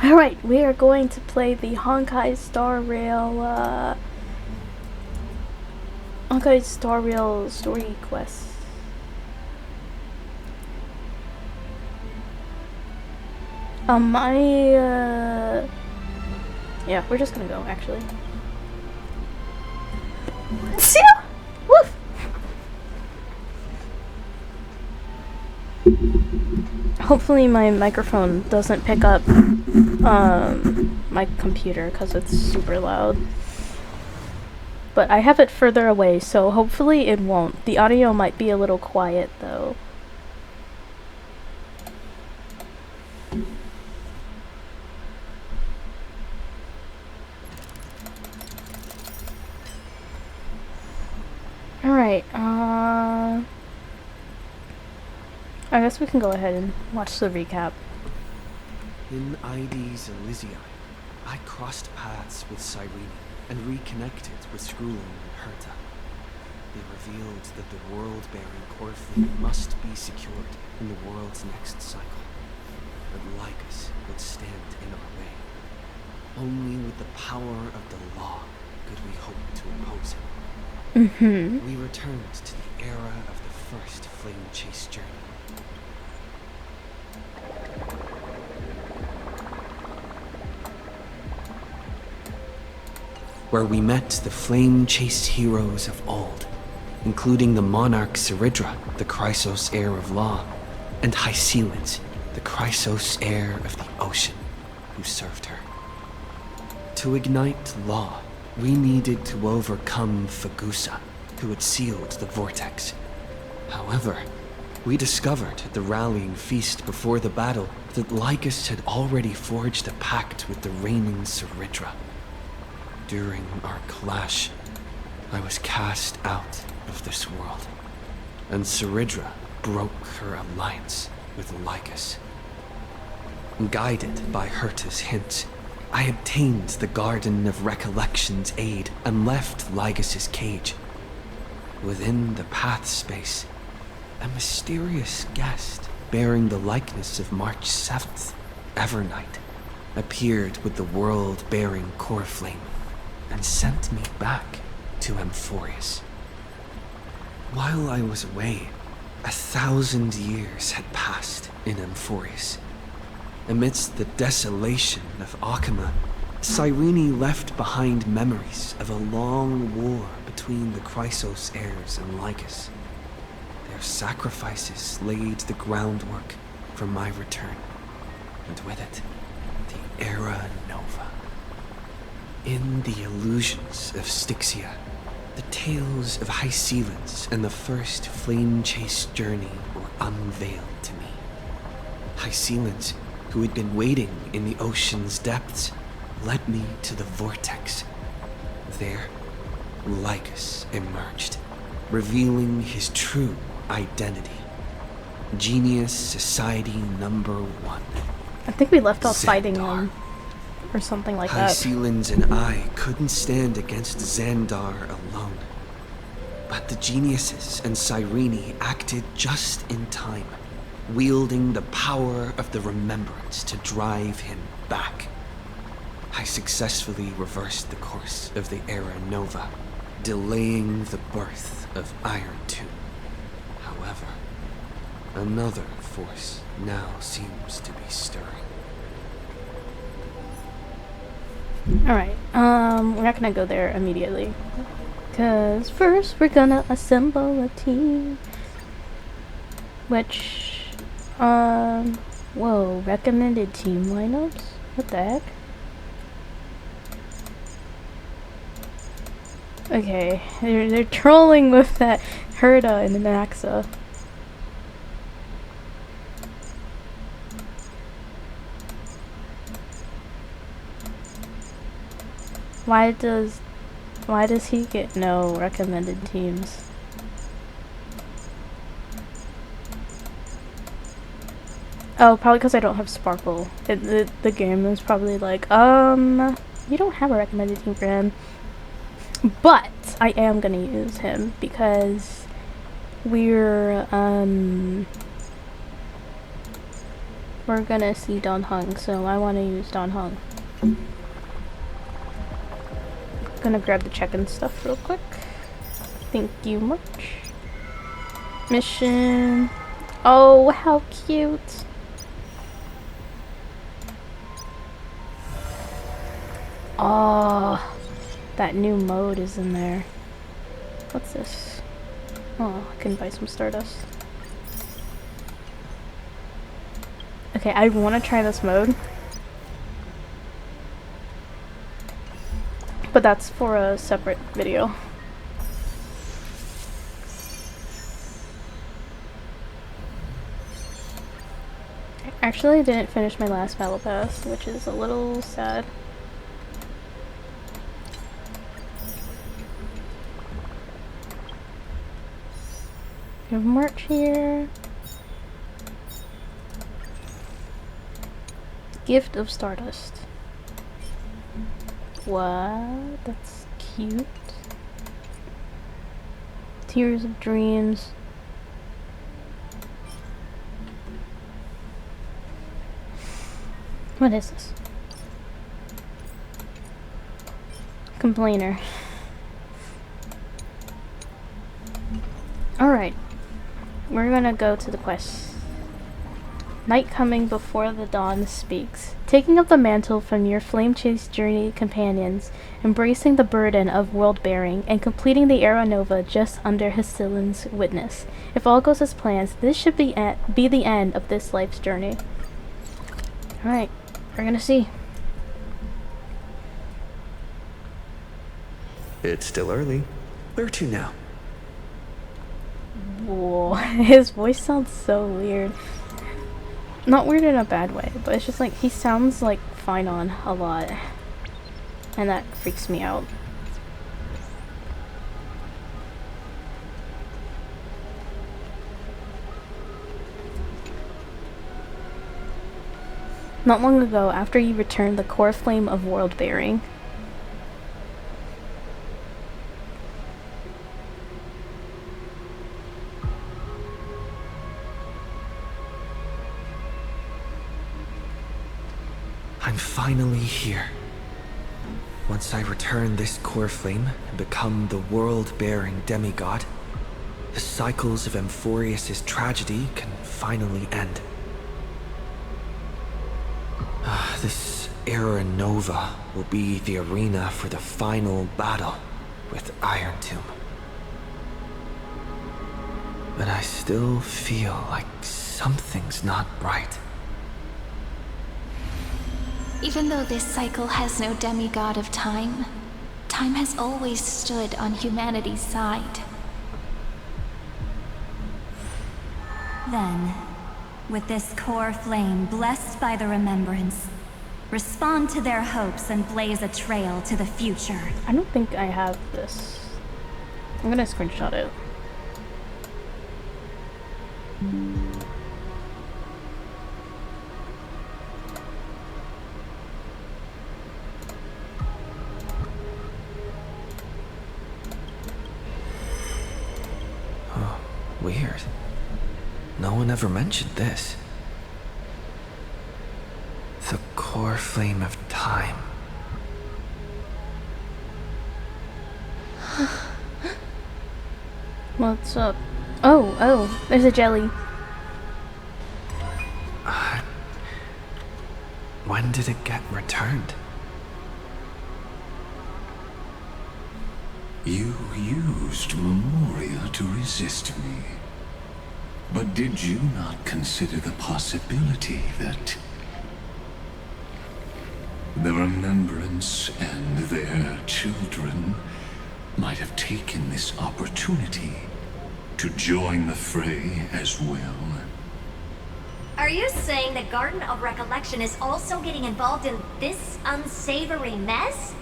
Alright, we are going to play the Honkai Star Rail, Honkai Star Rail story quest. Yeah, we're just gonna go, actually. Woof! Hopefully my microphone doesn't pick up my computer because it's super loud. But I have it further away, so hopefully it won't. The audio might be a little quiet though. Alright, I guess we can go ahead and watch the recap. In Ides Elysiae, I crossed paths with Cyrene and reconnected with Skrulin and Herta. They revealed that the world-bearing core fleet must be secured in the world's next cycle. But Lycus would stand in our way. Only with the power of the law could we hope to oppose him. We returned to the era of the first flame chase journey. Where we met the flame-chased heroes of old, including the monarch Seridra, the Chrysos heir of law, and Hycelins, the Chrysos heir of the ocean, who served her. To ignite law, we needed to overcome Fagusa, who had sealed the vortex. However, we discovered at the rallying feast before the battle that Lycus had already forged a pact with the reigning Seridra. During our clash, I was cast out of this world, and Seridra broke her alliance with Lycus. Guided by Herta's hints, I obtained the Garden of Recollection's aid and left Lycus's cage. Within the path space, a mysterious guest bearing the likeness of March 7th, Evernight, appeared with the world-bearing core flame and sent me back to Amphorius. While I was away, 1,000 years had passed in Amphorius. Amidst the desolation of Akama, Cyrene left behind memories of a long war between the Chrysos heirs and Lycus. Their sacrifices laid the groundwork for my return, and with it, the Era Nova. In the illusions of Styxia, the tales of Hycelins and the first flame chase journey were unveiled to me. Hycelins, who had been waiting in the ocean's depths, led me to the vortex. There, Lycus emerged, revealing his true identity. Genius Society Number 1. I think we left off fighting them, or something like that. Hycelins and I couldn't stand against Xandar alone. But the geniuses and Cyrene acted just in time, wielding the power of the remembrance to drive him back. I successfully reversed the course of the Era Nova, delaying the birth of Iron Tomb. However, another force now seems to be stirring. Alright, we're not gonna go there immediately. Cause first we're gonna assemble a team. Which, whoa, recommended team lineups? What the heck? Okay, they're trolling with that Herta and Naxa. Why does he get no recommended teams? Oh, probably because I don't have Sparkle. The game is probably like, you don't have a recommended team for him. But I am gonna use him because we're we're gonna see Dan Heng, so I want to use Dan Heng. Gonna grab the check-in stuff real quick. Thank you much. Mission. Oh, how cute. Oh, that new mode is in there. What's this? Oh, I can buy some Stardust. Okay, I want to try this mode. But that's for a separate video. Actually, I didn't finish my last battle pass, which is a little sad. We have merch here. Gift of Stardust. What? That's cute. Tears of Dreams. What is this? Complainer. Alright. We're gonna go to the quest. Night coming before the dawn speaks. Taking up the mantle from your flame-chased journey companions, embracing the burden of world-bearing, and completing the Era Nova just under Hasilin's witness. If all goes as planned, this should be the end of this life's journey. Alright, we're gonna see. It's still early. Where to now? Whoa, his voice sounds so weird. Not weird in a bad way, but it's just like, he sounds like fine on a lot. And that freaks me out. Not long ago, after you returned the core flame of world bearing, I'm finally here. Once I return this core flame and become the world-bearing demigod, the cycles of Amphorius' tragedy can finally end. This Era Nova will be the arena for the final battle with Iron Tomb. But I still feel like something's not right. Even though this cycle has no demigod of time, time has always stood on humanity's side. Then, with this core flame blessed by the remembrance, respond to their hopes and blaze a trail to the future. I don't think I have this. I'm gonna screenshot it. Weird. No one ever mentioned this. The core flame of time. What's up? Oh, there's a jelly. When did it get returned? You used Memoria to resist me. But did you not consider the possibility that the remembrance and their children might have taken this opportunity to join the fray as well? Are you saying the Garden of Recollection is also getting involved in this unsavory mess?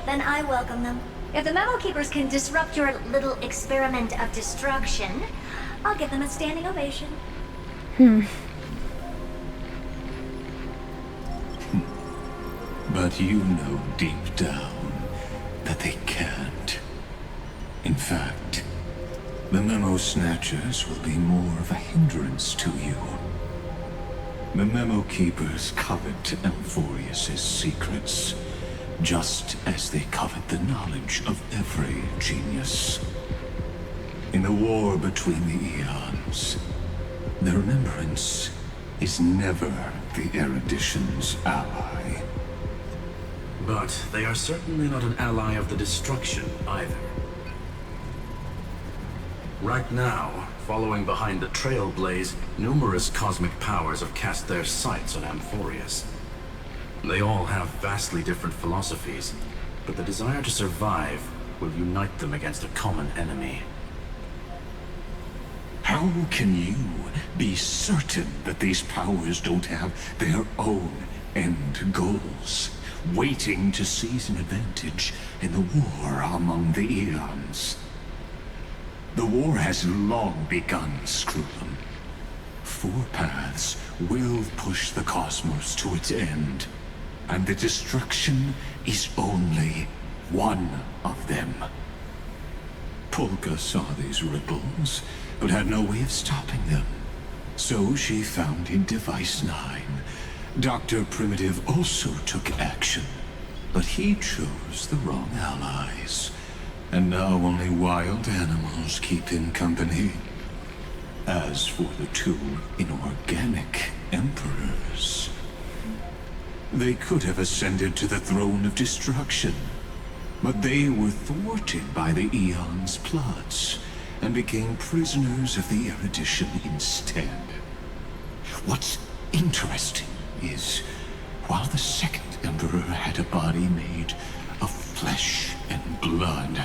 Then I welcome them. If the Metal Keepers can disrupt your little experiment of destruction, I'll give them a standing ovation. But you know deep down that they can't. In fact, The memo snatchers will be more of a hindrance to you. The memo keepers covet Amphorius's secrets, just as they covet the knowledge of every genius. In the war between the eons, the Remembrance is never the erudition's ally. But they are certainly not an ally of the destruction either. Right now, following behind the Trailblaze, numerous cosmic powers have cast their sights on Amphorius. They all have vastly different philosophies, but the desire to survive will unite them against a common enemy. How can you be certain that these powers don't have their own end goals, waiting to seize an advantage in the war among the eons? The war has long begun, Screw'em. 4 paths will push the cosmos to its end, and the destruction is only one of them. Polka saw these ripples, but had no way of stopping them. So she found in Device 9. Dr. Primitive also took action, but he chose the wrong allies. And now only wild animals keep him company. As for the 2 inorganic emperors, they could have ascended to the throne of destruction, but they were thwarted by the Eon's plots and became prisoners of the erudition instead. What's interesting is, while the 2nd emperor had a body made of flesh and blood,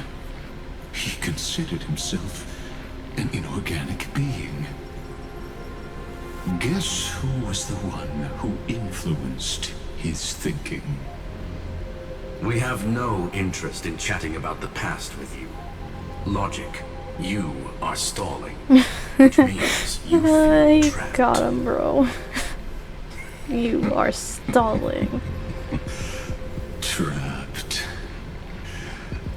he considered himself an inorganic being. Guess who was the one who influenced his thinking? We have no interest in chatting about the past with you. Logic, you are stalling, which means you feel I trapped. got him, bro. You are stalling. Trapped.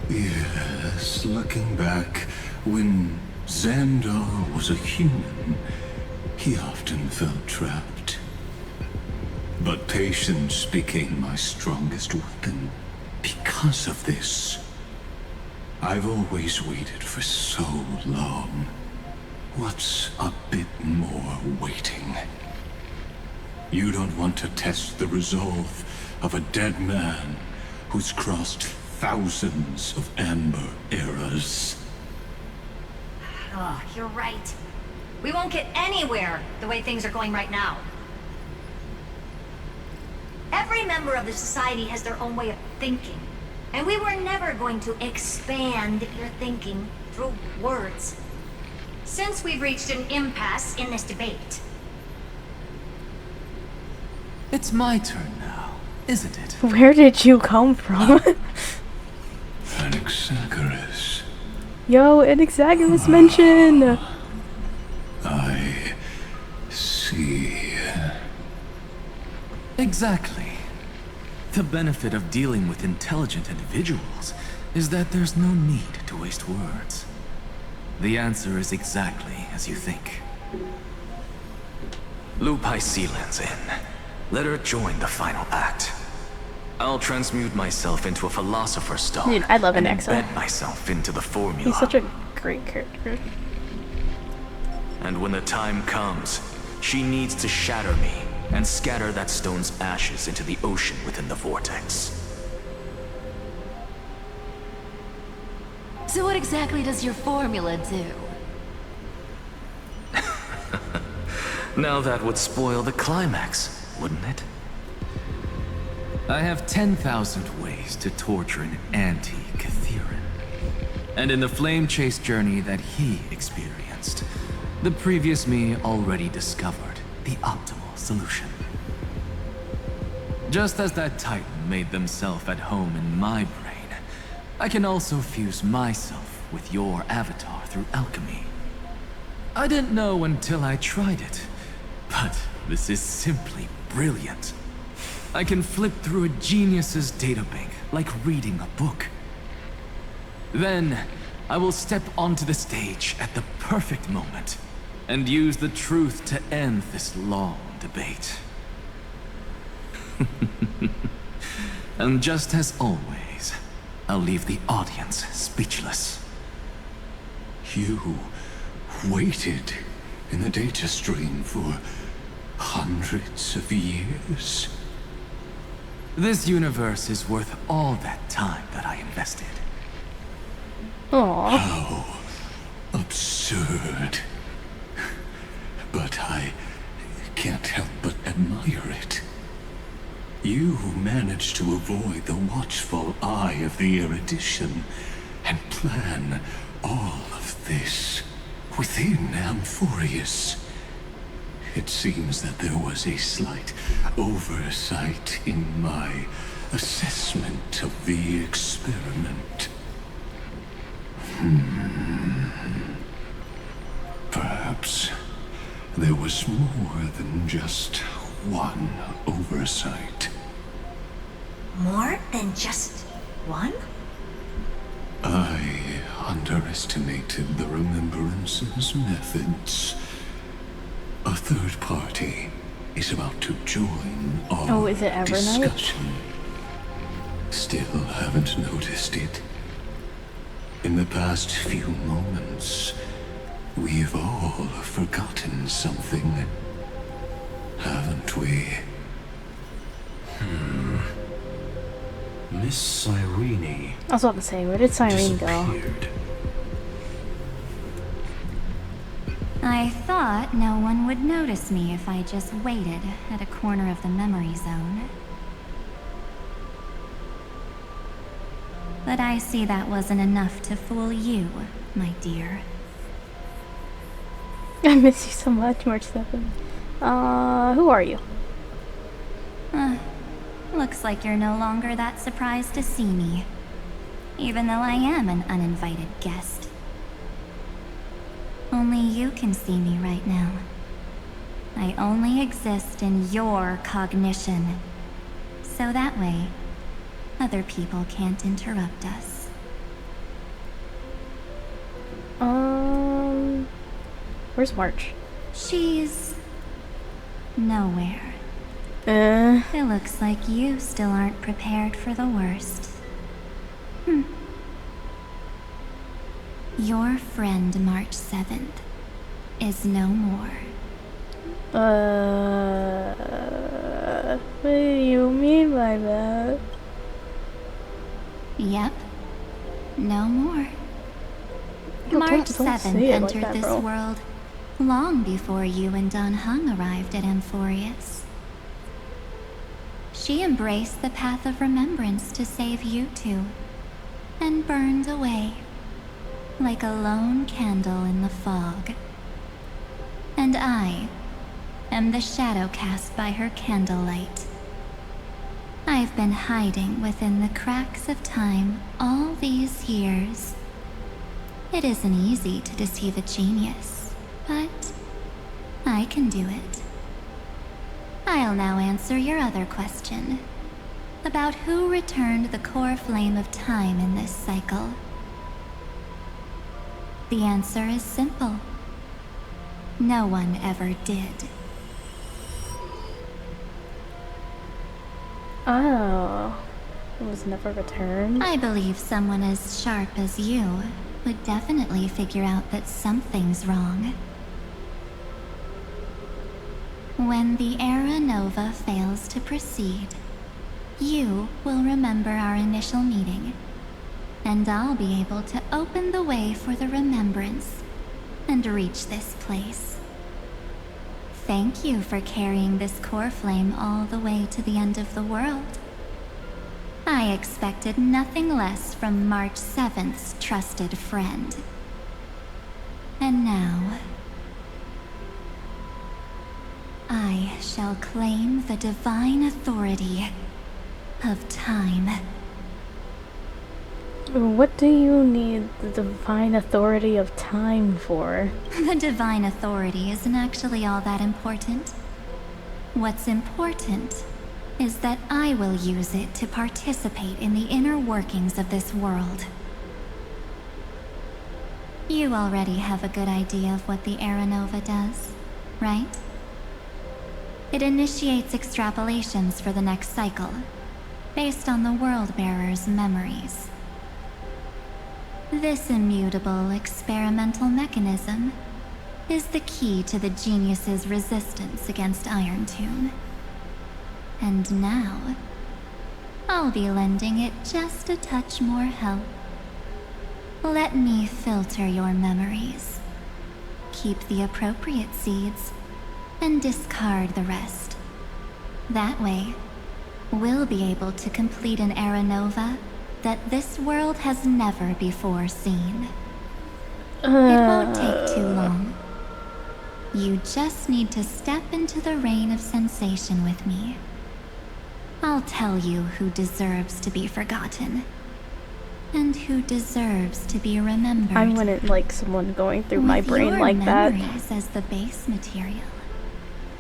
Yes, looking back, when Xandar was a human, he often felt trapped. But patience became my strongest weapon because of this. I've always waited for so long. What's a bit more waiting? You don't want to test the resolve of a dead man who's crossed thousands of amber eras. Oh, you're right. We won't get anywhere the way things are going right now. Every member of the society has their own way of thinking, and we were never going to expand your thinking through words. Since we've reached an impasse in this debate. It's my turn now, isn't it? Where did you come from? Anaxagoras. Yo, Anaxagoras mention! I see. Exactly. The benefit of dealing with intelligent individuals is that there's no need to waste words. The answer is exactly as you think. Lupai Sealand's in. Let her join the final act. I'll transmute myself into a philosopher's stone. Dude, I love and Anaxa. embed myself into the formula. He's such a great character. And when the time comes, she needs to shatter me and scatter that stone's ashes into the ocean within the vortex. So what exactly does your formula do? Now that would spoil the climax, wouldn't it? I have 10,000 ways to torture an anti-Catheran. And in the flame chase journey that he experienced, the previous me already discovered the optimal solution. Just as that Titan made themselves at home in my brain, I can also fuse myself with your avatar through alchemy. I didn't know until I tried it, but this is simply brilliant. I can flip through a genius's databank like reading a book. Then, I will step onto the stage at the perfect moment and use the truth to end this long debate. And just as always, I'll leave the audience speechless. You waited in the data stream for hundreds of years? This universe is worth all that time that I invested. Aww. How absurd. But I can't help but admire it. You managed to avoid the watchful eye of the erudition and plan all of this within Amphorius. It seems that there was a slight oversight in my assessment of the experiment. Perhaps there was more than just one oversight. More than just one? I underestimated the Remembrance's methods. A third party is about to join our Oh, is it evernight? discussion. Still haven't noticed it. In the past few moments, we've all forgotten something, haven't we? Miss Cyrene I was about to say, where did Cyrene go? disappeared. I thought no one would notice me if I just waited at a corner of the memory zone. But I see that wasn't enough to fool you, my dear. I miss you so much, March 7. Who are you? Looks like you're no longer that surprised to see me, even though I am an uninvited guest. Only you can see me right now. I only exist in your cognition, so that way, other people can't interrupt us. Where's March? She's nowhere. It looks like you still aren't prepared for the worst. Your friend March 7th is no more. What do you mean by that? Yep. No more. Yo, March don't 7th say it like entered that, this bro. world long before you and Dan Heng arrived at Amphorius. She embraced the path of remembrance to save you two, and burned away like a lone candle in the fog. And I am the shadow cast by her candlelight. I've been hiding within the cracks of time all these years. It isn't easy to deceive a genius, but I can do it. I'll now answer your other question about who returned the core flame of time in this cycle. The answer is simple. No one ever did. Oh. It was never returned? I believe someone as sharp as you would definitely figure out that something's wrong. When the Era Nova fails to proceed, you will remember our initial meeting, and I'll be able to open the way for the remembrance and reach this place. Thank you for carrying this core flame all the way to the end of the world. I expected nothing less from March 7th's trusted friend. And now, I shall claim the divine authority of time. What do you need the divine authority of time for? The divine authority isn't actually all that important. What's important is that I will use it to participate in the inner workings of this world. You already have a good idea of what the Aeronova does, right? It initiates extrapolations for the next cycle, based on the World Bearer's memories. This immutable experimental mechanism is the key to the genius's resistance against Iron Tomb. And now, I'll be lending it just a touch more help. Let me filter your memories. Keep the appropriate seeds, and discard the rest. That way, we'll be able to complete an Aeronova that this world has never before seen. It won't take too long. You just need to step into the rain of sensation with me. I'll tell you who deserves to be forgotten, and who deserves to be remembered. I wouldn't like someone going through my brain like that. With your memories as the base material,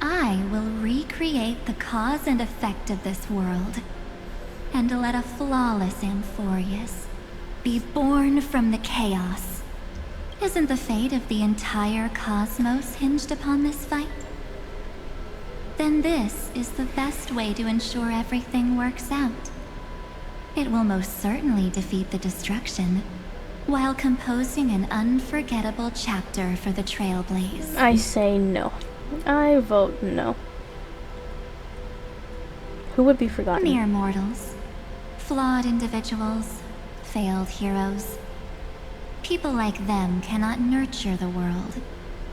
I will recreate the cause and effect of this world, and let a flawless Amphorius be born from the chaos. Isn't the fate of the entire cosmos hinged upon this fight? Then this is the best way to ensure everything works out. It will most certainly defeat the destruction, while composing an unforgettable chapter for the Trailblaze. I say no. I vote no. Who would be forgotten? Mere mortals. Flawed individuals. Failed heroes. People like them cannot nurture the world,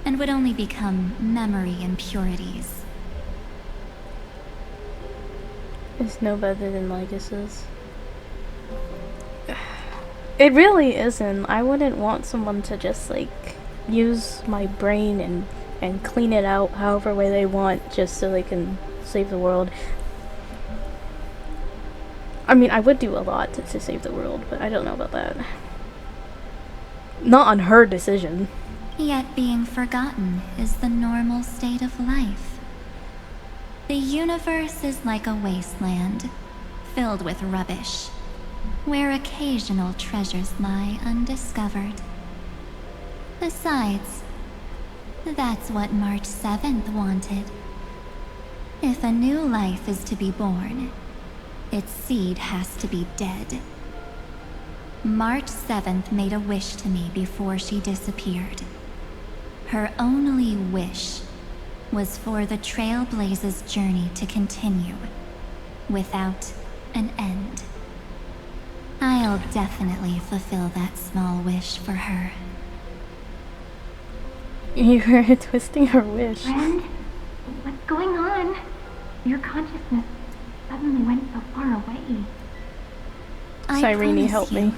and would only become memory impurities. It's no better than Lycus's. It really isn't. I wouldn't want someone to just like use my brain and clean it out however way they want just so they can save the world. I mean, I would do a lot to save the world, but I don't know about that. Not on her decision. Yet being forgotten is the normal state of life. The universe is like a wasteland, filled with rubbish, where occasional treasures lie undiscovered. Besides, that's what March 7th wanted. If a new life is to be born, its seed has to be dead. March 7th made a wish to me before she disappeared. Her only wish was for the Trailblaze's journey to continue, without an end. I'll definitely fulfill that small wish for her. You're twisting her wish. Friend, what's going on? Your consciousness suddenly went so far away. Cyrene, help me.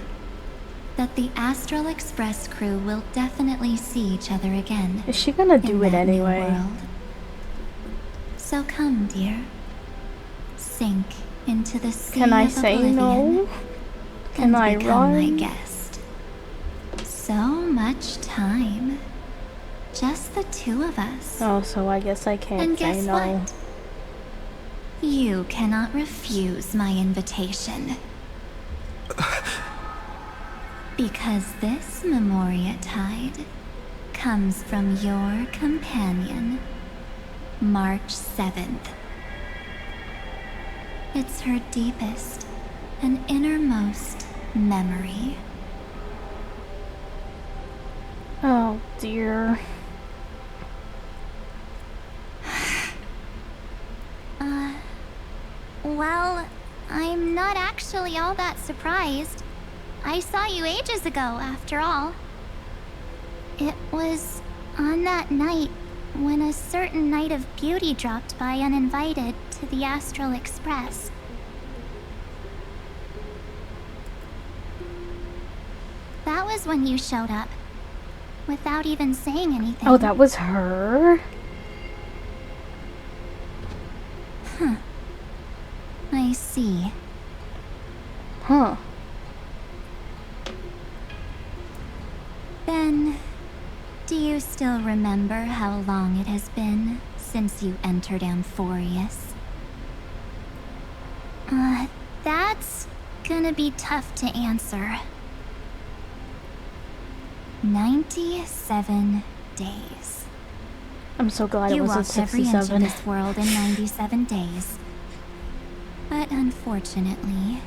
That the Astral Express crew will definitely see each other again. Is she gonna do it anyway? So come, dear. Sink into the sea Can I of say oblivion, no? Can I become run? my guest. So much time. Just the two of us. Oh, so I guess I can't And say guess no. what? You cannot refuse my invitation. Because this Memoria Tide comes from your companion, March 7th. It's her deepest and innermost memory. Oh dear. Well, I'm not actually all that surprised. I saw you ages ago, after all. It was on that night when a certain knight of beauty dropped by uninvited to the Astral Express. That was when you showed up, without even saying anything. Oh, that was her? Huh. I see. Huh. Then, do you still remember how long it has been since you entered Amphorius? That's gonna be tough to answer. 97 days. I'm so glad it You wasn't walked every inch of 67. this world in 97 days. But unfortunately,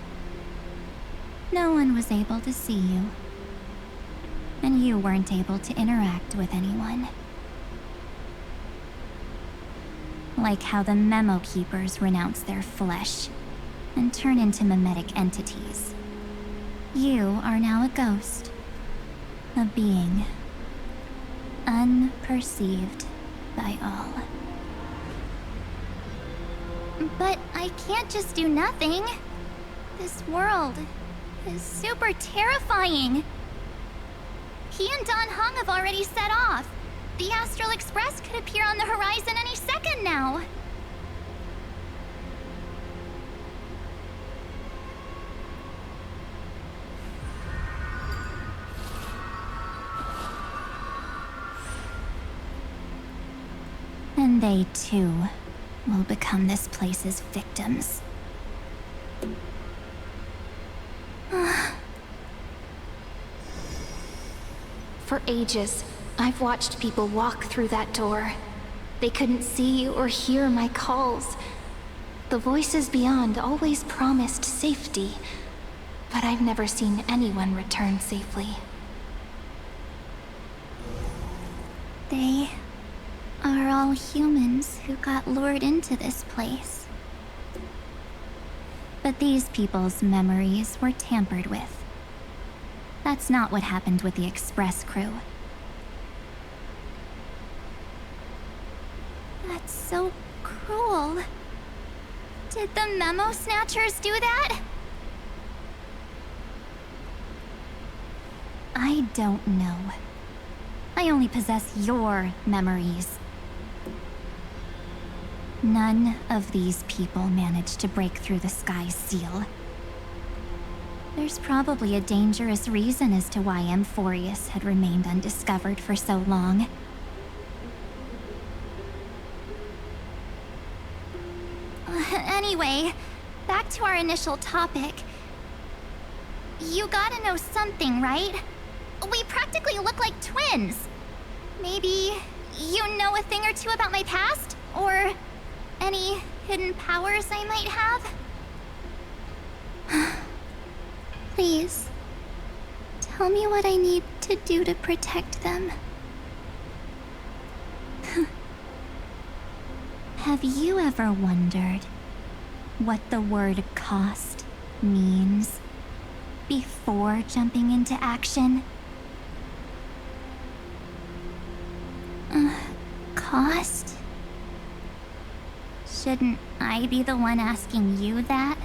no one was able to see you. And you weren't able to interact with anyone. Like how the Memo Keepers renounce their flesh and turn into mimetic entities. You are now a ghost. A being. Unperceived by all. But I can't just do nothing. This world is super terrifying. He and Don Heng have already set off. The Astral Express could appear on the horizon any second now. And they too will become this place's victims. For ages, I've watched people walk through that door. They couldn't see or hear my calls. The voices beyond always promised safety, but I've never seen anyone return safely. They are all humans who got lured into this place. But these people's memories were tampered with. That's not what happened with the Express crew. That's so cruel. Did the Memo Snatchers do that? I don't know. I only possess your memories. None of these people managed to break through the sky's seal. There's probably a dangerous reason as to why Amphorius had remained undiscovered for so long. Anyway, back to our initial topic. You gotta know something, right? We practically look like twins. Maybe you know a thing or two about my past? Or any hidden powers I might have? Please, tell me what I need to do to protect them. Have you ever wondered what the word cost means before jumping into action? Cost? Shouldn't I be the one asking you that?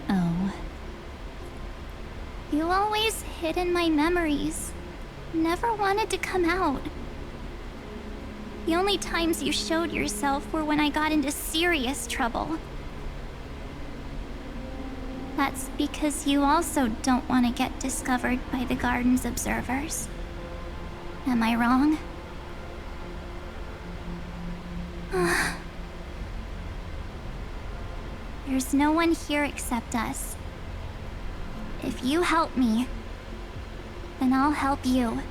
Oh. You always hid in my memories. Never wanted to come out. The only times you showed yourself were when I got into serious trouble. That's because you also don't want to get discovered by the garden's observers. Am I wrong? There's no one here except us. If you help me, then I'll help you.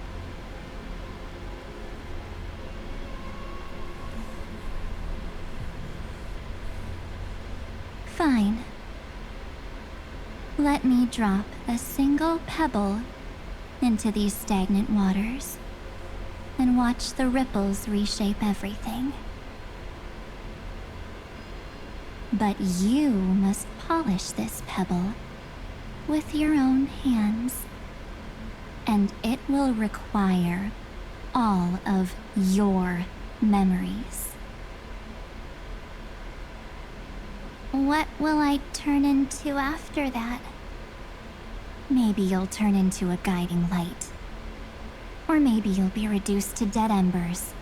Fine. Let me drop a single pebble into these stagnant waters and watch the ripples reshape everything. But you must polish this pebble with your own hands, and it will require all of your memories. What will I turn into after that? Maybe you'll turn into a guiding light. Or maybe you'll be reduced to dead embers.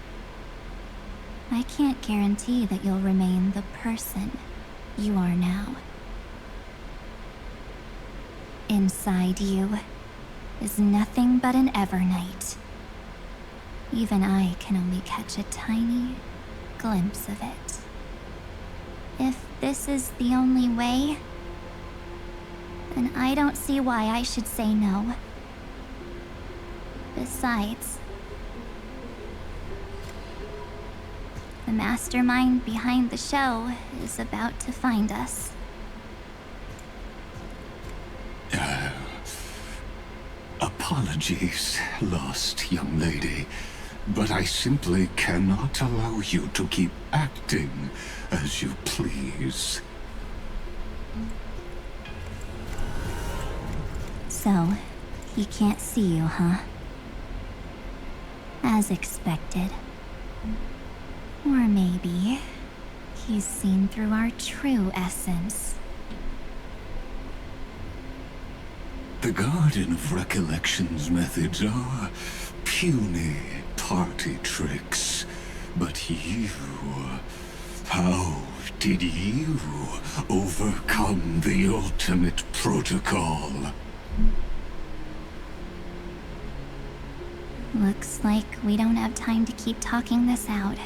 I can't guarantee that you'll remain the person you are now. Inside you is nothing but an evernight. Even I can only catch a tiny glimpse of it. If this is the only way, then I don't see why I should say no. Besides, the mastermind behind the show is about to find us. Apologies, lost young lady, but I simply cannot allow you to keep acting as you please. So, he can't see you, huh? As expected. Or maybe he's seen through our true essence. The Garden of Recollection's methods are puny party tricks. But you... how did you overcome the ultimate protocol? Looks like we don't have time to keep talking this out.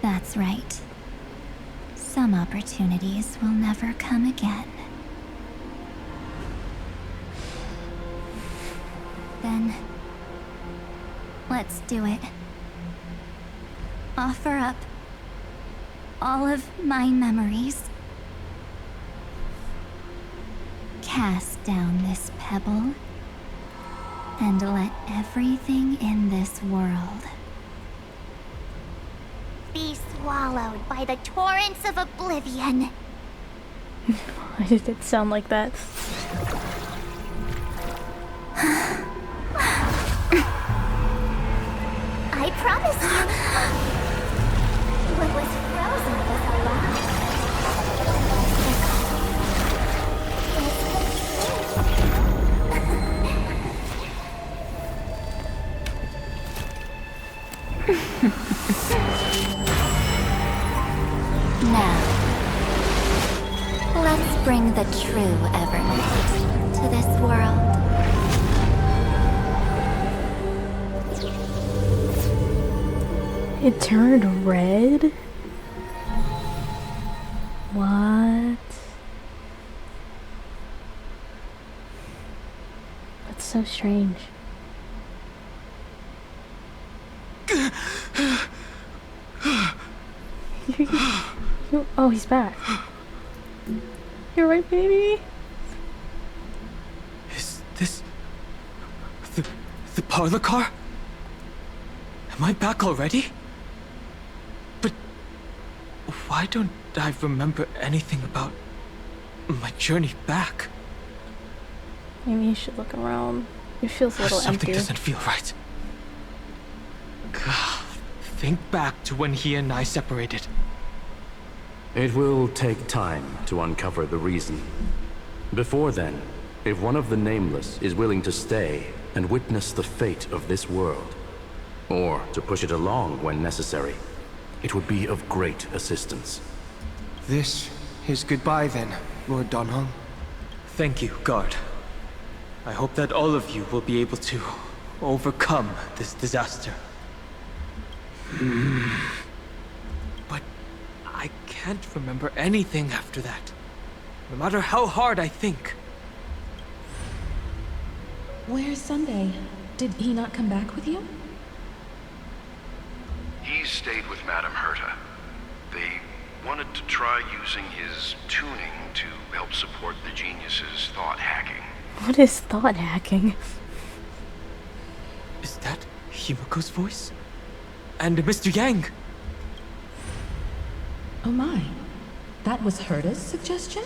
That's right. Some opportunities will never come again. Then, let's do it. Offer up all of my memories. Cast down this pebble, and let everything in this world be swallowed by the torrents of oblivion. Why did it sound like that? I promise you, what was frozen was alive. Now, let's bring the true evernight to this world. It turned red? What? That's so strange. Oh, he's back. You're right, baby. Is this... the parlor car? Am I back already? But... why don't I remember anything about my journey back? Maybe you should look around. It feels a little Something empty. doesn't feel right. Think back to when he and I separated. It will take time to uncover the reason. Before then, if one of the Nameless is willing to stay and witness the fate of this world, or to push it along when necessary, it would be of great assistance. This is goodbye then, Lord Dan Heng. Thank you, guard. I hope that all of you will be able to overcome this disaster. But I can't remember anything after that, no matter how hard I think. Where's Sunday? Did he not come back with you? He stayed with Madame Herta. They wanted to try using his tuning to help support the genius's thought hacking. What is thought hacking? Is that Himiko's voice? And Mr. Yang? Oh my. That was Herta's suggestion?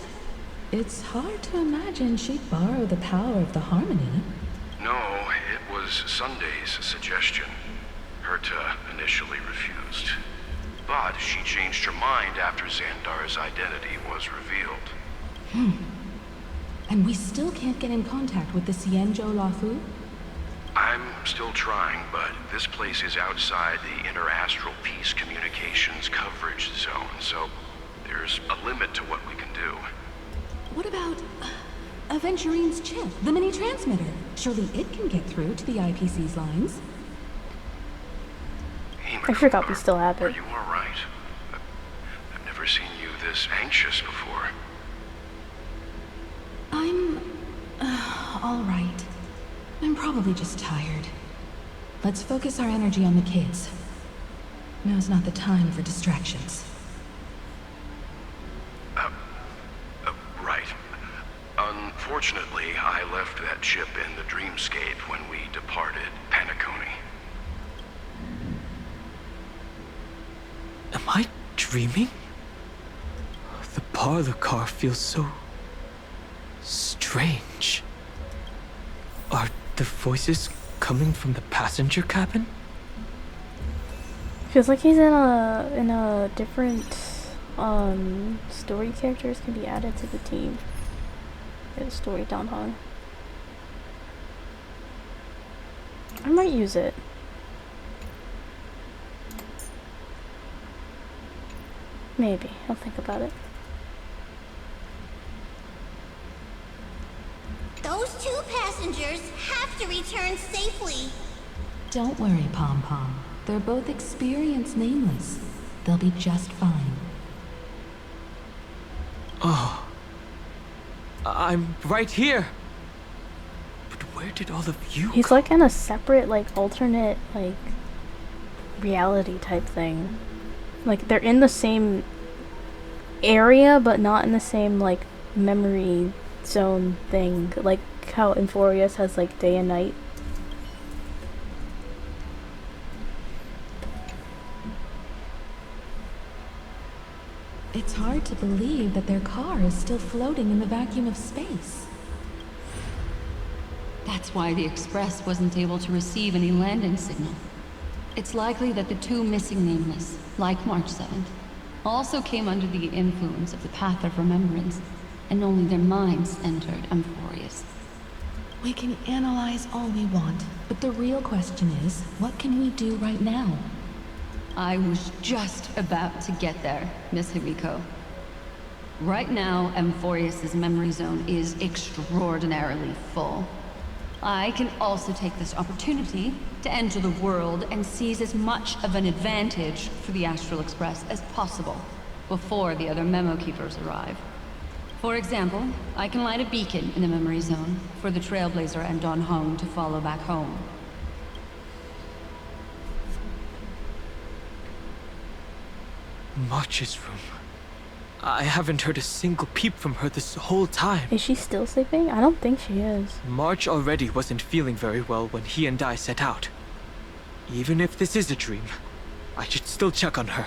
It's hard to imagine she'd borrow the power of the harmony. No, it was Sunday's suggestion. Herta initially refused. But she changed her mind after Xandar's identity was revealed. And we still can't get in contact with the Xianzhou Lafu? I'm still trying, but this place is outside the inter-astral peace communications coverage zone, so there's a limit to what we can do. What about Aventurine's chip, the mini-transmitter? Surely it can get through to the IPC's lines. I forgot we still have Are it. you all right? I've never seen you this anxious before. I'm... all right. probably just tired. Let's focus our energy on the kids. Now's not the time for distractions. Right. Unfortunately, I left that ship in the dreamscape when we departed Penacony. Am I dreaming? The parlor car feels so strange. Are the voices coming from the passenger cabin? Feels like he's in a different story. Characters can be added to the team. The story Dan Heng. I might use it. Maybe. I'll think about it. Those two passengers have to return safely. Don't worry, Pom Pom. They're both experienced nameless. They'll be just fine. Oh. I'm right here. But where did all of you He's go? like in a separate, like, alternate, like, reality type thing. Like, they're in the same area, but not in the same, like, memory zone thing. Like how Euphorius has, like, day and night. It's hard to believe that their car is still floating in the vacuum of space. That's why the Express wasn't able to receive any landing signal. It's likely that the two missing nameless, like March 7th, also came under the influence of the Path of Remembrance, and only their minds entered Euphorius. We can analyze all we want, but the real question is, what can we do right now? I was just about to get there, Miss Himiko. Right now, Euphorius's memory zone is extraordinarily full. I can also take this opportunity to enter the world and seize as much of an advantage for the Astral Express as possible before the other memo keepers arrive. For example, I can light a beacon in the memory zone for the Trailblazer and Dan Heng to follow back home. March's room. I haven't heard a single peep from her this whole time. Is she still sleeping? I don't think she is. March already wasn't feeling very well when he and I set out. Even if this is a dream, I should still check on her.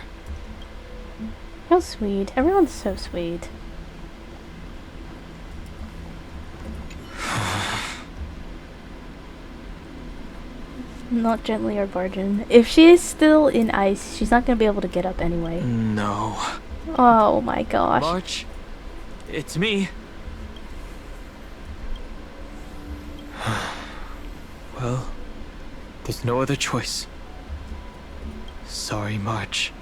How sweet. Everyone's so sweet. Not gently or bargain. If she is still in ice, she's not gonna be able to get up anyway. No. Oh my gosh. March, it's me. Well, there's no other choice. Sorry, March.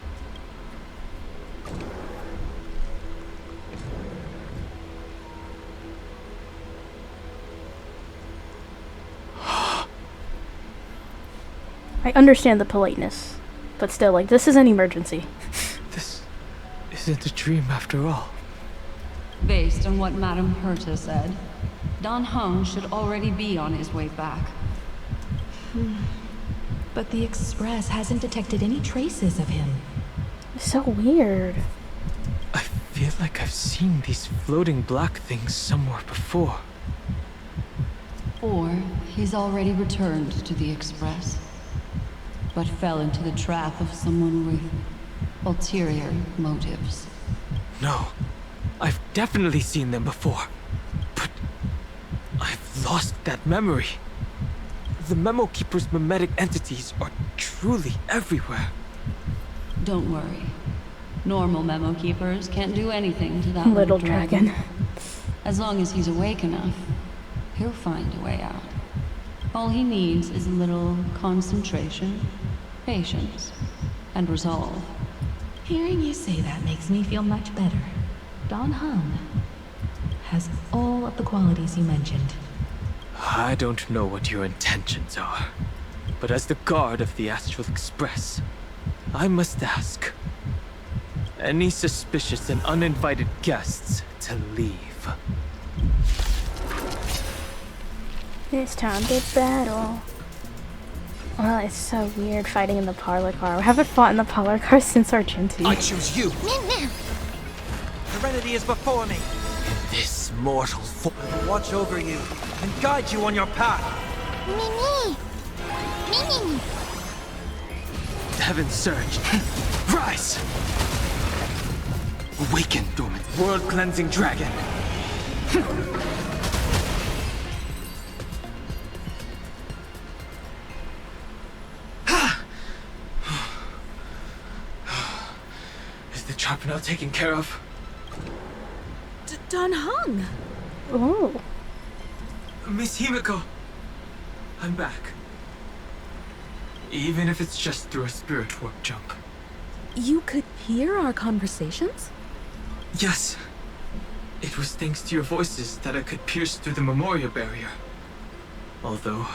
I understand the politeness, but still, like, this is an emergency. This isn't a dream after all. Based on what Madame Herta said, Dan Heng should already be on his way back. But the Express hasn't detected any traces of him. It's so weird. I feel like I've seen these floating black things somewhere before. Or he's already returned to the Express, but fell into the trap of someone with ulterior motives. No, I've definitely seen them before, but I've lost that memory. The Memo Keeper's mimetic entities are truly everywhere. Don't worry. Normal Memo Keepers can't do anything to that Little dragon. As long as he's awake enough, he'll find a way out. All he needs is a little concentration, patience, and resolve. Hearing you say that makes me feel much better. Dan Heng has all of the qualities you mentioned. I don't know what your intentions are, but as the guard of the Astral Express, I must ask. Any suspicious and uninvited guests to leave. It's time to battle. Oh, it's so weird fighting in the parlor car. We haven't fought in the parlor car since Argenti. I choose you. Serenity is before me. In this mortal form, I will watch over you and guide you on your path. Me. Heaven surge. Rise! Awaken, dormant, world-cleansing dragon. Is the trap now taken care of? Dan Heng! Oh. Miss Himiko, I'm back. Even if it's just through a spirit warp jump. You could hear our conversations? Yes. It was thanks to your voices that I could pierce through the memorial barrier. Although,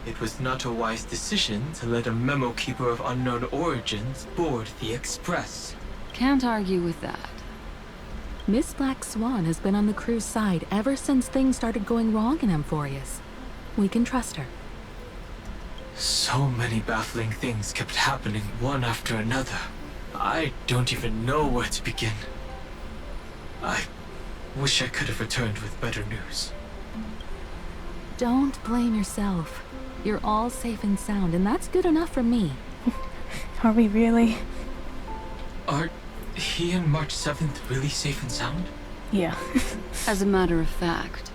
it was not a wise decision to let a memo keeper of unknown origins board the Express. Can't argue with that. Miss Black Swan has been on the crew's side ever since things started going wrong in Amphorius. We can trust her. So many baffling things kept happening one after another. I don't even know where to begin. I wish I could have returned with better news. Don't blame yourself. You're all safe and sound, and that's good enough for me. Are we really? Are he and March 7th really safe and sound? Yeah. As a matter of fact,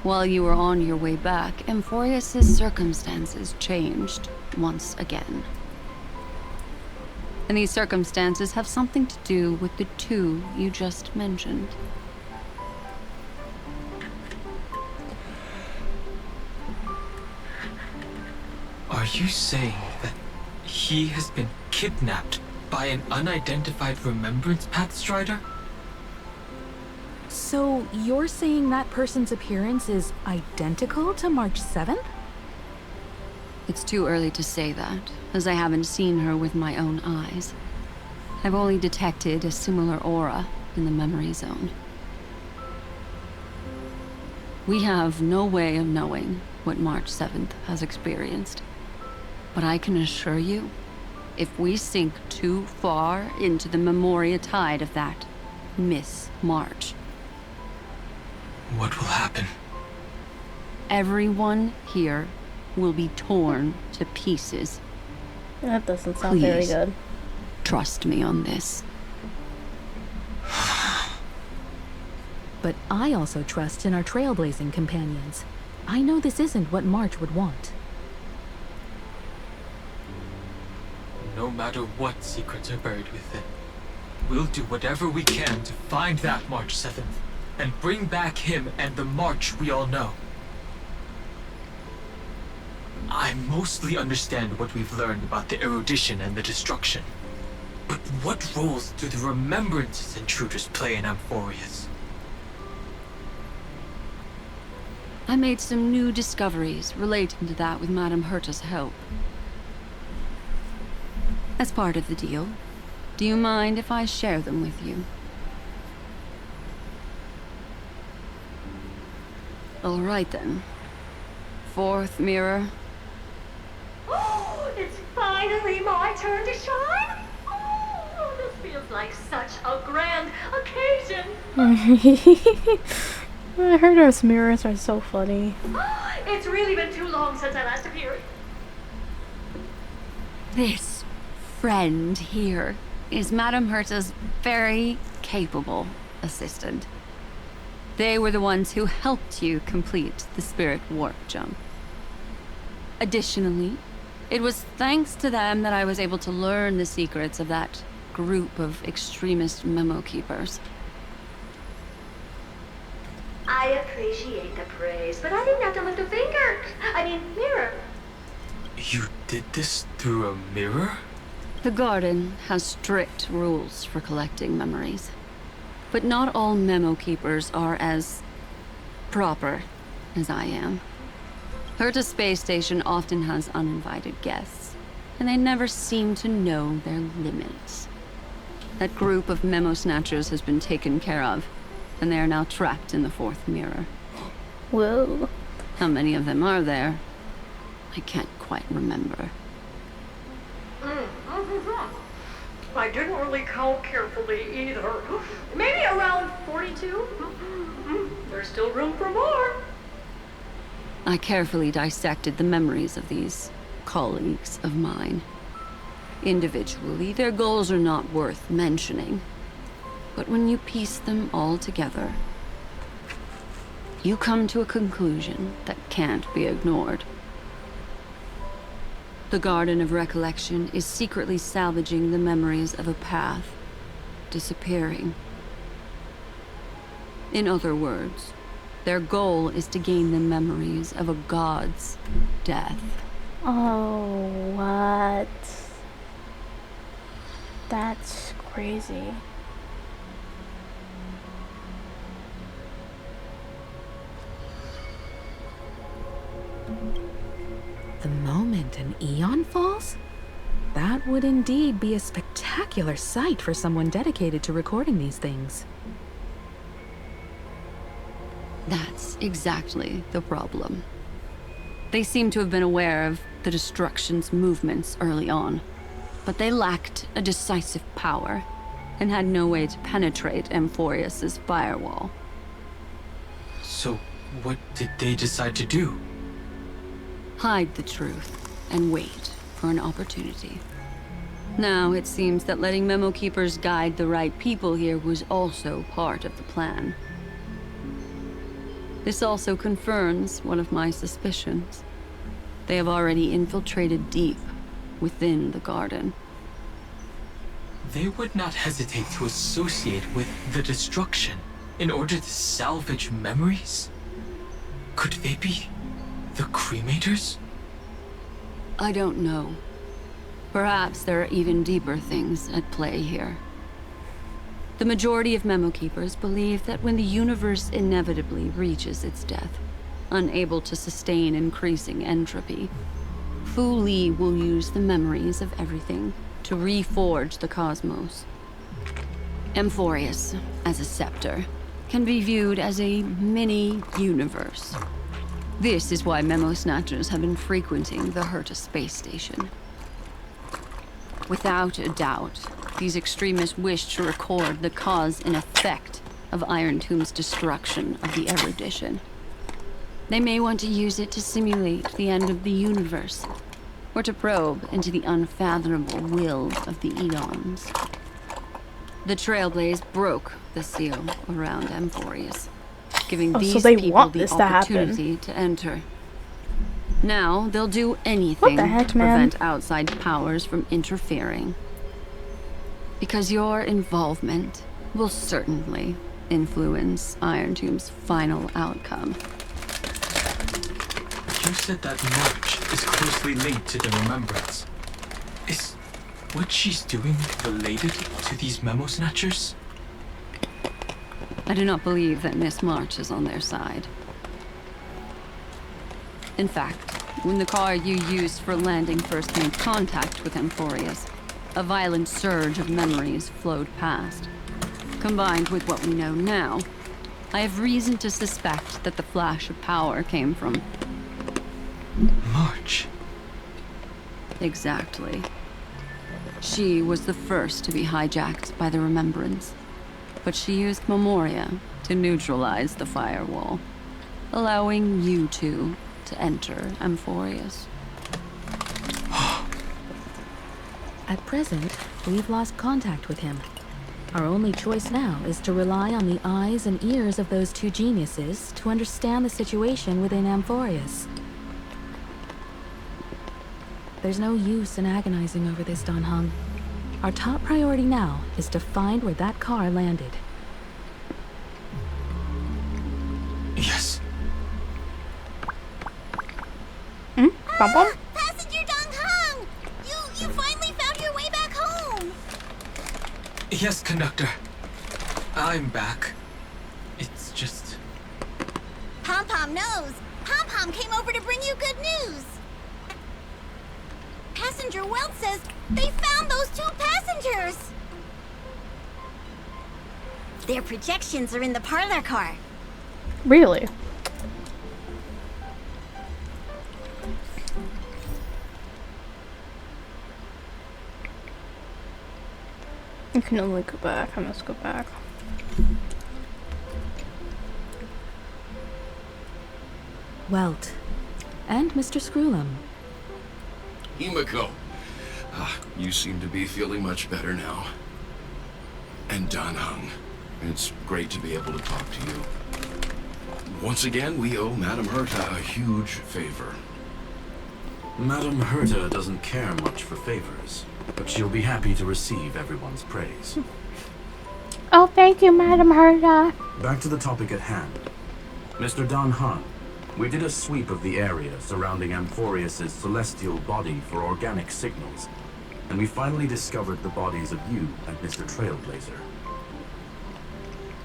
while you were on your way back, Amphorius' circumstances changed once again. And these circumstances have something to do with the two you just mentioned. Are you saying that he has been kidnapped by an unidentified Remembrance Path Strider? So you're saying that person's appearance is identical to March 7th? It's too early to say that, as I haven't seen her with my own eyes. I've only detected a similar aura in the memory zone. We have no way of knowing what March 7th has experienced. But I can assure you, if we sink too far into the memoria tide of that Miss March, what will happen? everyone here will be torn to pieces. That doesn't sound very Please. good. Trust me on this. But I also trust in our trailblazing companions. I know this isn't what March would want. No matter what secrets are buried within, we'll do whatever we can to find that March 7th and bring back him and the March we all know. I mostly understand what we've learned about the erudition and the destruction. But what roles do the remembrances intruders play in Amphorius? I made some new discoveries relating to that with Madame Herta's help. As part of the deal, do you mind if I share them with you? All right then. Fourth mirror. Oh, it's finally my turn to shine. Oh, this feels like such a grand occasion. I heard those mirrors are so funny. It's really been too long since I last appeared. This friend here is Madame Herta's very capable assistant. They were the ones who helped you complete the spirit warp jump. Additionally, it was thanks to them that I was able to learn the secrets of that group of extremist memo keepers. I appreciate the praise, but I didn't have to lift a finger. I mean, mirror. You did this through a mirror? The garden has strict rules for collecting memories. But not all memo keepers are as proper as I am. Herta Space Station often has uninvited guests, and they never seem to know their limits. That group of memo snatchers has been taken care of, and they are now trapped in the fourth mirror. Whoa. How many of them are there? I can't quite remember. I didn't really count carefully either. Maybe around 42? There's still room for more. I carefully dissected the memories of these colleagues of mine. Individually, their goals are not worth mentioning. But when you piece them all together, you come to a conclusion that can't be ignored. The Garden of Recollection is secretly salvaging the memories of a path disappearing. In other words, their goal is to gain the memories of a god's death. Oh, what? That's crazy. The moment an eon falls? That would indeed be a spectacular sight for someone dedicated to recording these things. That's exactly the problem. They seem to have been aware of the destruction's movements early on, but they lacked a decisive power and had no way to penetrate Amphorius's firewall. So, what did they decide to do? Hide the truth and wait for an opportunity. Now it seems that letting Memo Keepers guide the right people here was also part of the plan. This also confirms one of my suspicions. They have already infiltrated deep within the garden. They would not hesitate to associate with the destruction in order to salvage memories? Could they be the cremators? I don't know. Perhaps there are even deeper things at play here. The majority of Memo Keepers believe that when the universe inevitably reaches its death, unable to sustain increasing entropy, Fu Li will use the memories of everything to reforge the cosmos. Amphorius, as a scepter, can be viewed as a mini-universe. This is why Memo Snatchers have been frequenting the Herta space station. Without a doubt, these extremists wish to record the cause and effect of Iron Tomb's destruction of the erudition. They may want to use it to simulate the end of the universe, or to probe into the unfathomable will of the eons. The Trailblaze broke the seal around Amphorius, giving these people the opportunity to enter. Now they'll do anything to prevent outside powers from interfering. Because your involvement will certainly influence Iron Tomb's final outcome. You said that March is closely linked to the Remembrance. Is what she's doing related to these Memo Snatchers? I do not believe that Miss March is on their side. In fact, when the car you used for landing first made contact with Amphorius, a violent surge of memories flowed past. Combined with what we know now, I have reason to suspect that the flash of power came from March. Exactly. She was the first to be hijacked by the Remembrance, but she used Memoria to neutralize the firewall, allowing you two to enter Amphorius. At present, we've lost contact with him. Our only choice now is to rely on the eyes and ears of those two geniuses to understand the situation within Amphorius. There's no use in agonizing over this, Dan Heng. Our top priority now is to find where that car landed. Yes. Passenger Dan Heng! You finally found your way back home! Yes, conductor. I'm back. It's just... Pom-Pom knows. Pom-Pom came over to bring you good news. Passenger Welt says they found those two passengers. Their projections are in the parlor car. Really? I can only go back. I must go back. Welt. And Mr. Screwlum. Himiko. You seem to be feeling much better now. And Dan Heng. It's great to be able to talk to you. Once again, we owe Madame Herta a huge favor. Madame Herta doesn't care much for favors, but she'll be happy to receive everyone's praise. Oh, thank you, Madame Herta. Back to the topic at hand. Mr. Dan Heng, we did a sweep of the area surrounding Amphorius' celestial body for organic signals, and we finally discovered the bodies of you and Mr. Trailblazer.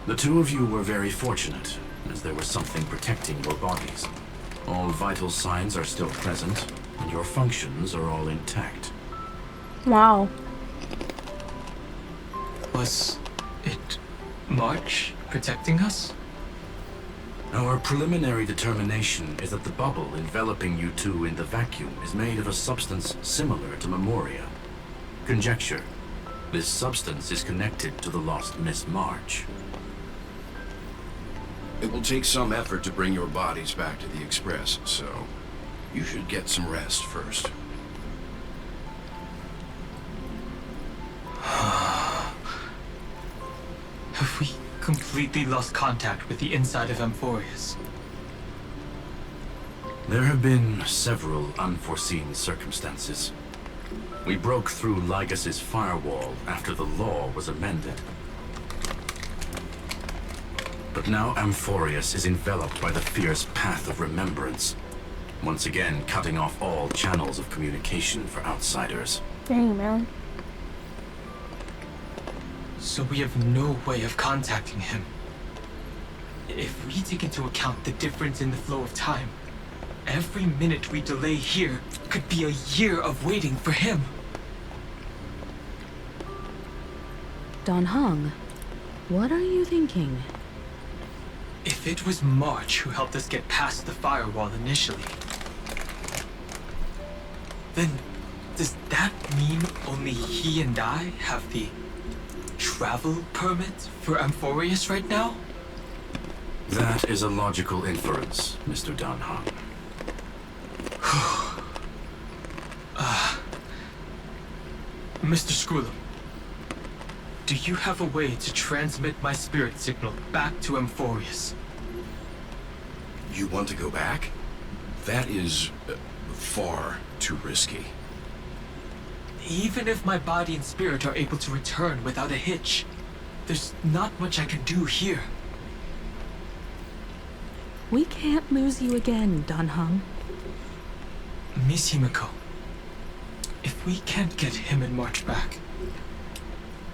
The two of you were very fortunate, as there was something protecting your bodies. All vital signs are still present, and your functions are all intact. Wow. Was it March protecting us? Our preliminary determination is that the bubble enveloping you two in the vacuum is made of a substance similar to Memoria. Conjecture. This substance is connected to the lost Miss March. It will take some effort to bring your bodies back to the Express, so you should get some rest first. Have we completely lost contact with the inside of Amphorius? There have been several unforeseen circumstances. We broke through Lygas's firewall after the law was amended. But now Amphorius is enveloped by the fierce path of remembrance, once again cutting off all channels of communication for outsiders. Dang, man. So we have no way of contacting him. If we take into account the difference in the flow of time, every minute we delay here could be a year of waiting for him. Dan Heng, what are you thinking? If it was March who helped us get past the firewall initially, then does that mean only he and I have the travel permit for Amphorius right now? That is a logical inference, Mr. Dan Heng. Mr. Screwlum, do you have a way to transmit my spirit signal back to Amphorius? You want to go back? That is far too risky. Even if my body and spirit are able to return without a hitch, there's not much I can do here. We can't lose you again, Dan Heng. Miss Himiko, if we can't get him and March back,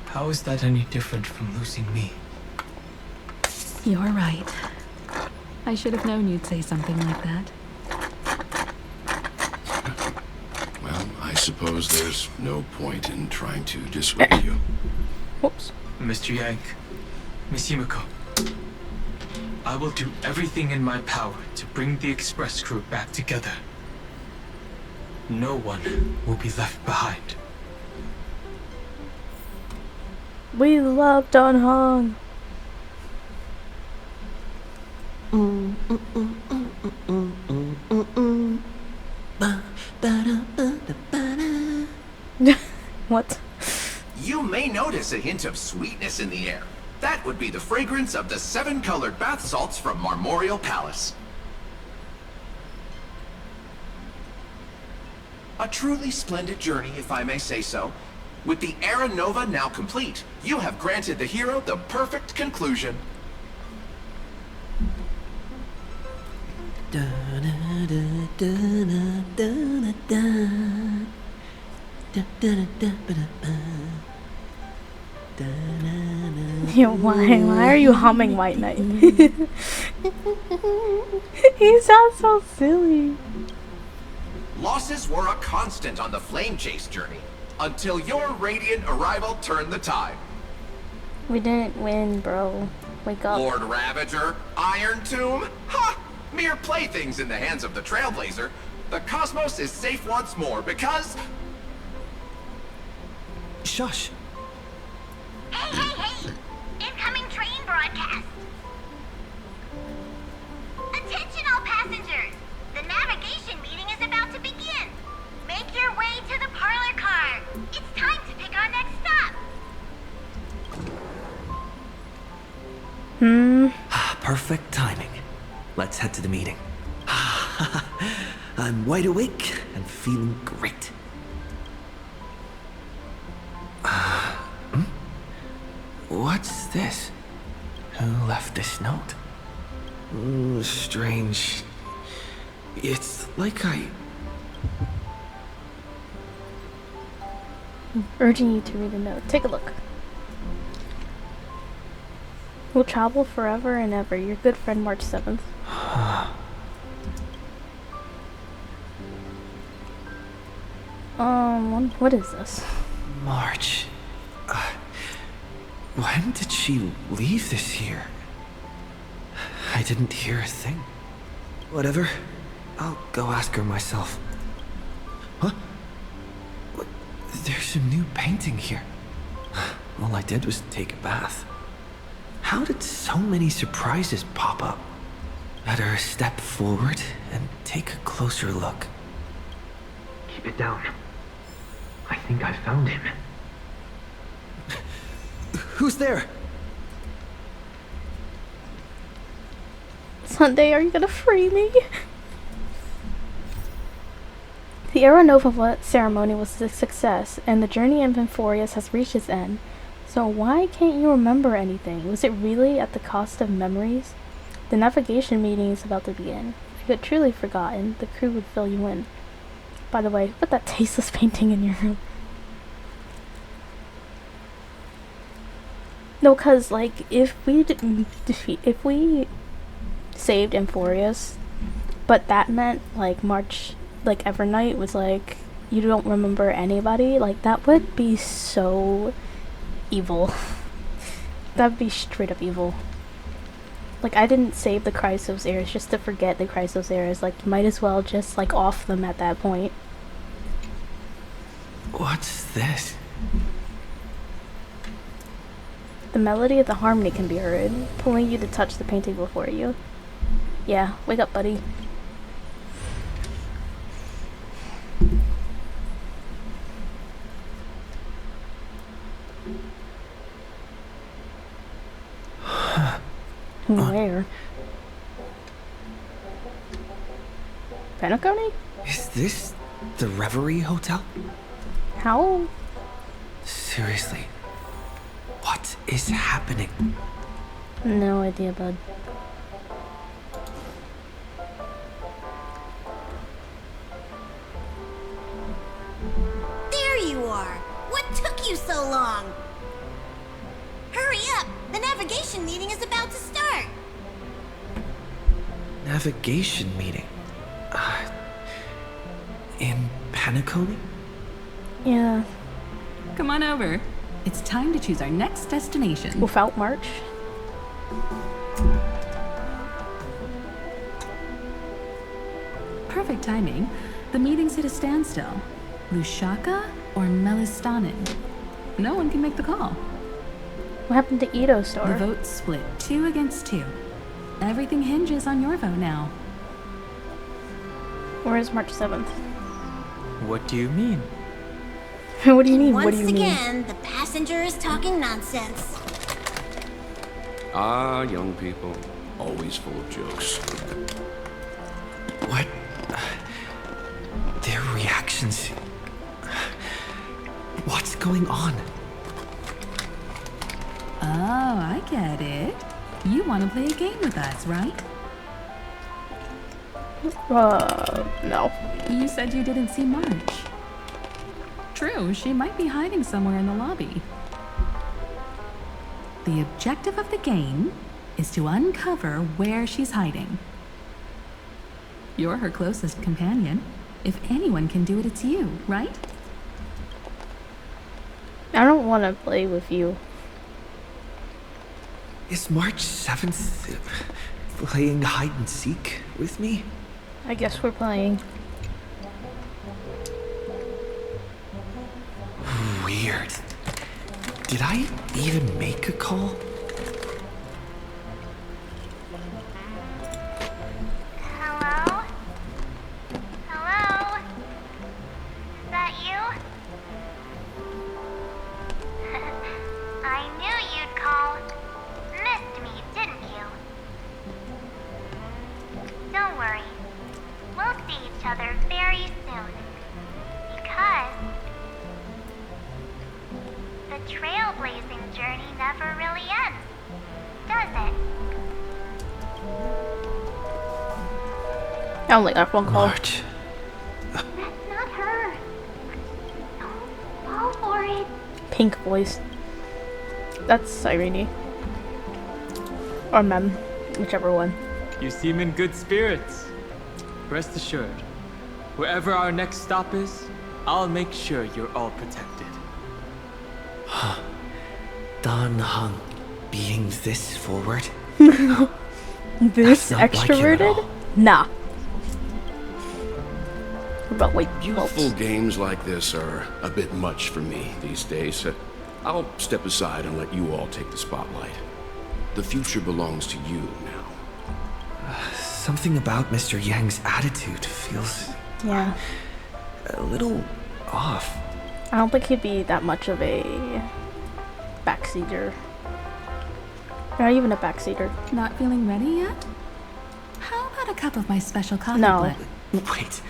how is that any different from losing me? You're right. I should have known you'd say something like that. Well, I suppose there's no point in trying to dissuade you. Whoops. Mr. Yank, Miss Himiko, I will do everything in my power to bring the Express crew back together. No one will be left behind. We love Dan Heng. What? You may notice a hint of sweetness in the air. That would be the fragrance of the 7-colored bath salts from Marmorial Palace. A truly splendid journey, if I may say so. With the Era Nova now complete, you have granted the hero the perfect conclusion. Yo, why are you humming White Knight? He sounds so silly. Losses were a constant on the Flame Chase journey, until your radiant arrival turned the tide. We didn't win, bro. Wake up. Lord Ravager, Iron Tomb, ha! Mere playthings in the hands of the Trailblazer. The cosmos is safe once more because... Shush. Hey! Incoming train broadcast! Attention all passengers! The navigation meeting is about to begin! Make your way to the parlor car! It's time to pick our next stop! Perfect timing. Let's head to the meeting. I'm wide awake and feeling great. What's this? Who left this note? Ooh, strange. It's like Urging you to read the note. Take a look. We'll travel forever and ever. Your good friend, March 7th. What is this? March. When did she leave this year? I didn't hear a thing. Whatever. I'll go ask her myself. Huh? What? There's a new painting here. All I did was take a bath. How did so many surprises pop up? Better step forward and take a closer look. Keep it down. I think I found him. Who's there? Sunday, are you gonna free me? The Aeronova ceremony was a success, and the journey of Amphorius has reached its end. So why can't you remember anything? Was it really at the cost of memories? The navigation meeting is about to begin. If you had truly forgotten, the crew would fill you in. By the way, put that tasteless painting in your room. No, cause like if we saved Amphorius, but that meant like evernight was like you don't remember anybody, like that would be so evil. That'd be straight up evil. Like I didn't save the Chrysos heirs just to forget the Chrysos heirs. Like you might as well just like off them at that point. What's this? The melody of the harmony can be heard, pulling you to touch the painting before you. Yeah, wake up, buddy. Where? Penacony? Is this the Reverie Hotel? How? Seriously, what is happening? No idea, bud. There you are! What took you so long? Hurry up! The navigation meeting is about to start! Navigation meeting? In Penacony? Yeah. Come on over. It's time to choose our next destination. Without March? Perfect timing. The meeting's at a standstill. Lushaka or Melistanin? No one can make the call. What happened to Ito's store? The vote's split 2 against 2. Everything hinges on your vote now. Where is March 7th? What do you mean? What do you mean? Once What do you mean? again, the passenger is talking nonsense. Ah, young people. Always full of jokes. What? Their reactions. What's going on? Oh, I get it. You want to play a game with us, right? No. You said you didn't see March. True, she might be hiding somewhere in the lobby. The objective of the game is to uncover where she's hiding. You're her closest companion. If anyone can do it, it's you, right? I don't want to play with you. Is March 7th playing hide and seek with me? I guess we're playing. Weird. Did I even make a call? Hello? Hello? Is that you? I knew you'd call. Missed me, didn't you? Don't worry. We'll see each other very soon. Because the trailblazing journey never really ends, does it? I only got one call. March. That's not her. Don't fall for it. Pink voice. That's Irene. Or Mem, whichever one. You seem in good spirits. Rest assured, wherever our next stop is, I'll make sure you're all protected. Dan Heng being this forward? This That's not like him at extroverted? all. Nah. But wait, Youthful games like this are a bit much for me these days. I'll step aside and let you all take the spotlight. The future belongs to you now. Something about Mr. Yang's attitude feels yeah. a little off. I don't think he'd be that much of a backseater. Not even a backseater. Not feeling ready yet? How about a cup of my special coffee No. blend? Wait,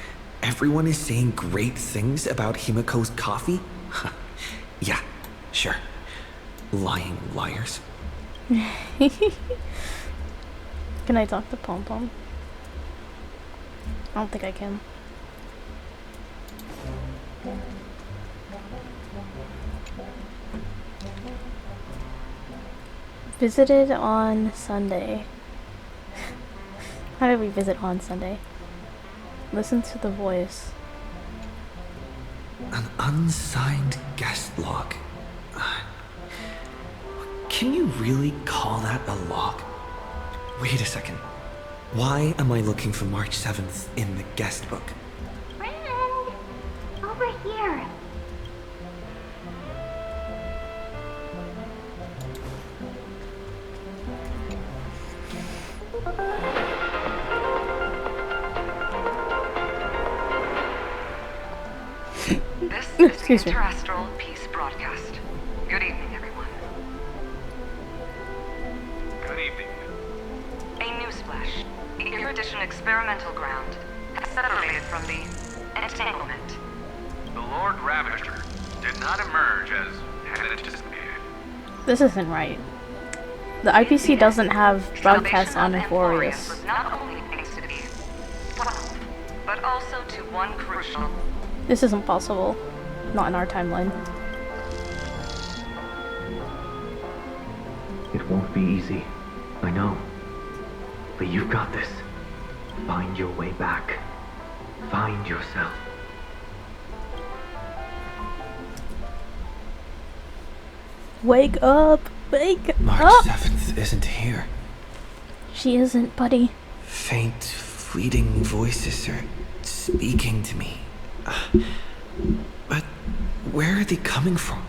everyone is saying great things about Himiko's coffee? Yeah, sure. Lying liars. Can I talk to Pom Pom? I don't think I can. Visited on Sunday. How did we visit on Sunday? Listen to the voice. An unsigned guest log. Can you really call that a log? Wait a second. Why am I looking for March 7th in the guest book? Friend! Over here. This is Excuse the me. Terrestrial Peace Broadcast. Good evening, everyone. Good evening. A newsflash. The Erudition experimental ground has separated from the entanglement. The Lord Ravager did not emerge as had anticipated. This isn't right. The IPC doesn't have broadcasts on Amphorius Euphorius. was not only thanks to the 12, but also to one crucial. This isn't possible. Not in our timeline. It won't be easy. I know. But you've got this. Find your way back. Find yourself. Wake up! Wake March up! 7th isn't here. She isn't, buddy. Faint, fleeting voices are speaking to me. But where are they coming from?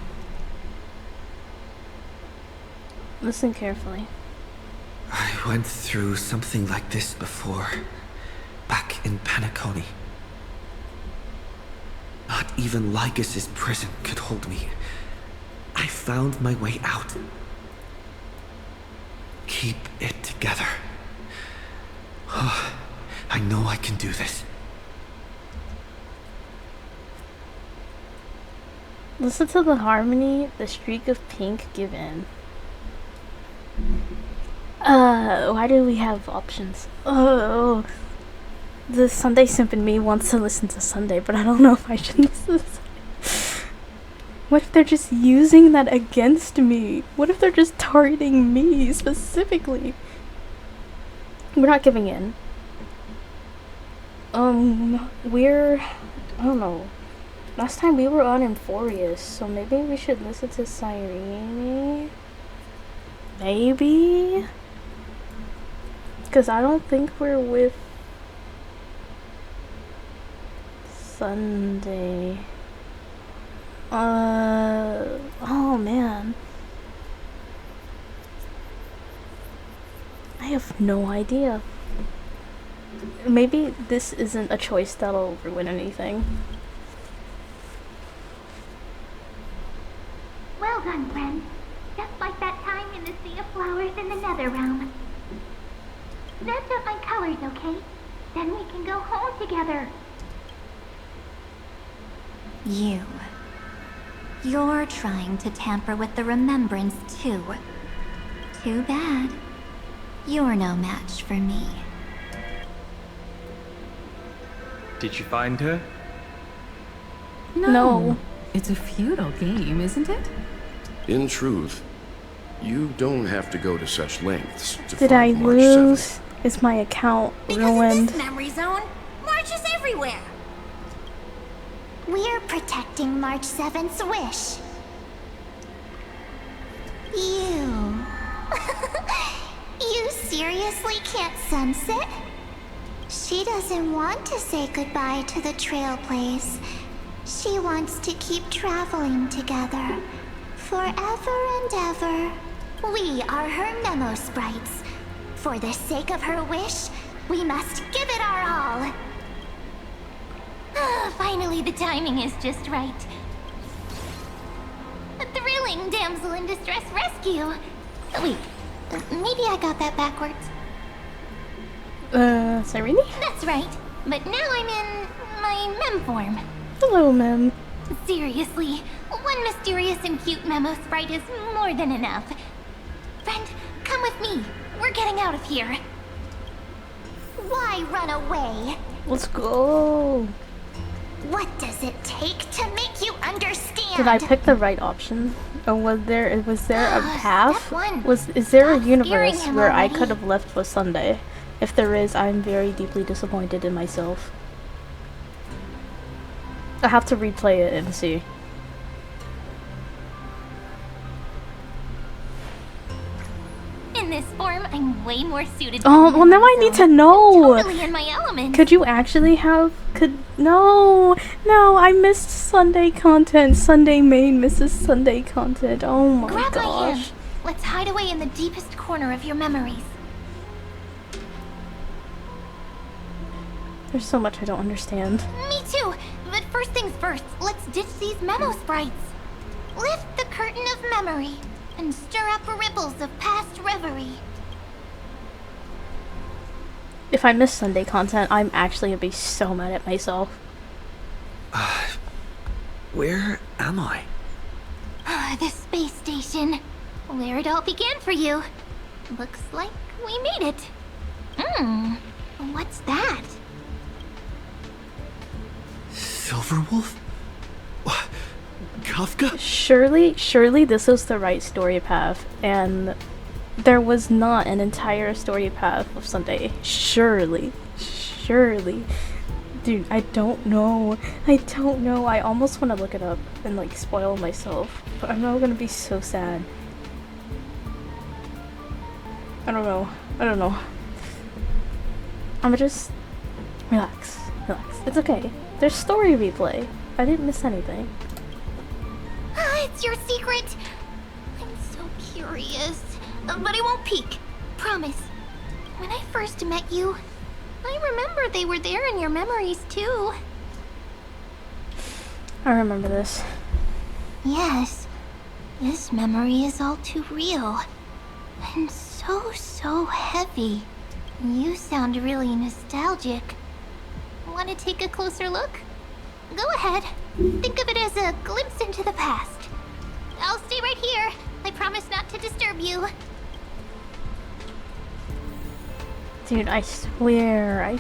Listen carefully. I went through something like this before, back in Penacony. Not even Lycus's prison could hold me. I found my way out. Keep it together. Oh, I know I can do this. Listen to the harmony, the streak of pink given. Why do we have options? Oh, the Sunday simp in me wants to listen to Sunday, but I don't know if I should listen to Sunday. What if they're just using that against me? What if they're just targeting me specifically? We're not giving in. I don't know. Last time we were on Euphorius, so maybe we should listen to Cyrene? Maybe? Because I don't think we're with Sunday Oh man. I have no idea. Maybe this isn't a choice that'll ruin anything. Well done, friend. Just like that time in the Sea of Flowers in the Nether Realm. Snatch up my colors, okay? Then we can go home together. You're trying to tamper with the remembrance too. Too bad. You're no match for me. Did you find her? No. It's a feudal game, isn't it? In truth, you don't have to go to such lengths to Did find I March lose? 7th. Is my account Because ruined? in this memory zone, March is everywhere. We're protecting March 7th's wish. You seriously can't sense it? She doesn't want to say goodbye to the trail place. She wants to keep traveling together. Forever and ever. We are her memo sprites. For the sake of her wish, we must give it our all. Finally, the timing is just right. A thrilling damsel in distress rescue. Wait, maybe I got that backwards. Serene? That's right. But now I'm in my mem form. Hello, Mem. Seriously, one mysterious and cute memo sprite is more than enough. Friend, come with me. We're getting out of here. Why run away? Let's go. What does it take to make you understand? Did I pick the right option? Or was there a path? one. Is there a Stop universe scaring him where I already. could have left for Sunday? If there is, I'm very deeply disappointed in myself. I have to replay it and see. In this form, I'm way more suited to Oh, the well now I memo need to zone. know! Totally in my element. Could you actually have, no, I missed Sunday content. Sunday main misses Sunday content. Oh my Grab my gosh. hand. Let's hide away in the deepest corner of your memories. There's so much I don't understand. Me too. But first things first, let's ditch these memo sprites. Lift the curtain of memory and stir up ripples of past reverie. If I miss Sunday content, I'm actually gonna be so mad at myself. Where am I? The space station. Where it all began for you. Looks like we made it. What's that? Silverwolf? Kafka? Surely this is the right story path, and there was not an entire story path of Sunday. Surely. Dude, I don't know. I almost want to look it up and like spoil myself, but I'm not gonna be so sad. I don't know. I'ma just relax. It's okay. There's story replay. I didn't miss anything. It's your secret. I'm so curious. But I won't peek. Promise. When I first met you, I remember they were there in your memories too. I remember this. Yes. This memory is all too real. And so heavy. You sound really nostalgic. Want to take a closer look? Go ahead. Think of it as a glimpse into the past. I'll stay right here. I promise not to disturb you. Dude, I swear.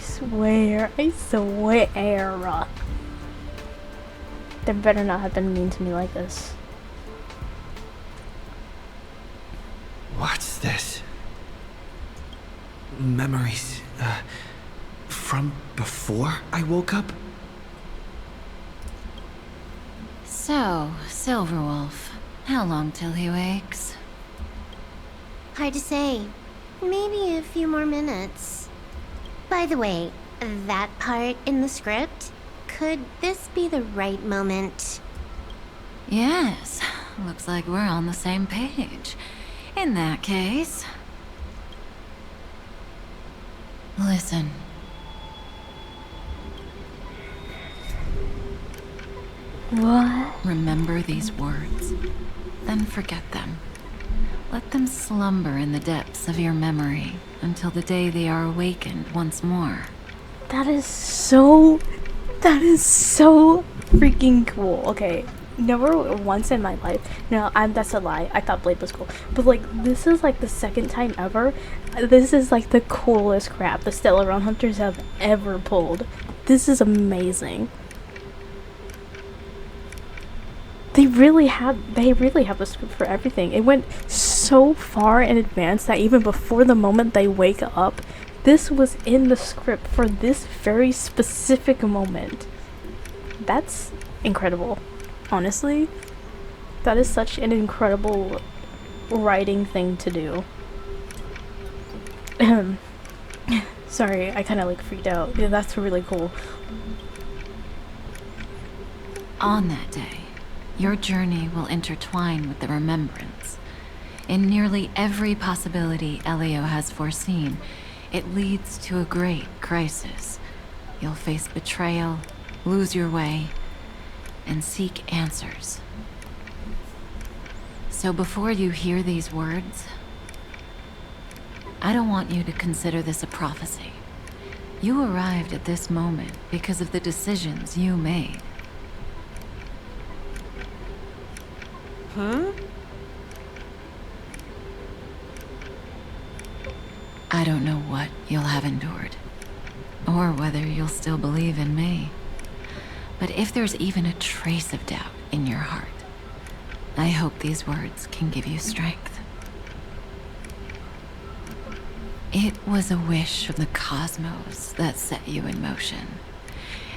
They better not have been mean to me like this. What's this? Memories, from before I woke up? So, Silverwolf, how long till he wakes? Hard to say. Maybe a few more minutes. By the way, that part in the script, could this be the right moment? Yes, looks like we're on the same page. In that case... Listen. What? Remember these words, then forget them. Let them slumber in the depths of your memory until the day they are awakened once more. That is so freaking cool. Okay, never once in my life. No, that's a lie. I thought Blade was cool, but like this is like the second time ever. This is like the coolest crap the Stellar Realm Hunters have ever pulled. This is amazing. They really have a script for everything. It went so far in advance that even before the moment they wake up, this was in the script for this very specific moment. That's incredible. Honestly, that is such an incredible writing thing to do. Sorry, I kind of like freaked out. Yeah, that's really cool. On that day, your journey will intertwine with the remembrance. In nearly every possibility Elio has foreseen, it leads to a great crisis. You'll face betrayal, lose your way, and seek answers. So before you hear these words, I don't want you to consider this a prophecy. You arrived at this moment because of the decisions you made. Huh? I don't know what you'll have endured, or whether you'll still believe in me. But if there's even a trace of doubt in your heart, I hope these words can give you strength. It was a wish from the cosmos that set you in motion.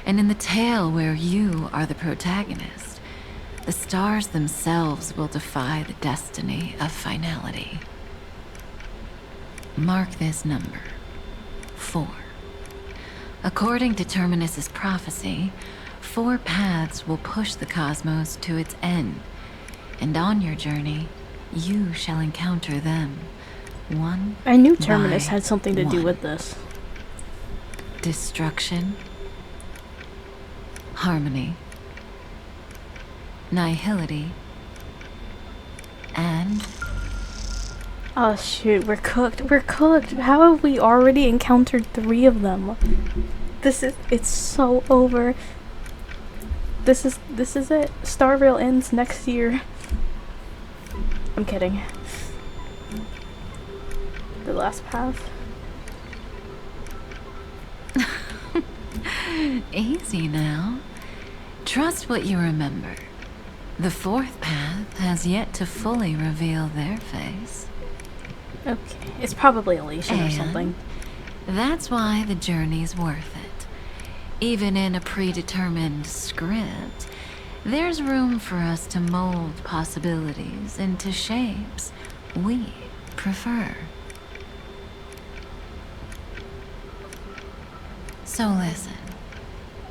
And in the tale where you are the protagonist, the stars themselves will defy the destiny of finality. Mark this number, 4. According to Terminus's prophecy, 4 paths will push the cosmos to its end, and on your journey, you shall encounter them, one I knew Terminus by had something to do one. with this. Destruction, harmony, nihility, and... Oh shoot, we're cooked. We're cooked. How have we already encountered 3 of them? It's so over. This is it. Starvale ends next year. I'm kidding. The last path. Easy now. Trust what you remember. The 4th path has yet to fully reveal their face. Okay, it's probably Elysian or something. That's why the journey's worth it. Even in a predetermined script, there's room for us to mold possibilities into shapes we prefer. So listen,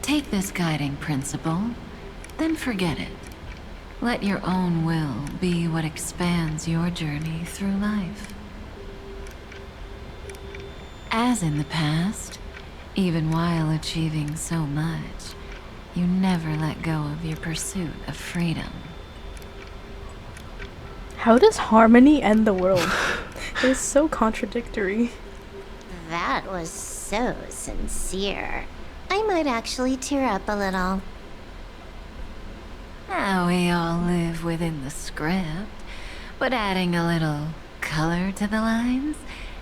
take this guiding principle, then forget it. Let your own will be what expands your journey through life. As in the past, even while achieving so much, you never let go of your pursuit of freedom. How does harmony end the world? It is so contradictory. That was so sincere. I might actually tear up a little. Now we all live within the script, but adding a little color to the lines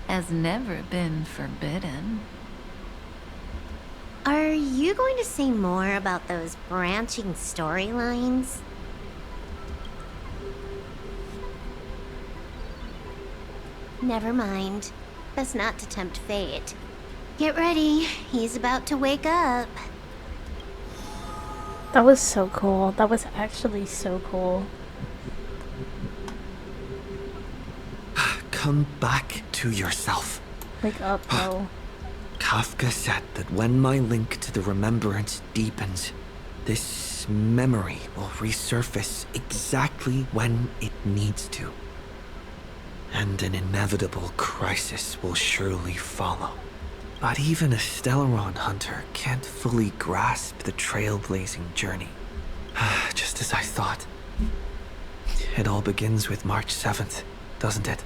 has never been forbidden. Are you going to say more about those branching storylines? Never mind. Best not to tempt fate. Get ready. He's about to wake up. That was so cool. That was actually so cool. Come back to yourself. Wake up, bro. Kafka said that when my link to the remembrance deepens, This memory will resurface exactly when it needs to. And an inevitable crisis will surely follow. But even a Stellaron hunter can't fully grasp the trailblazing journey. Just as I thought. It all begins with March 7th, doesn't it?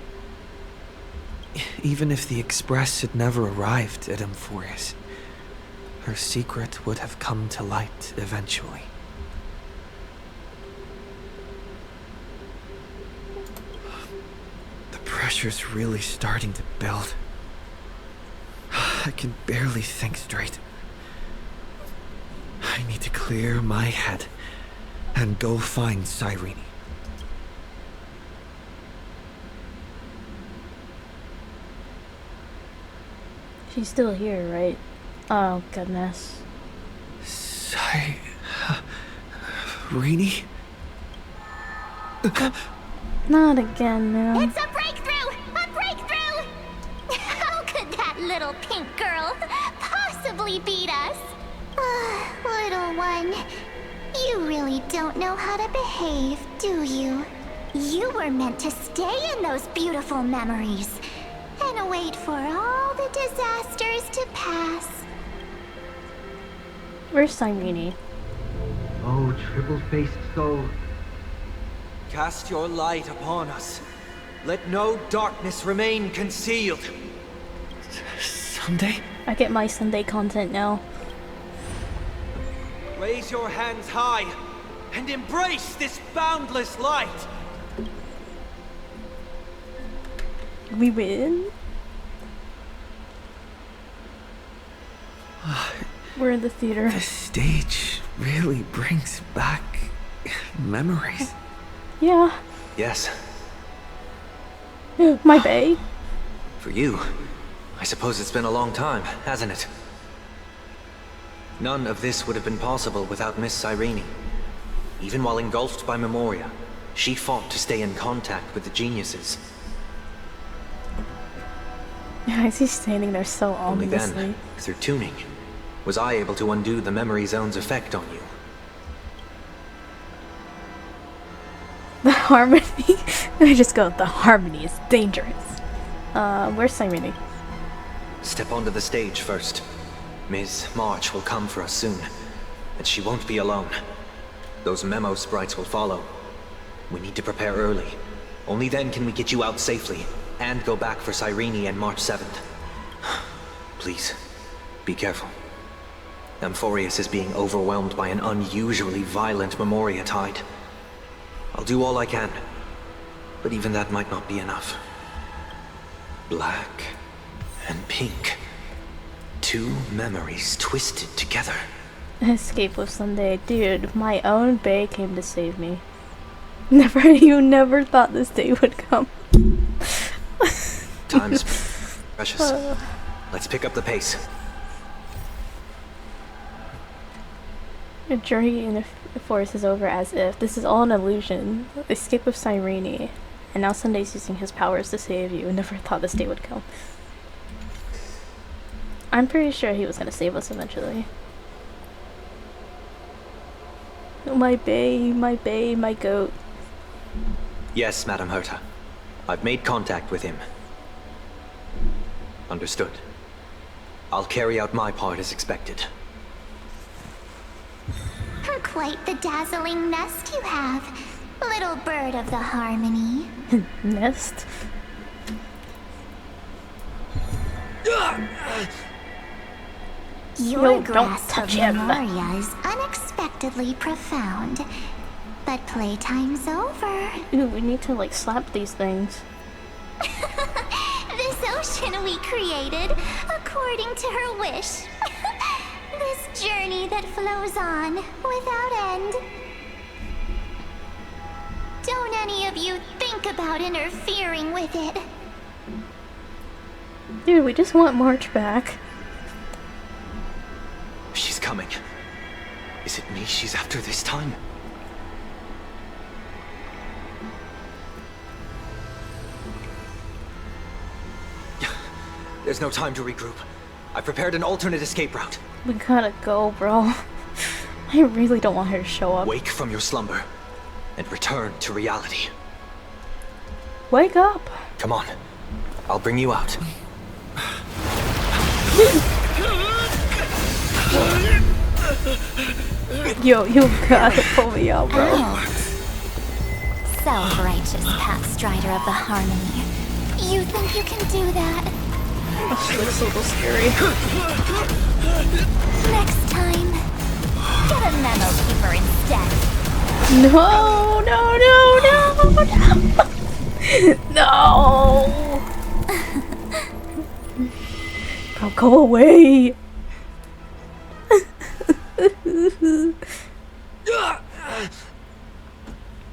Even if the Express had never arrived at Amphorius, her secret would have come to light eventually. The pressure's really starting to build. I can barely think straight. I need to clear my head and go find Cyrene. She's still here, right? Oh, goodness. Cyrene? Not again, man. It's a breakthrough! A breakthrough! How could that little pink girl possibly beat us? Little one, you really don't know how to behave, do you? You were meant to stay in those beautiful memories and wait for all the disasters to pass. Where's Cyrene? Oh, triple-faced soul. Cast your light upon us. Let no darkness remain concealed. Sunday? I get my Sunday content now. Raise your hands high and embrace this boundless light. We win? We're in the theater. The stage really brings back memories. Yeah. Yes. My bae. For you, I suppose it's been a long time, hasn't it? None of this would have been possible without Miss Cyrene. Even while engulfed by Memoria, she fought to stay in contact with the geniuses. I see standing there so Only ominously. then, through tuning, was I able to undo the memory zone's effect on you. The harmony. I just go, the harmony is dangerous. Where's Cyrene? Step onto the stage first. Ms. March will come for us soon, and she won't be alone. Those memo sprites will follow. We need to prepare early. Only then can we get you out safely, and go back for Cyrene and March 7th. Please, be careful. Amphorius is being overwhelmed by an unusually violent Memoria tide. I'll do all I can, but even that might not be enough. Black and pink. Two memories twisted together. Escape with Sunday. Dude, my own bae came to save me. You never thought this day would come. Time's precious. Let's pick up the pace. Your journey in the forest is over as if. This is all an illusion. Escape with Cyrene. And now Sunday's using his powers to save you. Never thought this day would come. I'm pretty sure he was gonna save us eventually. My bae, my goat. Yes, Madam Herta. I've made contact with him. Understood. I'll carry out my part as expected. Quite the dazzling nest you have, little bird of the harmony. Nest? Your don't grasp of touch him. Memoria is unexpectedly profound, but playtime's over. Ooh, we need to like slap these things. This ocean we created, according to her wish. This journey that flows on without end. Don't any of you think about interfering with it. Dude, we just want March back. She's coming. Is it me she's after this time? There's no time to regroup. I prepared an alternate escape route. We gotta go, bro. I really don't want her to show up. Wake from your slumber and return to reality. Wake up! Come on, I'll bring you out. Yo, you gotta pull me out, bro. Self-righteous Pathstrider of the Harmony. You think you can do that? Oh, she looks a little scary. Next time, get a memo keeper instead. No, no, no, no, no! Bro, go away!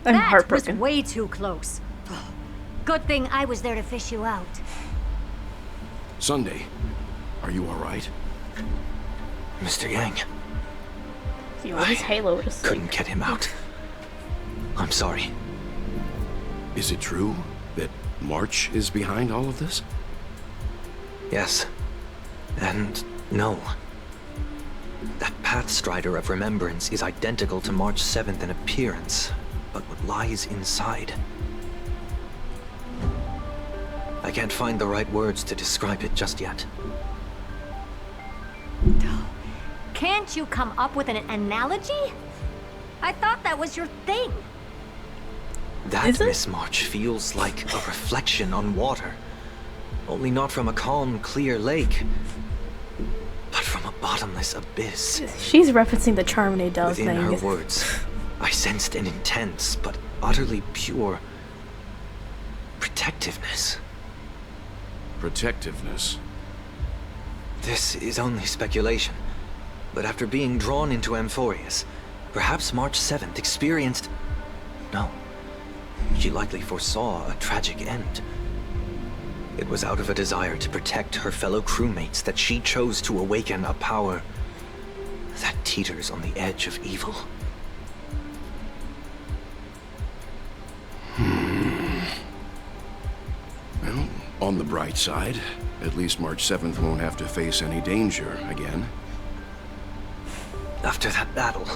I'm heartbroken. That was way too close. Good thing I was there to fish you out. Sunday, are you alright? Mr. Yang. See what his halo is. Couldn't get him out. I'm sorry. Is it true that March is behind all of this? Yes. And no. That Pathstrider of Remembrance is identical to March 7th in appearance, but what lies inside. I can't find the right words to describe it just yet. Can't you come up with an analogy? I thought that was your thing. That Miss March feels like a reflection on water. Only not from a calm, clear lake, but from a bottomless abyss. She's referencing the Charmony Dove Within thing. her words, I sensed an intense but utterly pure protectiveness. Protectiveness? This is only speculation, but after being drawn into Amphorius, perhaps March 7th experienced... No, she likely foresaw a tragic end. It was out of a desire to protect her fellow crewmates that she chose to awaken a power that teeters on the edge of evil. Well, on the bright side, at least March 7th won't have to face any danger again. After that battle,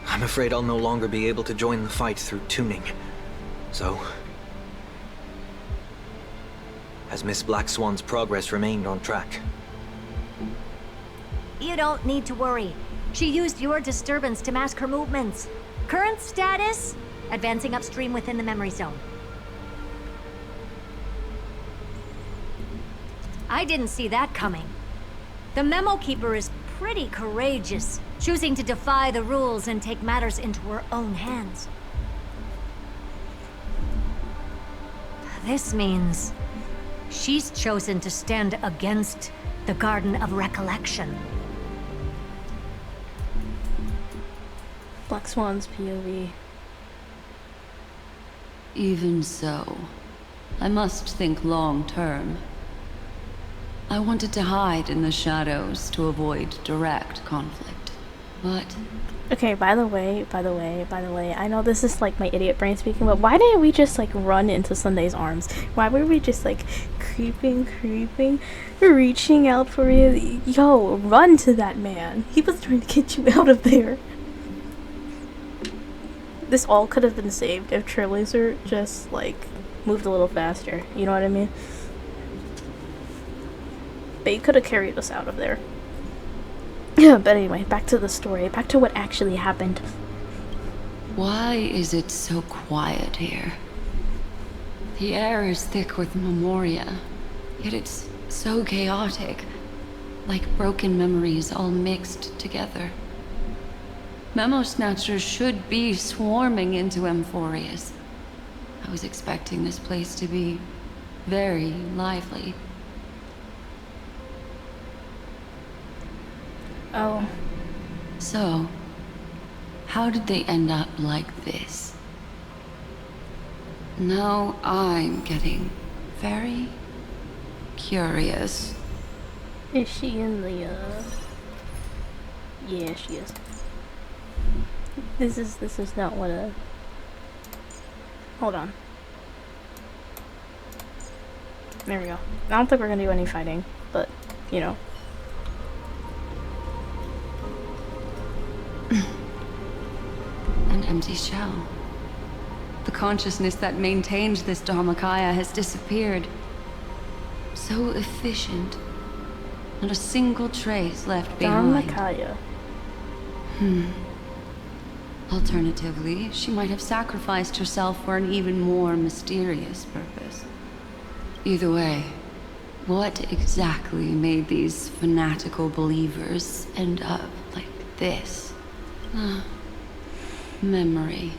I'm afraid I'll no longer be able to join the fight through tuning. So, has Miss Black Swan's progress remained on track? You don't need to worry. She used your disturbance to mask her movements. Current status? Advancing upstream within the memory zone. I didn't see that coming. The Memo Keeper is pretty courageous, choosing to defy the rules and take matters into her own hands. This means she's chosen to stand against the Garden of Recollection. Black Swan's POV. Even so, I must think long term. I wanted to hide in the shadows to avoid direct conflict, but... Okay, by the way, I know this is like my idiot brain speaking, but why didn't we just like run into Sunday's arms? Why were we just like creeping, reaching out for you? Yo, run to that man. He was trying to get you out of there. This all could have been saved if Trailblazer just like moved a little faster. You know what I mean? But he could have carried us out of there. Yeah, but anyway, back to the story. Back to what actually happened. Why is it so quiet here? The air is thick with memoria, yet it's so chaotic, like broken memories all mixed together. Memo Snatchers should be swarming into Amphorius. I was expecting this place to be very lively. Oh. So, how did they end up like this? Now I'm getting very curious. Is she in the, Yeah, she is. This is not what a... Hold on. There we go. I don't think we're gonna do any fighting, but, you know. empty shell. The consciousness that maintained this Dharmakaya has disappeared. So efficient. Not a single trace left behind. Dharmakaya. Alternatively, she might have sacrificed herself for an even more mysterious purpose. Either way, what exactly made these fanatical believers end up like this? Memory.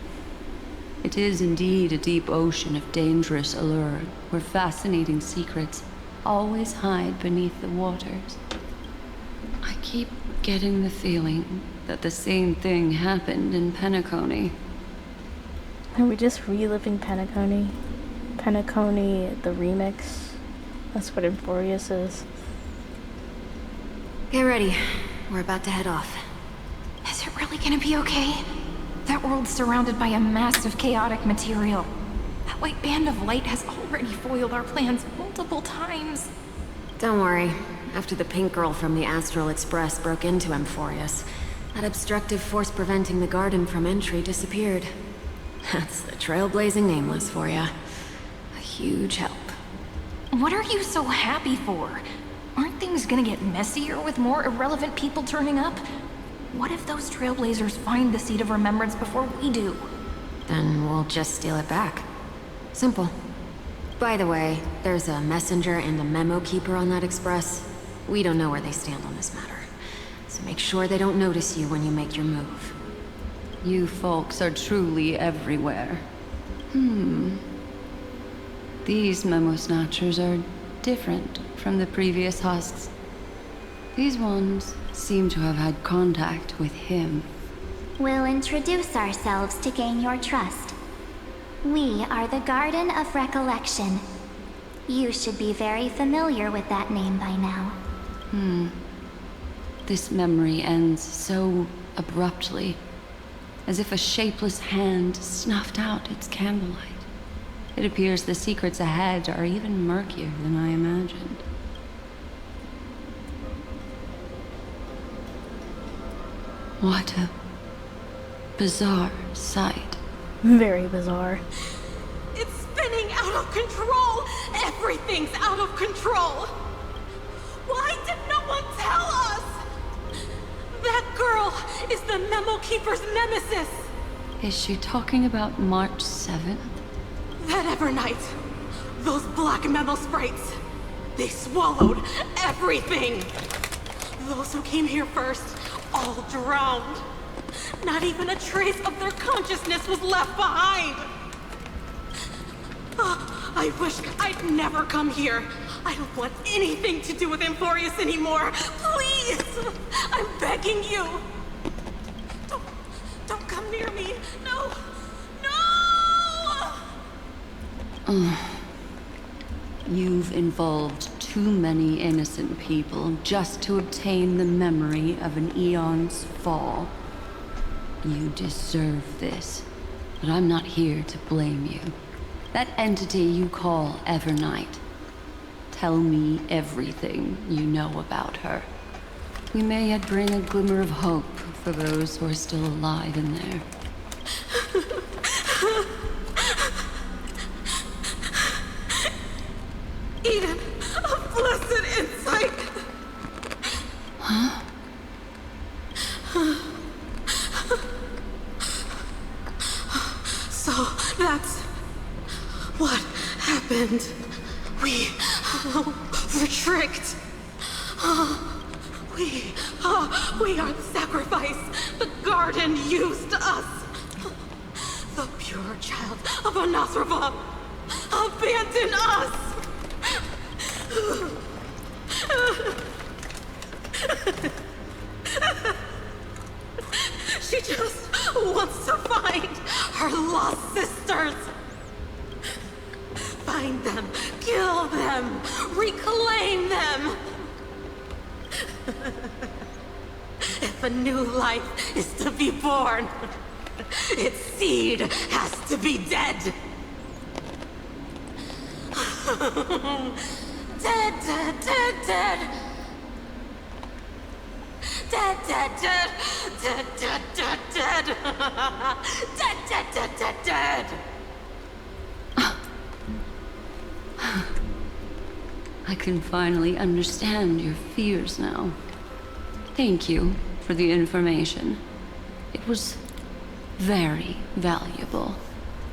It is indeed a deep ocean of dangerous allure, where fascinating secrets always hide beneath the waters. I keep getting the feeling that the same thing happened in Penacony. Are we just reliving Penacony? Penacony, the remix? That's what Emphorius is. Get ready. We're about to head off. Is it really gonna be okay? That world's surrounded by a mass of chaotic material. That white band of light has already foiled our plans multiple times. Don't worry. After the pink girl from the Astral Express broke into Emphorius, that obstructive force preventing the garden from entry disappeared. That's the trailblazing nameless for ya. A huge help. What are you so happy for? Aren't things gonna get messier with more irrelevant people turning up? What if those trailblazers find the Seat of Remembrance before we do? Then we'll just steal it back. Simple. By the way, there's a messenger and a memo keeper on that express. We don't know where they stand on this matter. So make sure they don't notice you when you make your move. You folks are truly everywhere. These memo snatchers are different from the previous husks. These ones seem to have had contact with him. We'll introduce ourselves to gain your trust. We are the Garden of Recollection. You should be very familiar with that name by now. This memory ends so abruptly, as if a shapeless hand snuffed out its candlelight. It appears the secrets ahead are even murkier than I imagined. What a bizarre sight. Very bizarre. It's spinning out of control! Everything's out of control! Why did no one tell us? That girl is the Memo Keeper's nemesis! Is she talking about March 7th? That evernight, those black memo sprites, they swallowed everything! Those who came here first, all drowned. Not even a trace of their consciousness was left behind! I wish I'd never come here. I don't want anything to do with Emphorius anymore. Please! I'm begging you! Don't come near me! No! No! You've involved too many innocent people just to obtain the memory of an eon's fall. You deserve this, but I'm not here to blame you. That entity you call Evernight. Tell me everything you know about her. We may yet bring a glimmer of hope for those who are still alive in there. Eden, a blessed insight! Huh? So, that's what happened. We were tricked. We are the sacrifice. The garden used us. The pure child of Anasrava abandoned us. She just wants to find her lost sisters. Find them, kill them, reclaim them. If a new life is to be born, its seed has to be dead. Dead, dead, dead, dead. Dead, dead, dead. Dead, dead, dead, dead. Dead, dead, dead, dead, dead. I can finally understand your fears now. Thank you for the information. It was very valuable.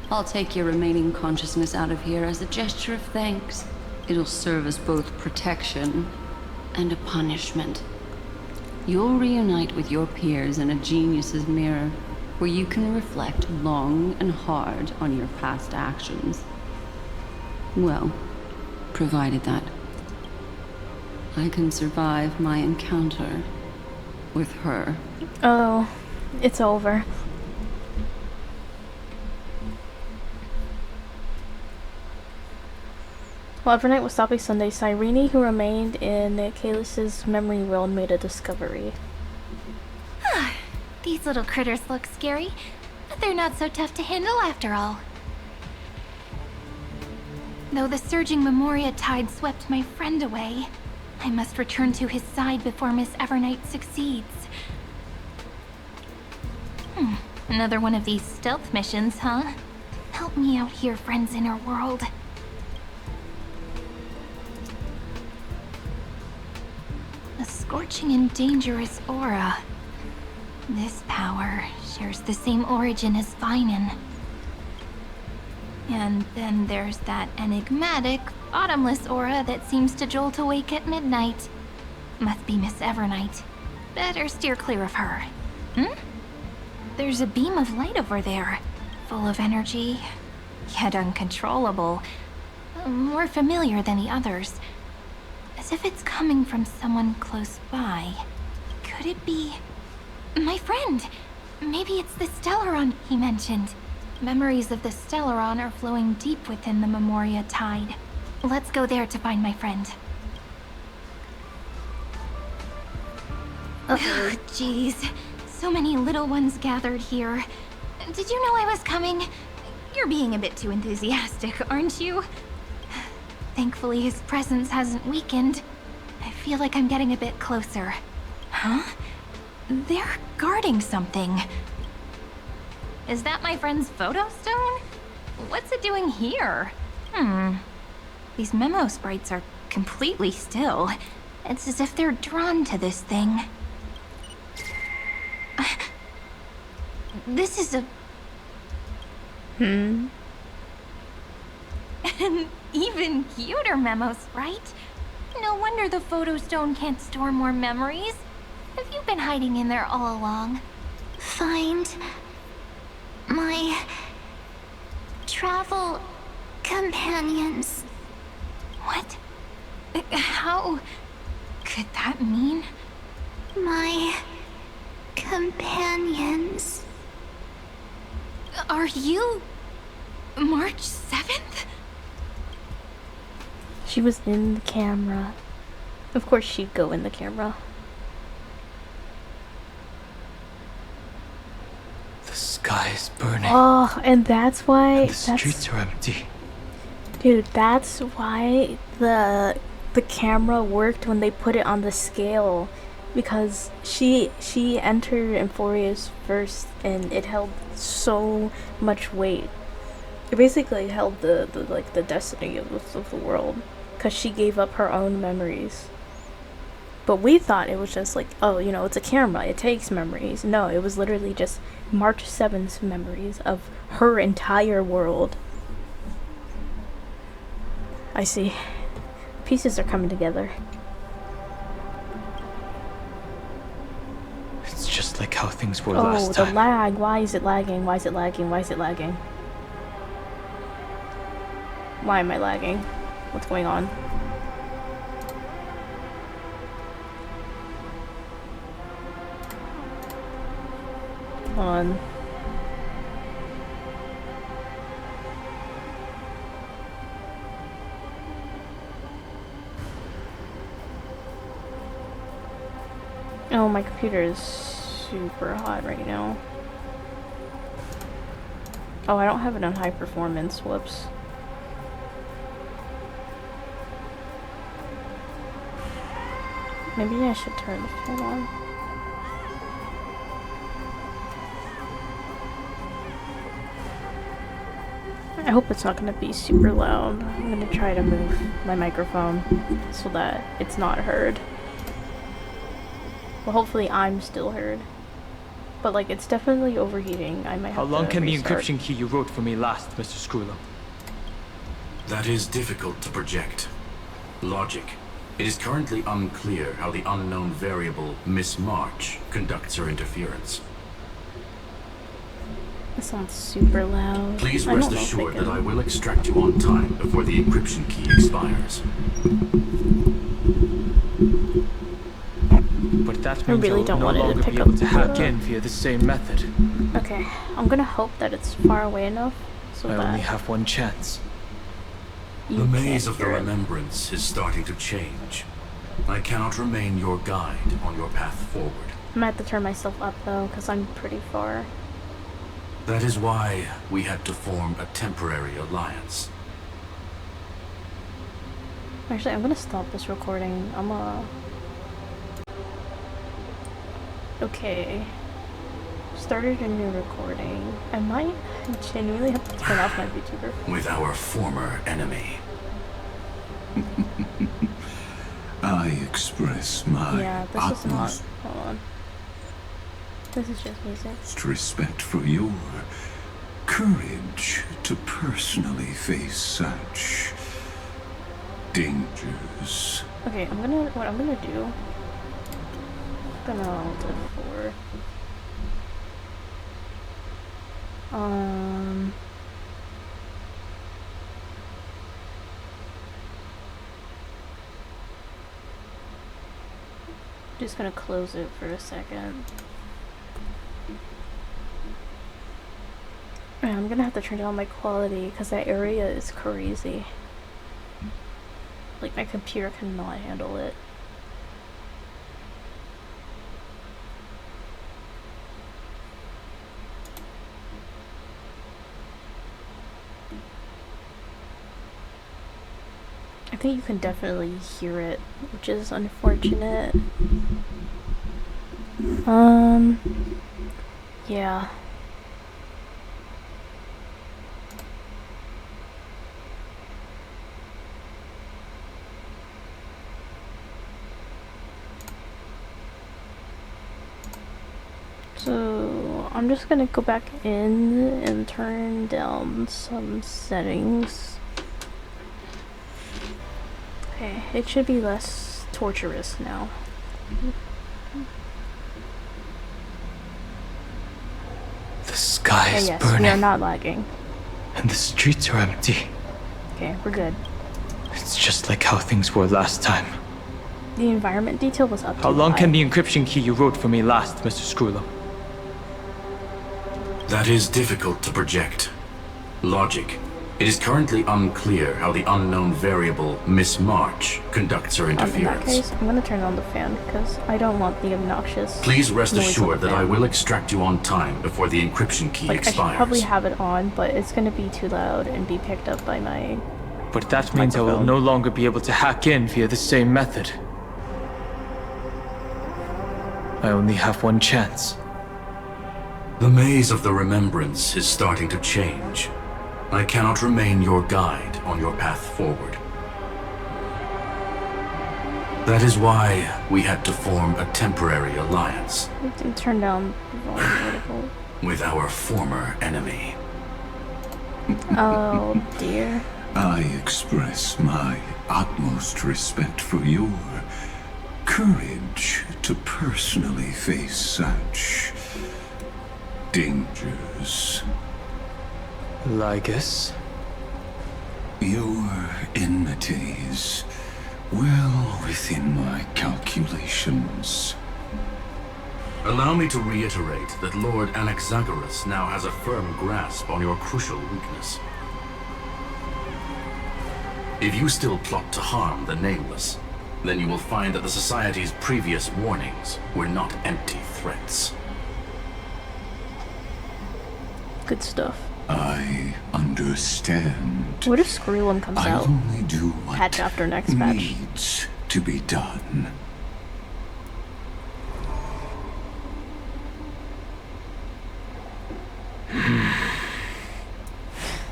I'll take your remaining consciousness out of here as a gesture of thanks. It'll serve as both protection and a punishment. You'll reunite with your peers in a genius's mirror, where you can reflect long and hard on your past actions. Well, provided that I can survive my encounter with her. Oh, it's over. While evernight was stopping Sunday, Cyrene, who remained in Kalis's memory world, made a discovery. These little critters look scary, but they're not so tough to handle after all. Though the surging Memoria tide swept my friend away, I must return to his side before Miss Evernight succeeds. Another one of these stealth missions, huh? Help me out here, friend's inner world. A scorching and dangerous aura. This power shares the same origin as Vinen. And then there's that enigmatic, bottomless aura that seems to jolt awake at midnight. Must be Miss Evernight. Better steer clear of her. There's a beam of light over there, full of energy, yet uncontrollable. More familiar than the others. As if it's coming from someone close by. Could it be... my friend? Maybe it's the Stellaron he mentioned. Memories of the Stellaron are flowing deep within the Memoria tide. Let's go there to find my friend. Oh, jeez. So many little ones gathered here. Did you know I was coming? You're being a bit too enthusiastic, aren't you? Thankfully, his presence hasn't weakened. I feel like I'm getting a bit closer. Huh? They're guarding something. Is that my friend's photo stone? What's it doing here? These memo sprites are completely still. It's as if they're drawn to this thing. This is a... An even cuter memo sprite. No wonder the photo stone can't store more memories. Have you been hiding in there all along? Find my travel companions. What? How could that mean? My companions. Are you March 7th? She was in the camera. Of course she'd go in the camera. The sky is burning. Oh, and that's why... And the streets are empty. Dude, that's why the camera worked when they put it on the scale. Because she entered Emphorius first, and it held so much weight. It basically held the destiny of the world, because she gave up her own memories. But we thought it was just like, oh, you know, it's a camera, it takes memories. No, it was literally just March 7th's memories of her entire world. I see. Pieces are coming together. It's just like how things were last time. Oh, the lag. Why is it lagging? Why is it lagging? Why is it lagging? Why am I lagging? What's going on? Hold on. Oh, my computer is super hot right now. Oh, I don't have it on high performance. Whoops. Maybe I should turn the fan on. I hope it's not gonna be super loud. I'm gonna try to move my microphone so that it's not heard. Well, hopefully I'm still heard. But like, it's definitely overheating. I might have to How long can the restart. encryption key you wrote for me last, Mr. Screwlo? That is difficult to project. Logic. It is currently unclear how the unknown variable Miss March conducts her interference. That sounds super loud. Please I rest don't know if assured can- that I will extract you on time before the encryption key expires. But that I means really I will don't no want it to longer pick be able up to hack the- in via the same method. Okay, I'm gonna hope that it's far away enough so I that only have one chance. The maze of the hear it. remembrance is starting to change. I cannot remain your guide on your path forward. I might have to turn myself up though, because I'm pretty far. That is why we had to form a temporary alliance. Actually, I'm gonna stop this recording. Okay. Started a new recording. I might genuinely have to turn off my VTuber. With our former enemy. I express my Yeah, this is not. utmost Hold on. This is just music. respect for your courage to personally face such dangers. Okay, what I'm gonna do. I'm gonna alt F4. Just gonna close it for a second. I'm gonna have to turn down my quality because that area is crazy. Like, my computer cannot handle it. I think you can definitely hear it, which is unfortunate. Yeah. So, I'm just gonna go back in and turn down some settings. Okay, it should be less torturous now. The sky is yes, burning. we are not lagging. And the streets are empty. Okay, we're good. It's just like how things were last time. The environment detail was up. How long can the encryption key you wrote for me last, Mr. Screwlo? That is difficult to project. Logic. It is currently unclear how the unknown variable Miss March conducts her In that interference. case, I'm gonna turn on the fan because I don't want the obnoxious. Please rest noise of assured the that I fan. will extract you on time before the encryption key Like, I should expires. probably have it on, but it's gonna be too loud and be picked up by my. But that means I will no longer be able to hack in via the same method. I only have one chance. The maze of the remembrance is starting to change. I cannot remain your guide on your path forward. That is why we had to form a temporary alliance Turn down the volume a little. with our former enemy. Oh dear. I express my utmost respect for your courage to personally face such dangers. Ligus? Your enmities, well within my calculations. Allow me to reiterate that Lord Anaxagoras now has a firm grasp on your crucial weakness. If you still plot to harm the Nameless, then you will find that the Society's previous warnings were not empty threats. Good stuff. I understand. What if Screelum comes I'll out? only do what Patch after next patch. needs to be done.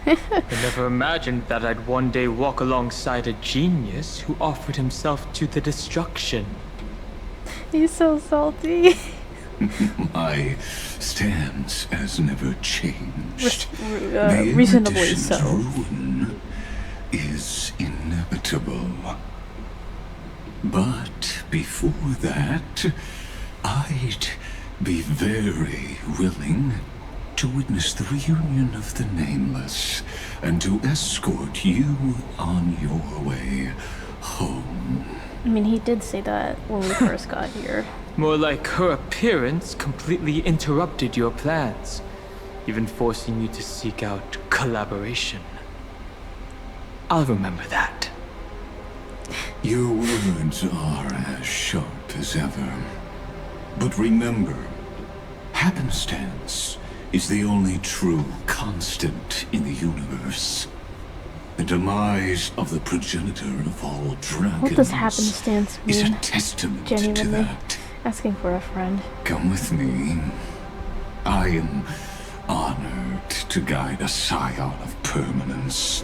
I never imagined that I'd one day walk alongside a genius who offered himself to the destruction. He's so salty. My stance has never changed. Reasonably so. Ruin is inevitable. But before that, I'd be very willing to witness the reunion of the Nameless and to escort you on your way home. I mean, he did say that when we first got here. More like her appearance completely interrupted your plans, even forcing you to seek out collaboration. I'll remember that. Your words are as sharp as ever. But remember, happenstance is the only true constant in the universe. The demise of the progenitor of all dragons What does happenstance mean? is a testament to Genuinely that. asking for a friend. Come with me. I am honored to guide a scion of permanence.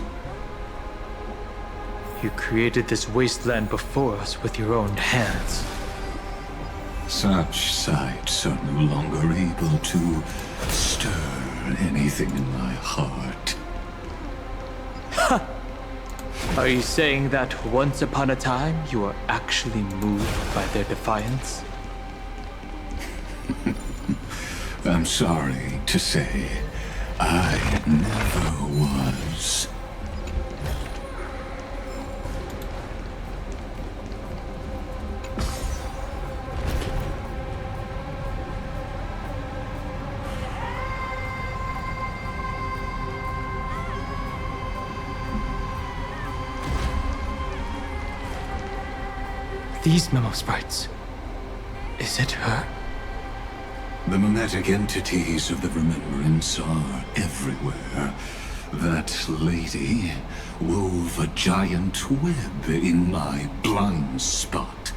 You created this wasteland before us with your own hands. Such sights are no longer able to stir anything in my heart. Ha! Are you saying that once upon a time you were actually moved by their defiance? I'm sorry to say, I never was. These memo sprites. Is it her? The mimetic entities of the Remembrance are everywhere. That lady wove a giant web in my blind spot.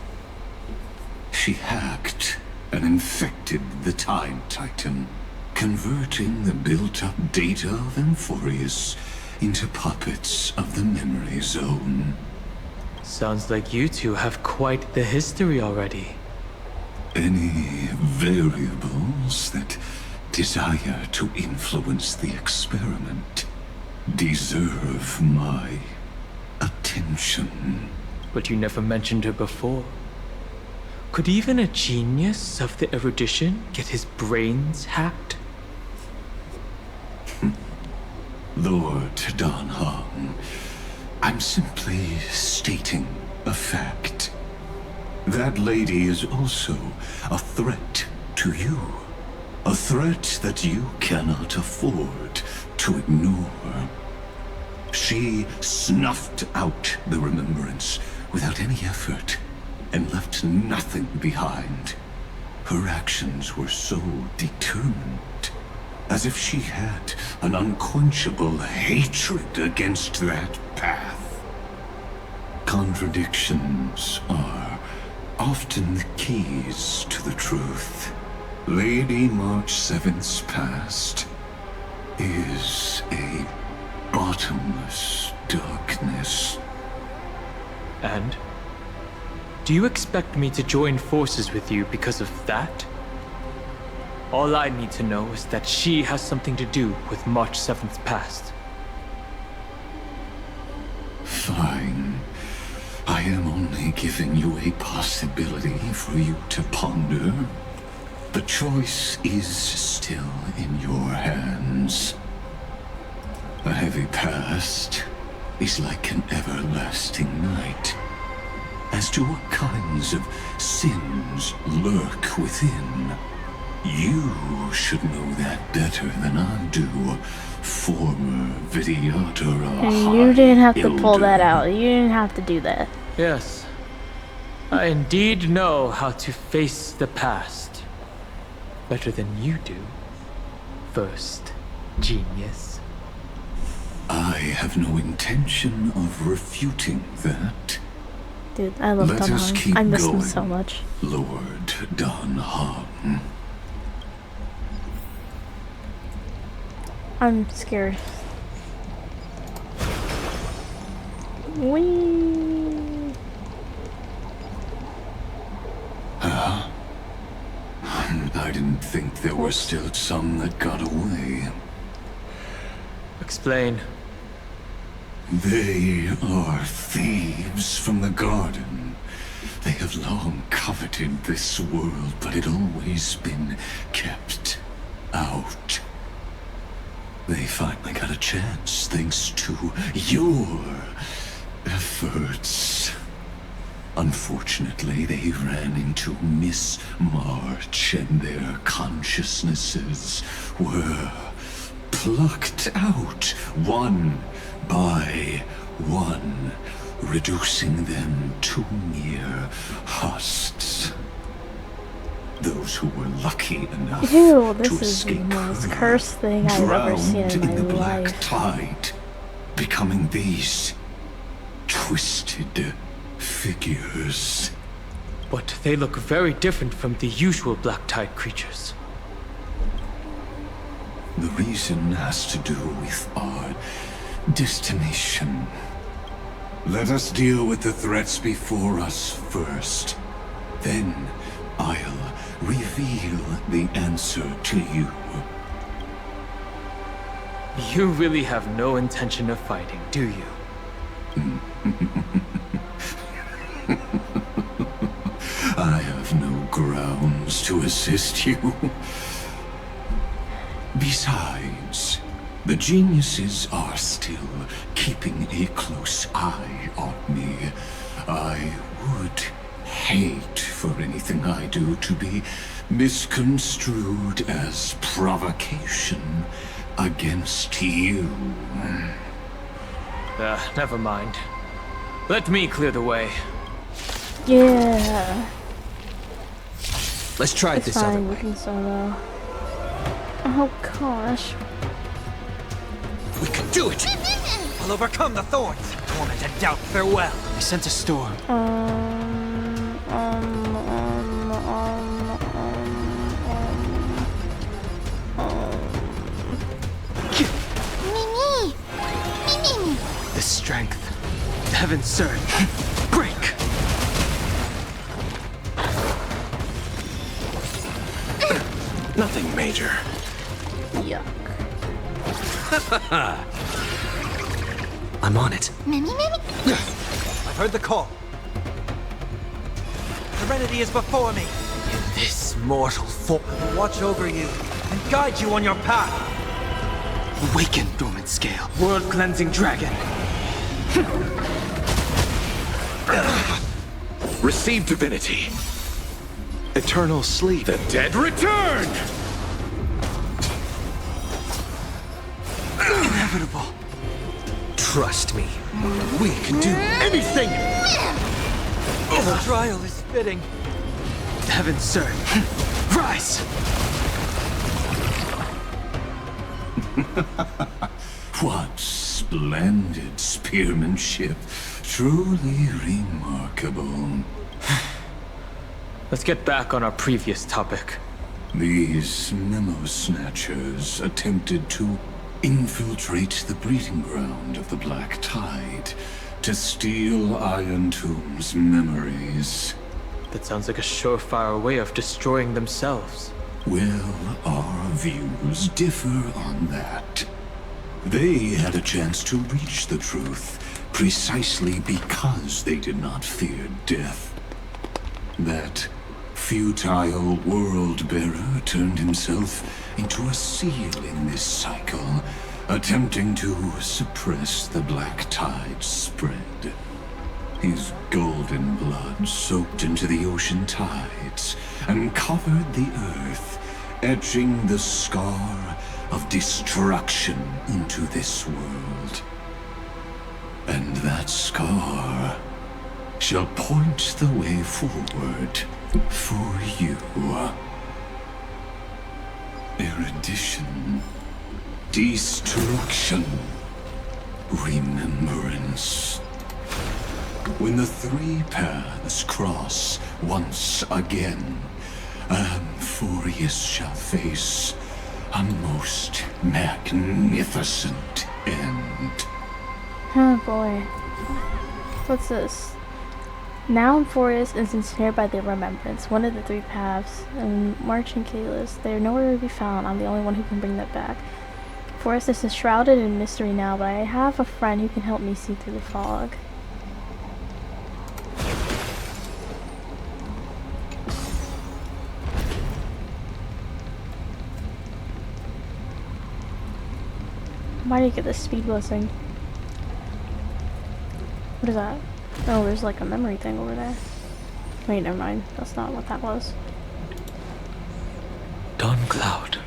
She hacked and infected the Time Titan, converting the built-up data of Amphorius into puppets of the Memory Zone. Sounds like you two have quite the history already. Any variables that desire to influence the experiment deserve my attention. But you never mentioned her before. Could even a genius of the erudition get his brains hacked? Lord Dan Heng, I'm simply stating a fact. That lady is also a threat to you. A threat that you cannot afford to ignore. She snuffed out the Remembrance without any effort and left nothing behind. Her actions were so determined, as if she had an unquenchable hatred against that path. Contradictions are often the keys to the truth. Lady March 7th's past is a bottomless darkness. And? Do you expect me to join forces with you because of that? All I need to know is that she has something to do with March 7th's past. Fine. I am only giving you a possibility for you to ponder. The choice is still in your hands. A heavy past is like an everlasting night. As to what kinds of sins lurk within, you should know that better than I do, former Vidyadhara. And you didn't have to pull that out. You didn't have to do that. Yes. I indeed know how to face the past. Better than you do. First, genius. I have no intention of refuting that. Dude, I love Let Dan us Heng. keep I miss going, him so much. Lord Dan Heng. I'm scared. Whee! I didn't think there were still some that got away. Explain. They are thieves from the garden. They have long coveted this world, but it always been kept out. They finally got a chance thanks to your efforts. Unfortunately, they ran into Miss March and their consciousnesses were plucked out one by one, reducing them to mere husks. Those who were lucky enough Ew, this to is the escape most cursed thing I've ever seen drowned in in the my black life. tide, becoming these twisted figures. But they look very different from the usual black tide creatures. The reason has to do with our destination. Let us deal with the threats before us first. Then I'll reveal the answer to you. You really have no intention of fighting, do you? I have no grounds to assist you. Besides, the geniuses are still keeping a close eye on me. I would hate for anything I do to be misconstrued as provocation against you. Never mind. Let me clear the way. Yeah. Let's try It's this other fine, we way. can solo. Oh gosh. We can do it! I'll overcome the thorns! Torment and doubt, farewell! I sense a storm. Mimi! The strength. Heaven's surge. Break! Nothing major. Yuck. I'm on it. Mimi? I've heard the call. Serenity is before me. In this mortal form, I will watch over you and guide you on your path. Awaken, dormant scale. World-cleansing dragon. Receive divinity. Eternal sleep. The dead return! Inevitable. Trust me. We can do anything! The trial is fitting. Heaven's surge. Rise! What splendid spearmanship. Truly remarkable. Let's get back on our previous topic. These memo snatchers attempted to infiltrate the breeding ground of the Black Tide to steal Iron Tomb's memories. That sounds like a surefire way of destroying themselves. Well, our views differ on that. They had a chance to reach the truth precisely because they did not fear death. That futile world-bearer turned himself into a seal in this cycle, attempting to suppress the Black Tide's spread. His golden blood soaked into the ocean tides and covered the earth, etching the scar of destruction into this world. And that scar shall point the way forward for you. Erudition, destruction, remembrance. When the three paths cross once again, Amphorius shall face a most magnificent end. Oh boy. What's this? Now Amphorius is ensnared by the remembrance, one of the three paths, and March and Kalis. They are nowhere to be found. I'm the only one who can bring them back. Forest is shrouded in mystery now, but I have a friend who can help me see through the fog. Why do you get this speed blessing? What is that? Oh, there's like a memory thing over there. Wait, never mind. That's not what that was. Dawn Cloud.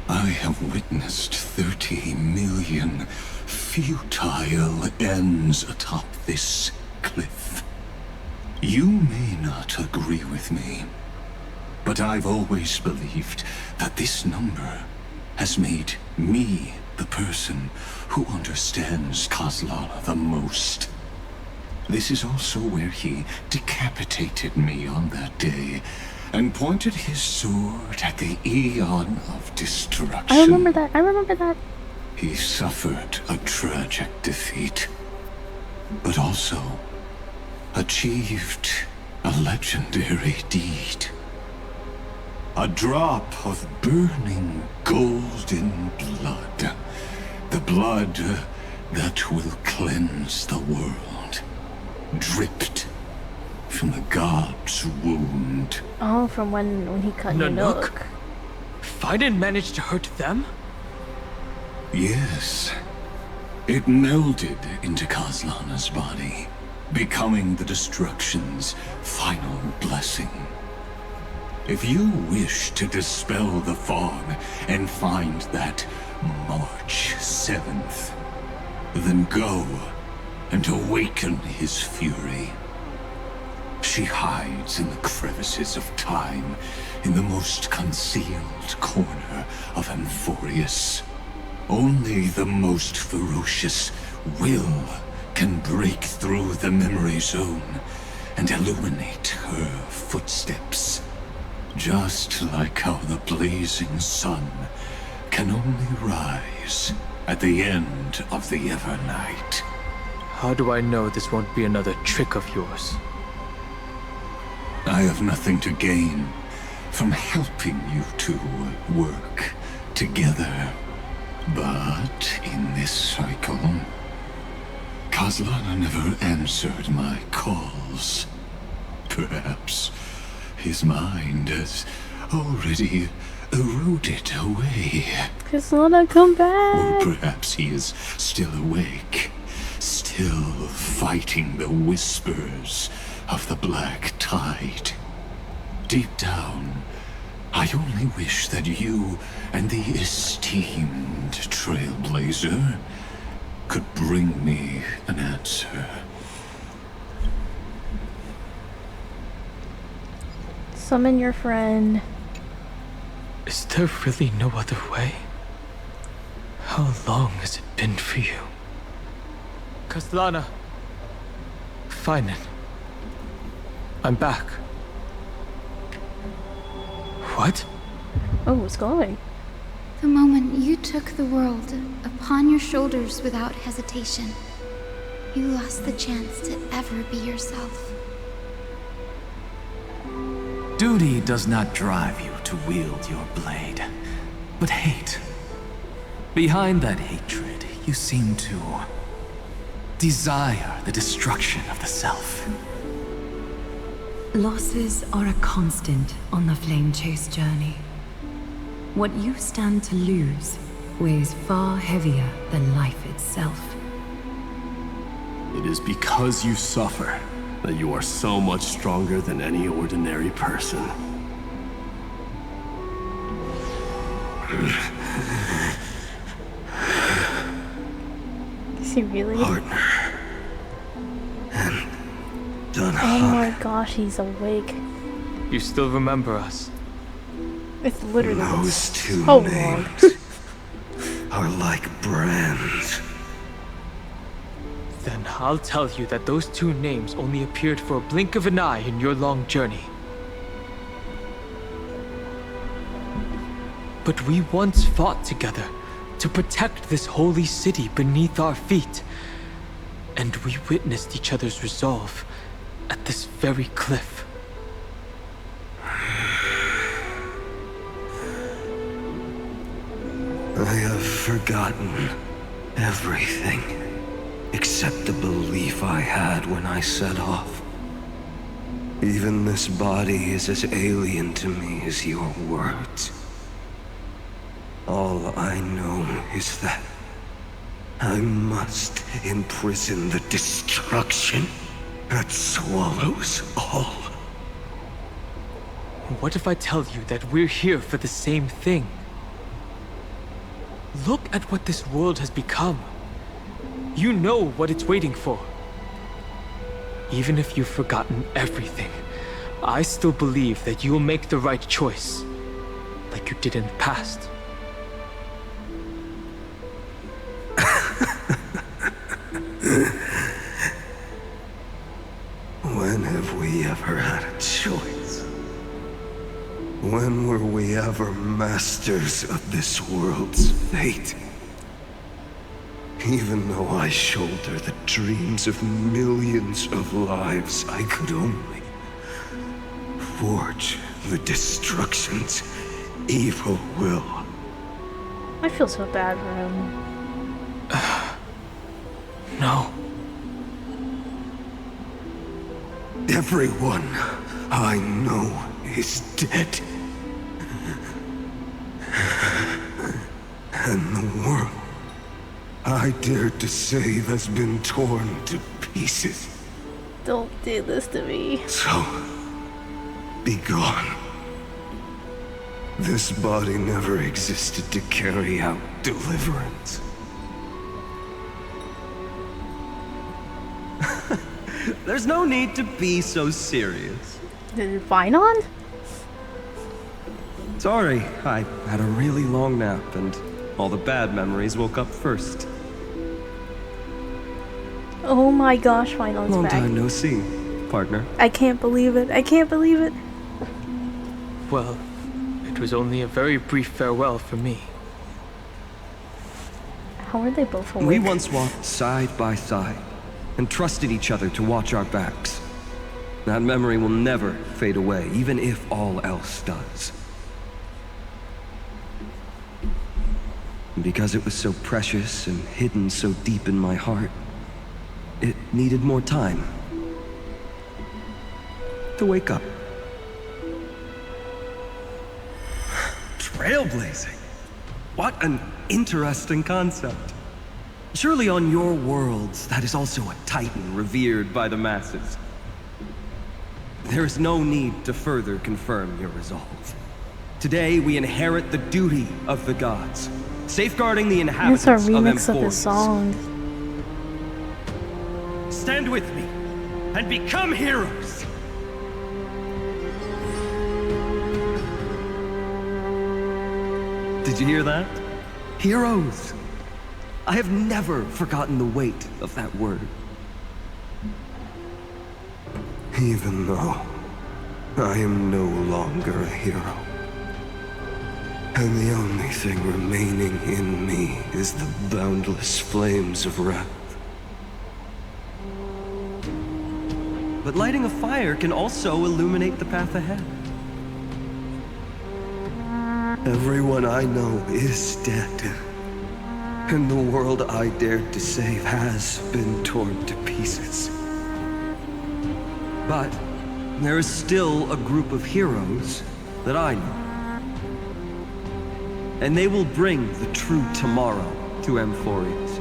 I have witnessed 30 million futile ends atop this cliff. You may not agree with me, but I've always believed that this number has made me the person who understands Kozlana the most. This is also where he decapitated me on that day and pointed his sword at the Eon of Destruction. I remember that. I remember that. He suffered a tragic defeat, but also achieved a legendary deed. A drop of burning golden blood. The blood that will cleanse the world. Dripped from the god's wound. Oh, from when he cut your nook. Fiden managed to hurt them? Yes. It melded into Kozlana's body, becoming the Destruction's final blessing. If you wish to dispel the fog and find that March 7th, then go and awaken his fury. She hides in the crevices of time, in the most concealed corner of Amphorius. Only the most ferocious will can break through the memory zone and illuminate her footsteps. Just like how the blazing sun can only rise at the end of the evernight. How do I know this won't be another trick of yours? I have nothing to gain from helping you two work together. But in this cycle, Kozlana never answered my calls. Perhaps his mind has already eroded away. Kozlana, come back! Or perhaps he is still awake, still fighting the whispers of the black tide. Deep down, I only wish that you and the esteemed Trailblazer could bring me an answer. Summon your friend. Is there really no other way? How long has it been for you? Kozlana. Fine. I'm back. What? Oh, it's glowing. The moment you took the world upon your shoulders without hesitation, you lost the chance to ever be yourself. Duty does not drive you to wield your blade, but hate. Behind that hatred, you seem to desire the destruction of the self. Losses are a constant on the Flame Chase journey. What you stand to lose weighs far heavier than life itself. It is because you suffer that you are so much stronger than any ordinary person. Is he really? Partner. And done. Oh my gosh, he's awake. You still remember us? It's literally Those two so long. names are like brands. Then I'll tell you that those two names only appeared for a blink of an eye in your long journey. But we once fought together to protect this holy city beneath our feet. And we witnessed each other's resolve at this very cliff. I have forgotten everything except the belief I had when I set off. Even this body is as alien to me as your words. All I know is that I must imprison the destruction that swallows all. What if I tell you that we're here for the same thing? Look at what this world has become. You know what it's waiting for. Even if you've forgotten everything, I still believe that you'll make the right choice, like you did in the past. When have we ever had a choice? When were we ever masters of this world's fate? Even though I shoulder the dreams of millions of lives, I could only forge the destruction's evil will. I feel so bad for him. No. Everyone I know is dead. And the world I dared to save has been torn to pieces. Don't do this to me. So, be gone. This body never existed to carry out deliverance. There's no need to be so serious. Fine on? Sorry, I had a really long nap and all the bad memories woke up first. Oh my gosh, Final's Long back. time no see, partner. I can't believe it. I can't believe it. Well, it was only a very brief farewell for me. How are they both awake? We once walked side by side and trusted each other to watch our backs. That memory will never fade away, even if all else does. And because it was so precious and hidden so deep in my heart, it needed more time to wake up. Trailblazing. What an interesting concept. Surely on your worlds, that is also a titan revered by the masses. There is no need to further confirm your resolve. Today, we inherit the duty of the gods, safeguarding the inhabitants It's a of remix of his Emphorius. song. Stand with me and become heroes. Did you hear that? Heroes. I have never forgotten the weight of that word. Even though I am no longer a hero. And the only thing remaining in me is the boundless flames of wrath. But lighting a fire can also illuminate the path ahead. Everyone I know is dead. And the world I dared to save has been torn to pieces. But there is still a group of heroes that I know. And they will bring the true tomorrow to Emphorius.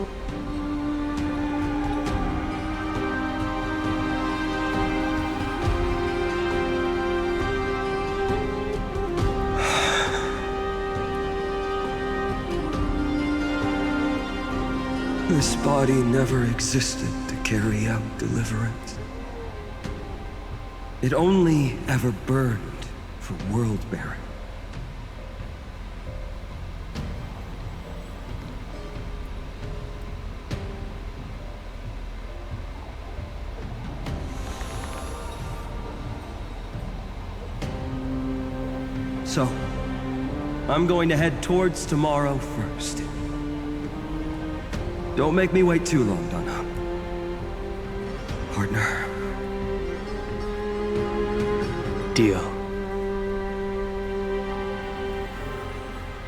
This body never existed to carry out deliverance. It only ever burned for world-bearing. So, I'm going to head towards tomorrow first. Don't make me wait too long, Donna. partner. Deal.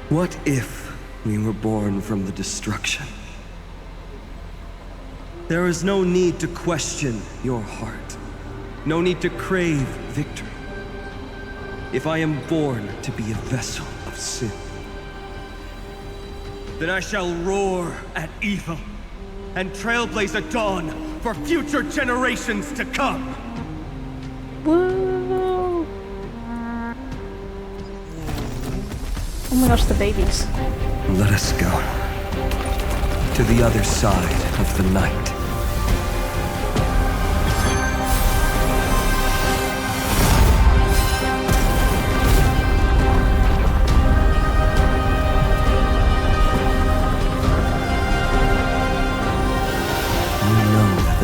What if we were born from the destruction? There is no need to question your heart. No need to crave victory. If I am born to be a vessel of sin, then I shall roar at evil and trailblaze a dawn for future generations to come. Whoa! Oh my gosh, the babies. Let us go to the other side of the night.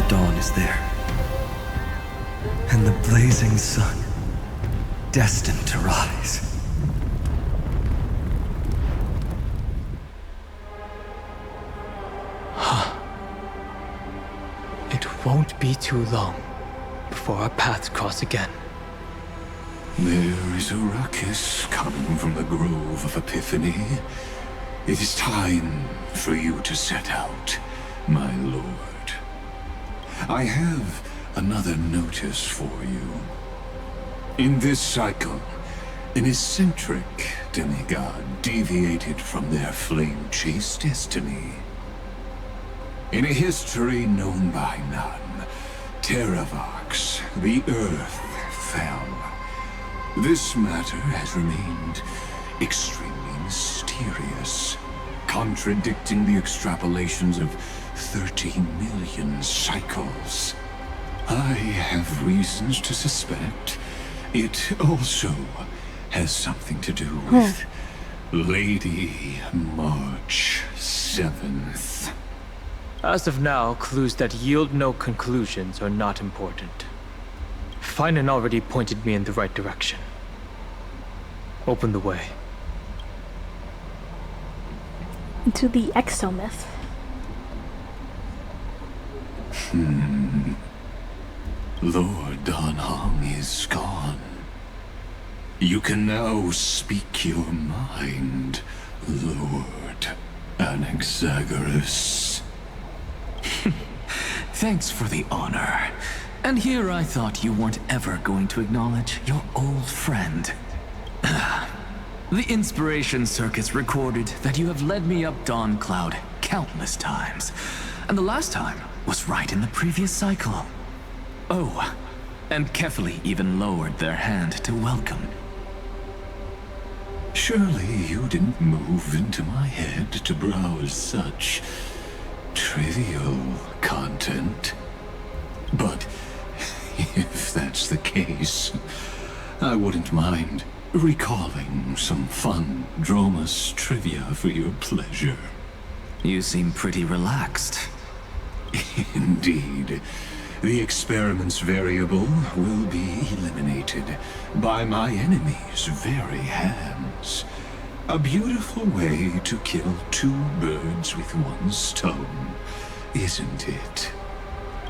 Dawn is there, and the blazing sun, destined to rise. It won't be too long before our paths cross again. There is a ruckus coming from the Grove of Epiphany. It is time for you to set out, my lord. I have another notice for you. In this cycle, an eccentric demigod deviated from their flame-chased destiny. In a history known by none, Terravox, the Earth, fell. This matter has remained extremely mysterious, contradicting the extrapolations of 30 million cycles. I have reasons to suspect it also has something to do with Lady March 7th. As of now, clues that yield no conclusions are not important. Finan already pointed me in the right direction. Open the way. To the exomyth. Lord Dan Heng is gone. You can now speak your mind, Lord Anaxagoras. Thanks for the honor. And here I thought you weren't ever going to acknowledge your old friend. The Inspiration Circuits recorded that you have led me up Dawn Cloud countless times. And the last time was right in the previous cycle. Oh, and Kefali even lowered their hand to welcome. Surely you didn't move into my head to browse such trivial content. But if that's the case, I wouldn't mind recalling some fun Dromus trivia for your pleasure. You seem pretty relaxed. Indeed. The experiment's variable will be eliminated by my enemy's very hands. A beautiful way to kill two birds with one stone, isn't it?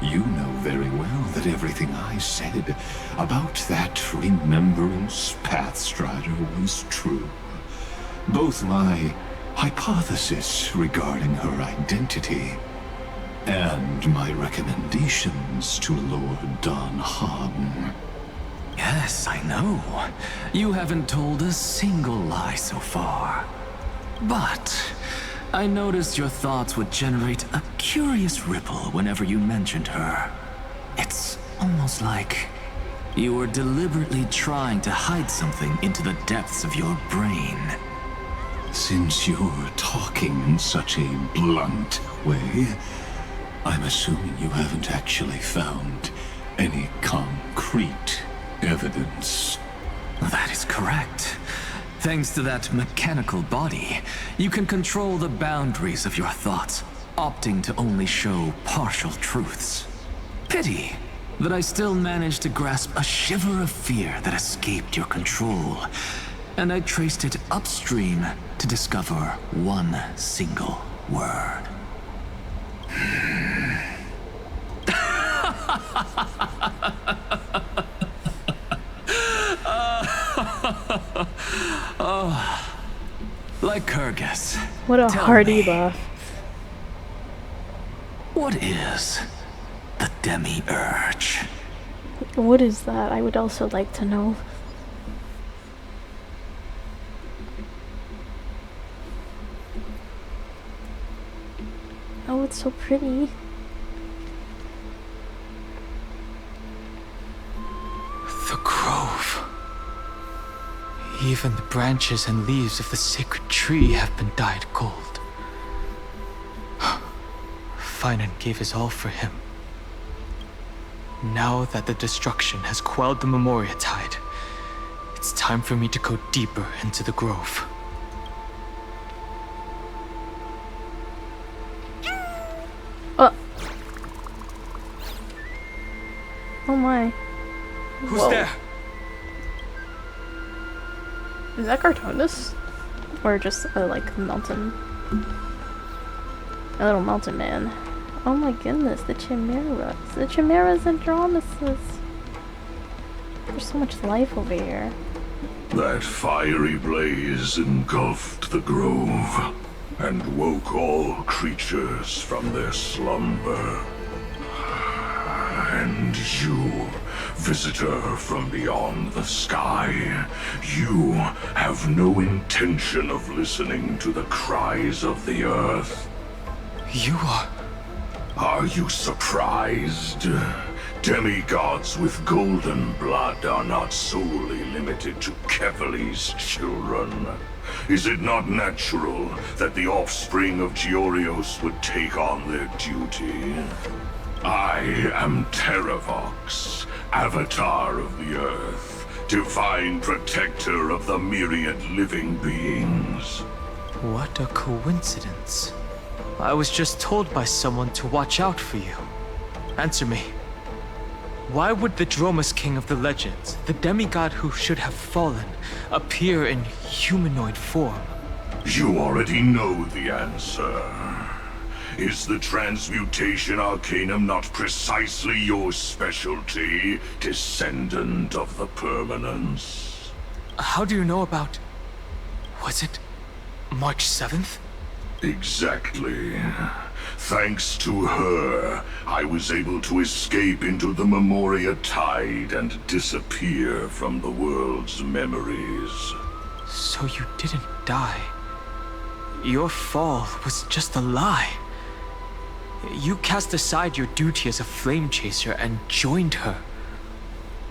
You know very well that everything I said about that Remembrance Pathstrider was true. Both my hypothesis regarding her identity and my recommendations to Lord Dan Heng. Yes, I know. You haven't told a single lie so far. But I noticed your thoughts would generate a curious ripple whenever you mentioned her. It's almost like you were deliberately trying to hide something into the depths of your brain. Since you're talking in such a blunt way, I'm assuming you haven't actually found any concrete evidence. That is correct. Thanks to that mechanical body, you can control the boundaries of your thoughts, opting to only show partial truths. Pity that I still managed to grasp a shiver of fear that escaped your control, and I traced it upstream to discover one single word. Lycurgus. What a tell hearty me, laugh. What is the demi-urge? What is that? I would also like to know. Oh, it's so pretty. The grove. Even the branches and leaves of the sacred tree have been dyed gold. Finan gave his all for him. Now that the destruction has quelled the Memoria tide, it's time for me to go deeper into the grove. Oh my. Who's Whoa. there? Is that Cartoonist? Or just a mountain? A little mountain man. Oh my goodness, the chimeras. The chimeras and Andromedas. There's so much life over here. That fiery blaze engulfed the grove and woke all creatures from their slumber. And you, visitor from beyond the sky, you have no intention of listening to the cries of the earth. You are... Are you surprised? Demigods with golden blood are not solely limited to Kevali's children. Is it not natural that the offspring of Georios would take on their duty? I am Terravox, Avatar of the Earth, divine protector of the myriad living beings. What a coincidence. I was just told by someone to watch out for you. Answer me. Why would the Dromus King of the legends, the demigod who should have fallen, appear in humanoid form? You already know the answer. Is the transmutation arcanum not precisely your specialty, descendant of the permanence? How do you know about... was it March 7th? Exactly. Thanks to her, I was able to escape into the Memoria tide and disappear from the world's memories. So you didn't die. Your fall was just a lie. You cast aside your duty as a flame chaser and joined her.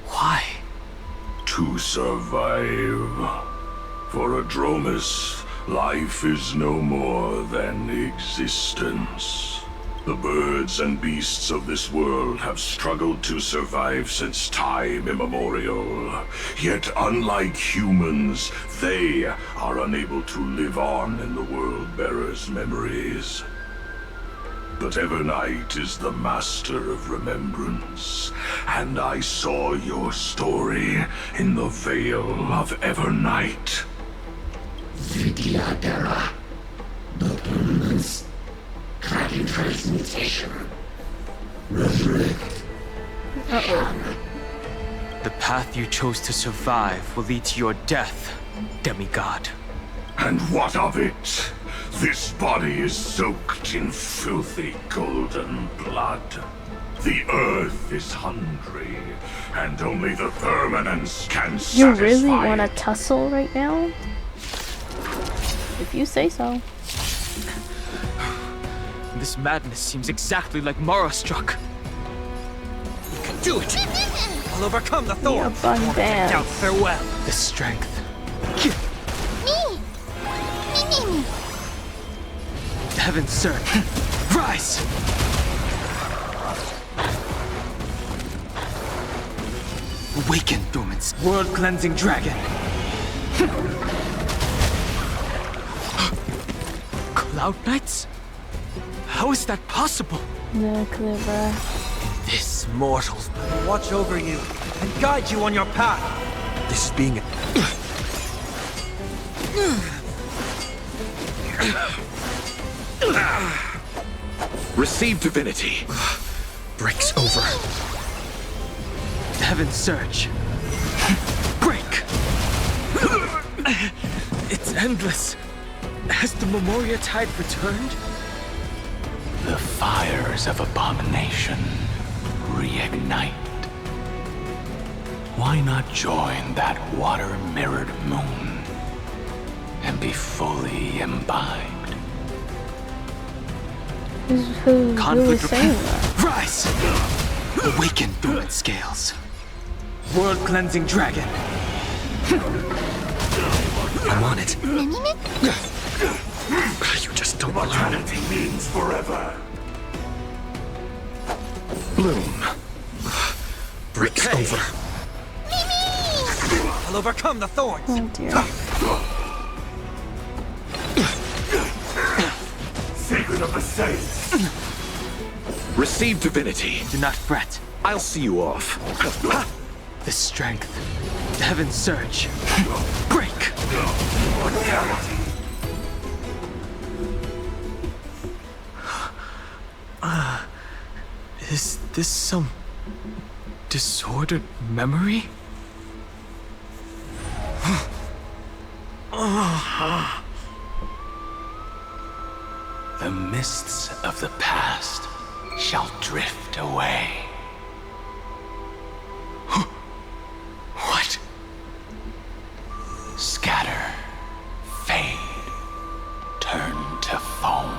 Why? To survive. For a Dromus, life is no more than existence. The birds and beasts of this world have struggled to survive since time immemorial. Yet unlike humans, they are unable to live on in the World-Bearer's memories. But Evernight is the master of remembrance, and I saw your story in the Veil of Evernight. Vidyadhara, the permanence, dragon transmutation, resurrect. The path you chose to survive will lead to your death, demigod. And what of it? This body is soaked in filthy golden blood. The earth is hungry, and only the permanence can You satisfy really want to it. tussle right now? If you say so. This madness seems exactly like Mara struck. You can do it! I'll overcome the thorn! Abundance. Out farewell! The strength. Me! Me! Heaven, sir. Rise! Awaken, dormants. World-cleansing dragon. Cloud Knights? How is that possible? No, clever. This mortal's will watch over you and guide you on your path. This is being Receive divinity. breaks over. Heaven surge. Break! It's endless. Has the Memoria tide returned? The fires of abomination reignite. Why not join that water-mirrored moon and be fully imbibed? Who Conflict was saying repent. that? Rise! Awaken dormant scales. World-cleansing dragon. I'm on it. Mimic? You just don't learn. Mortality means forever. Bloom. Breaks over. I'll overcome the thorns. Oh dear. Secret of the Saints. Receive divinity. Do not fret. I'll see you off. The strength. The heavens surge. Break. Is this some disordered memory? The mists of the past shall drift away. What? Scatter, fade, turn to foam.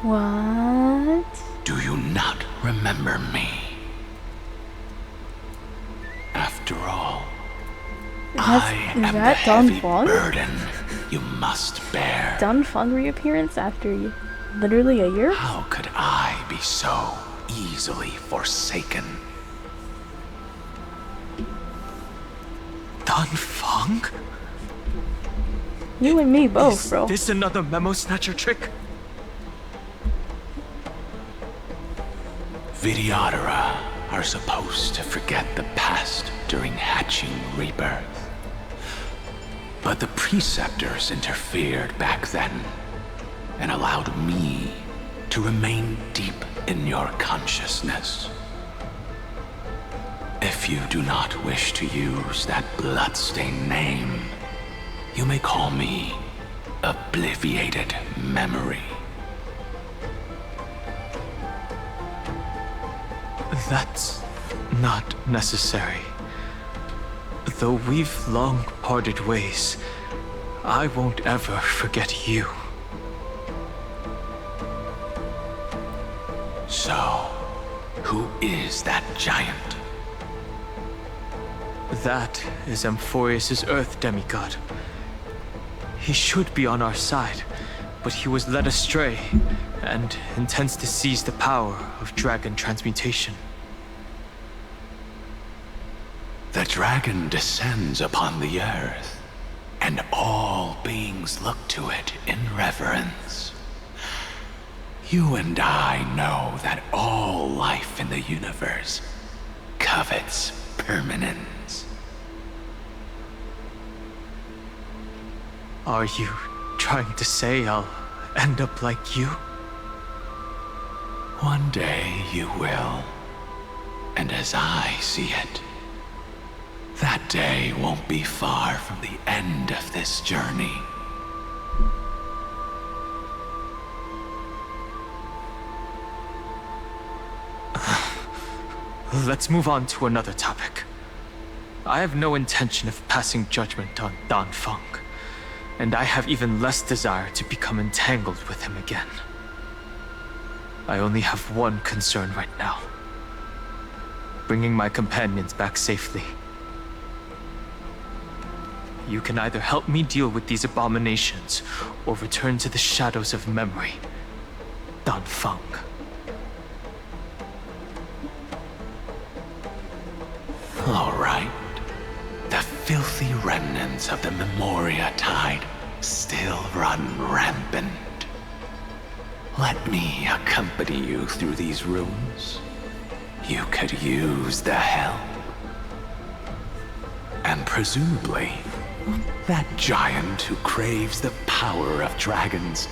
What? Do you not remember me? After all, I am the heavy burden you must bear. Dan Feng reappearance after literally a year? How could I be so easily forsaken? Dan Feng? You and me both, bro. Is this another memo snatcher trick? Vidyadhara are supposed to forget the past during hatching rebirth. But the preceptors interfered back then and allowed me to remain deep in your consciousness. If you do not wish to use that bloodstained name, you may call me Obliviated Memory. That's not necessary. Though we've long parted ways, I won't ever forget you. So, who is that giant? That is Amphorius' Earth demigod. He should be on our side, but he was led astray and intends to seize the power of dragon transmutation. The dragon descends upon the earth, and all beings look to it in reverence. You and I know that all life in the universe covets permanence. Are you trying to say I'll end up like you? One day you will, and as I see it, that day won't be far from the end of this journey. Let's move on to another topic. I have no intention of passing judgment on Dan Feng, and I have even less desire to become entangled with him again. I only have one concern right now: bringing my companions back safely. You can either help me deal with these abominations, or return to the shadows of memory. Dan Feng. All right. The filthy remnants of the Memoria Tide still run rampant. Let me accompany you through these rooms. You could use the help. And presumably, that giant who craves the power of dragons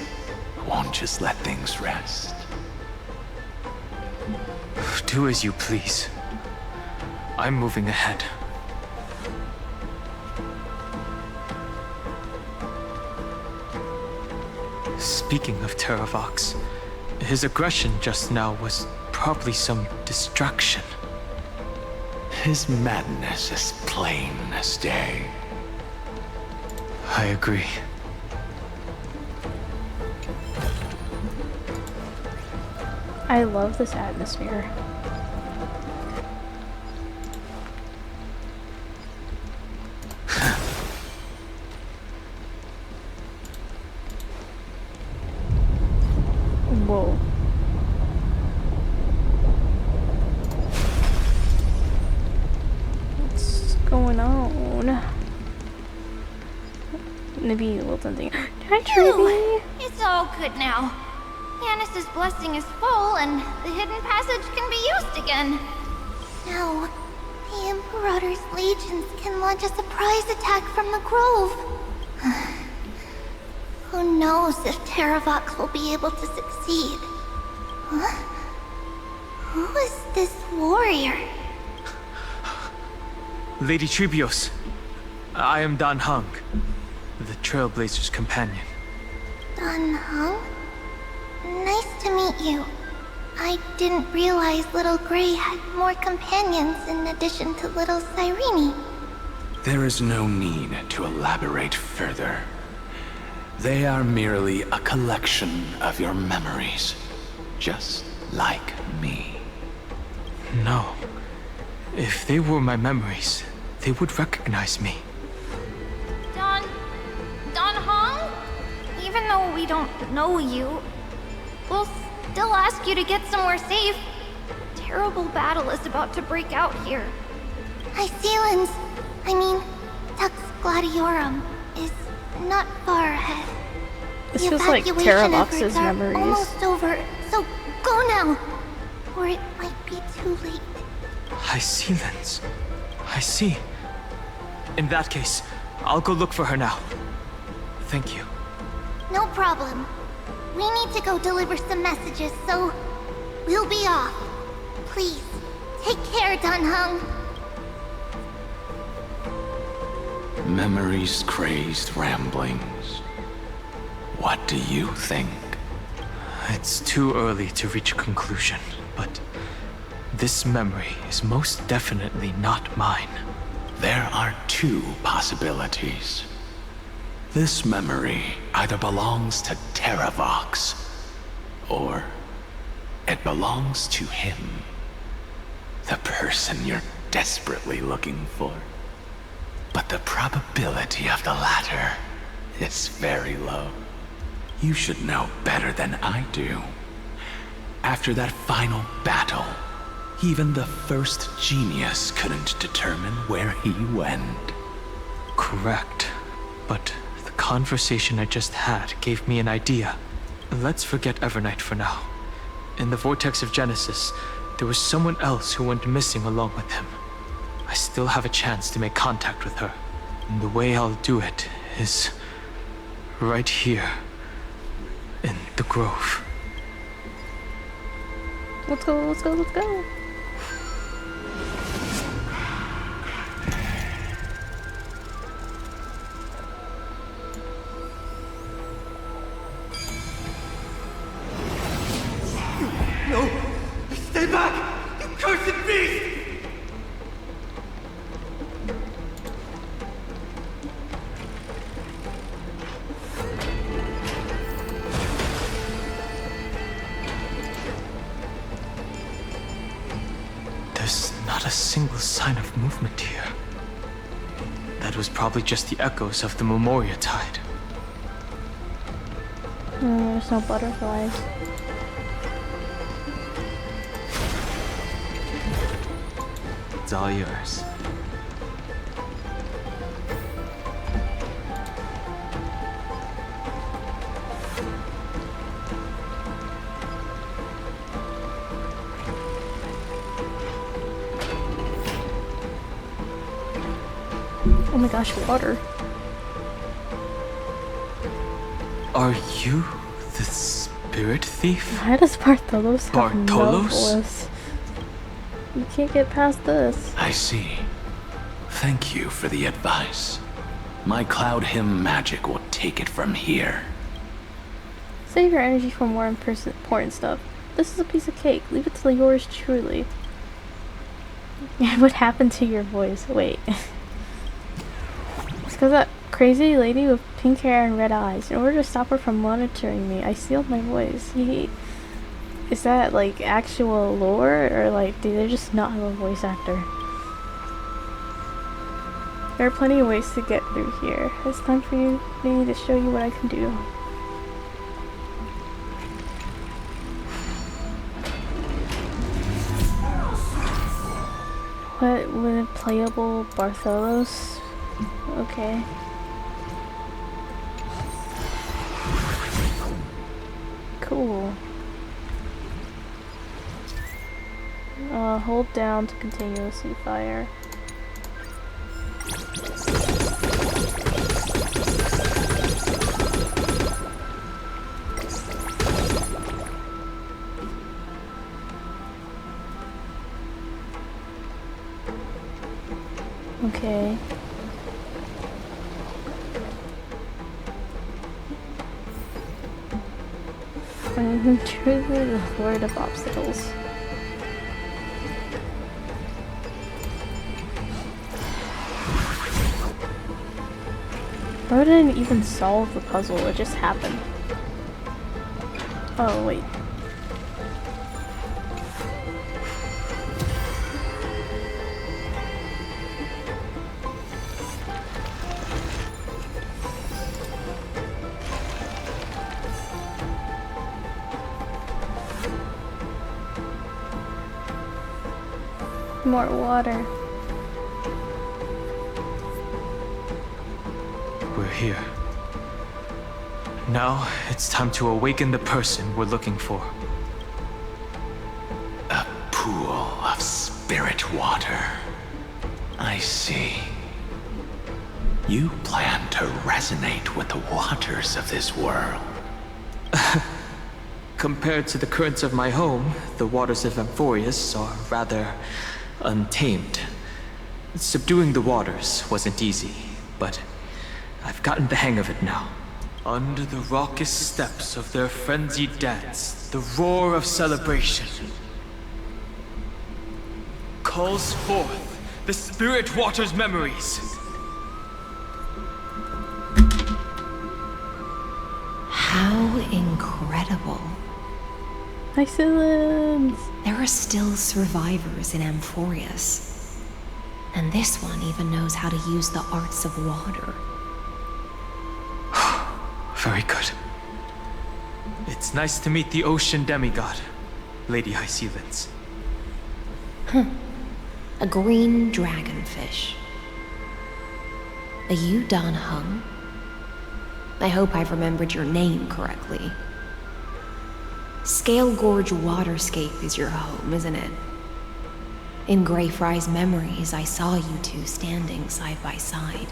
won't just let things rest. Do as you please. I'm moving ahead. Speaking of Terravox, his aggression just now was probably some distraction. His madness is plain as day. I agree. I love this atmosphere. Whoa. What's going on? Maybe a little something. Hi, Trudy. It's all good now. Yanis's blessing is full, and the hidden passage can be used again. Now, the Imperator's legions can launch a surprise attack from the grove. Who knows if Terravox will be able to succeed? Huh? Who is this warrior? Lady Trebios, I am Dan Heng, the Trailblazer's companion. Dan Heng? Nice to meet you. I didn't realize Little Gray had more companions in addition to Little Cyrene. There is no need to elaborate further. They are merely a collection of your memories, just like me. No. If they were my memories, they would recognize me. Dan Heng? Even though we don't know you, we'll still ask you to get somewhere safe. A terrible battle is about to break out here. Tux Gladiorum is not far ahead. This The feels like evacuation Terravox's efforts are memories. almost over, so go now, or it might be too late. I see, Lens. I see. In that case, I'll go look for her now. Thank you. No problem. We need to go deliver some messages, so we'll be off. Please, take care, Dan Heng. Memories, crazed ramblings. What do you think? It's too early to reach a conclusion, but this memory is most definitely not mine. There are two possibilities. This memory either belongs to Terravox, or it belongs to him. The person you're desperately looking for. But the probability of the latter is very low. You should know better than I do. After that final battle, even the first genius couldn't determine where he went. Correct. But the conversation I just had gave me an idea. Let's forget Evernight for now. In the Vortex of Genesis, there was someone else who went missing along with him. I still have a chance to make contact with her. And the way I'll do it is right here in the grove. Let's go, let's go, let's go. No! Stay back! You cursed beast! There's not a single sign of movement here. That was probably just the echoes of the Memoria Tide. There's no butterflies. It's all yours. Oh my gosh, water. Are you the spirit thief? Why does Bartolos have no Bartolos? voice? You can't get past this. I see. Thank you for the advice. My Cloud Hymn magic will take it from here. Save your energy for more important stuff. This is a piece of cake. Leave it to yours truly. What happened to your voice? Wait. It's because that crazy lady with pink hair and red eyes. In order to stop her from monitoring me, I sealed my voice. Is that like actual lore, or like do they just not have a voice actor? There are plenty of ways to get through here. It's time for me to show you what I can do. What with playable Bartholos? Okay. Cool. Hold down to continuously fire. Okay. I'm truly the Lord of Obstacles. Why didn't I even solve the puzzle? It just happened. Oh, wait. More water. We're here. Now, it's time to awaken the person we're looking for. A pool of spirit water. I see. You plan to resonate with the waters of this world. Compared to the currents of my home, the waters of Amphorius are rather untamed. Subduing the waters wasn't easy, but I've gotten the hang of it now. Under the raucous steps of their frenzied dance, the roar of celebration calls forth the spirit water's memories. How incredible. Excellent. There are still survivors in Amphorius. And this one even knows how to use the arts of water. Very good. It's nice to meet the ocean demigod, Lady High Sealants. A green dragonfish. Are you Dan Heng? I hope I've remembered your name correctly. Scale Gorge Waterscape is your home, isn't it? In Greyfry's memories, I saw you two standing side by side.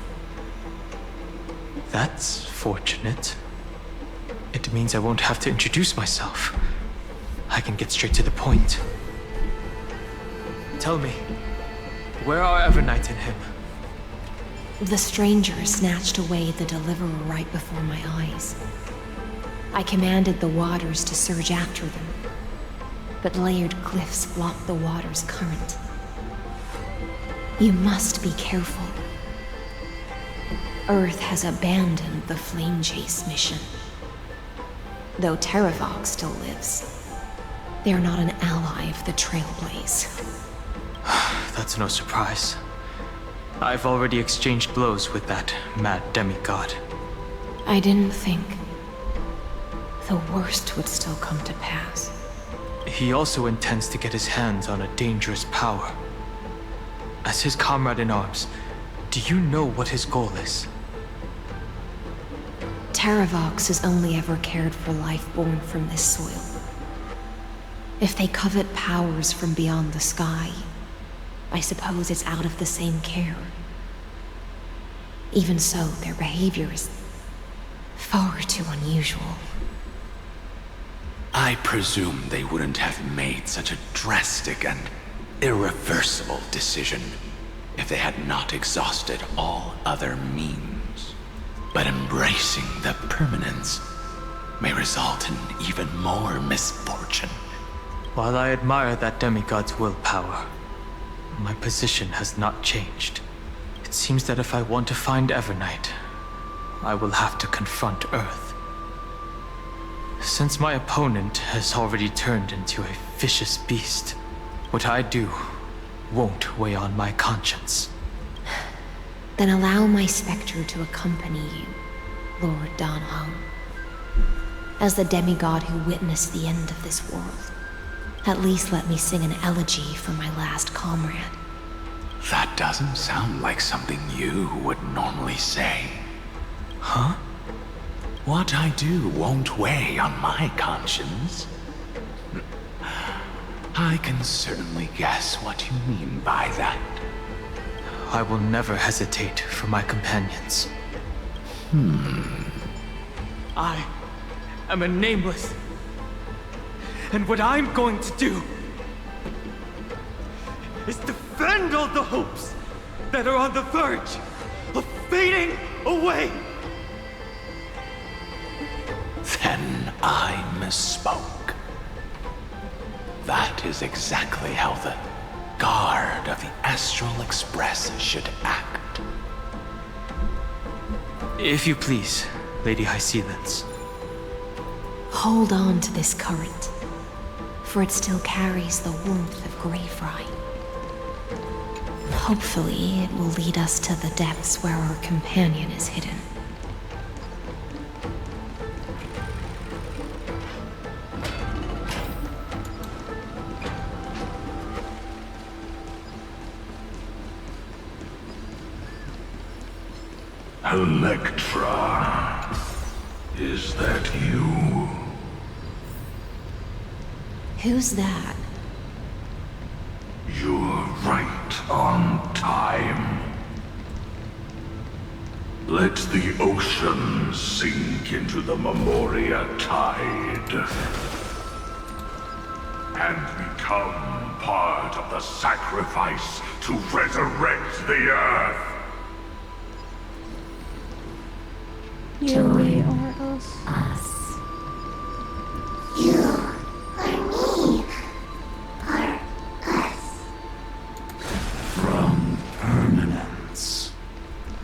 That's fortunate. It means I won't have to introduce myself. I can get straight to the point. Tell me, where are Evernight and him? The stranger snatched away the deliverer right before my eyes. I commanded the waters to surge after them, but layered cliffs blocked the water's current. You must be careful. Earth has abandoned the flame chase mission. Though Terravox still lives, they are not an ally of the Trailblaze. That's no surprise. I've already exchanged blows with that mad demigod. I didn't think the worst would still come to pass. He also intends to get his hands on a dangerous power. As his comrade in arms, do you know what his goal is? Terravox has only ever cared for life born from this soil. If they covet powers from beyond the sky, I suppose it's out of the same care. Even so, their behavior is far too unusual. I presume they wouldn't have made such a drastic and irreversible decision if they had not exhausted all other means. But embracing the permanence may result in even more misfortune. While I admire that demigod's willpower, my position has not changed. It seems that if I want to find Evernight, I will have to confront Earth. Since my opponent has already turned into a vicious beast, what I do won't weigh on my conscience. Then allow my specter to accompany you, Lord Dan Heng. As the demigod who witnessed the end of this world, at least let me sing an elegy for my last comrade. That doesn't sound like something you would normally say. Huh? What I do won't weigh on my conscience. I can certainly guess what you mean by that. I will never hesitate for my companions. I am a nameless. And what I'm going to do is defend all the hopes that are on the verge of fading away. Then I misspoke. That is exactly how the guard of the Astral Express should act. If you please, Lady Hysealence. Hold on to this current, for it still carries the warmth of Greyfry. Hopefully, it will lead us to the depths where our companion is hidden. Electra, is that you? Who's that? You're right on time. Let the ocean sink into the Memoria tide and become part of the sacrifice to resurrect the Earth. You really are us. You are me. Are us. From permanence,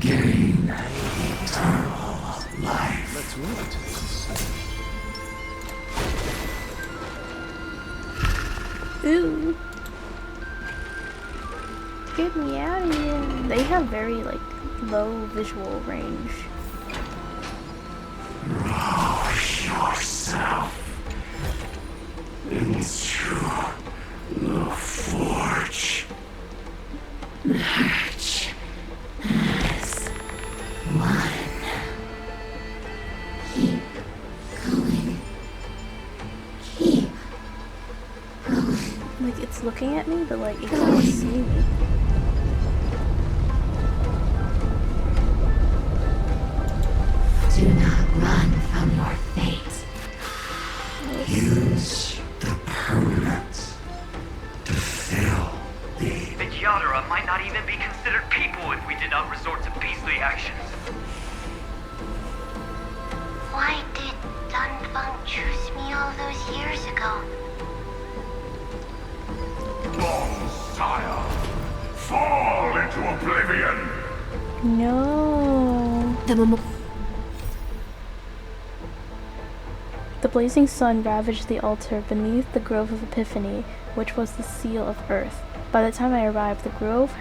gain eternal life. Let's wait. Ooh. Get me out of here. They have very, like, low visual range. Rouse yourself into the forge. March as one. Keep going. Keep going. Like, it's looking at me, but, like, it can't see me. Do not run from your fate. Use the permanence to fill the... The Yadara might not even be considered people if we did not resort to beastly actions. Why did Dunfeng choose me all those years ago? Long sire, fall into oblivion. No. The blazing sun ravaged the altar beneath the Grove of Epiphany, which was the seal of Earth. By the time I arrived, the grove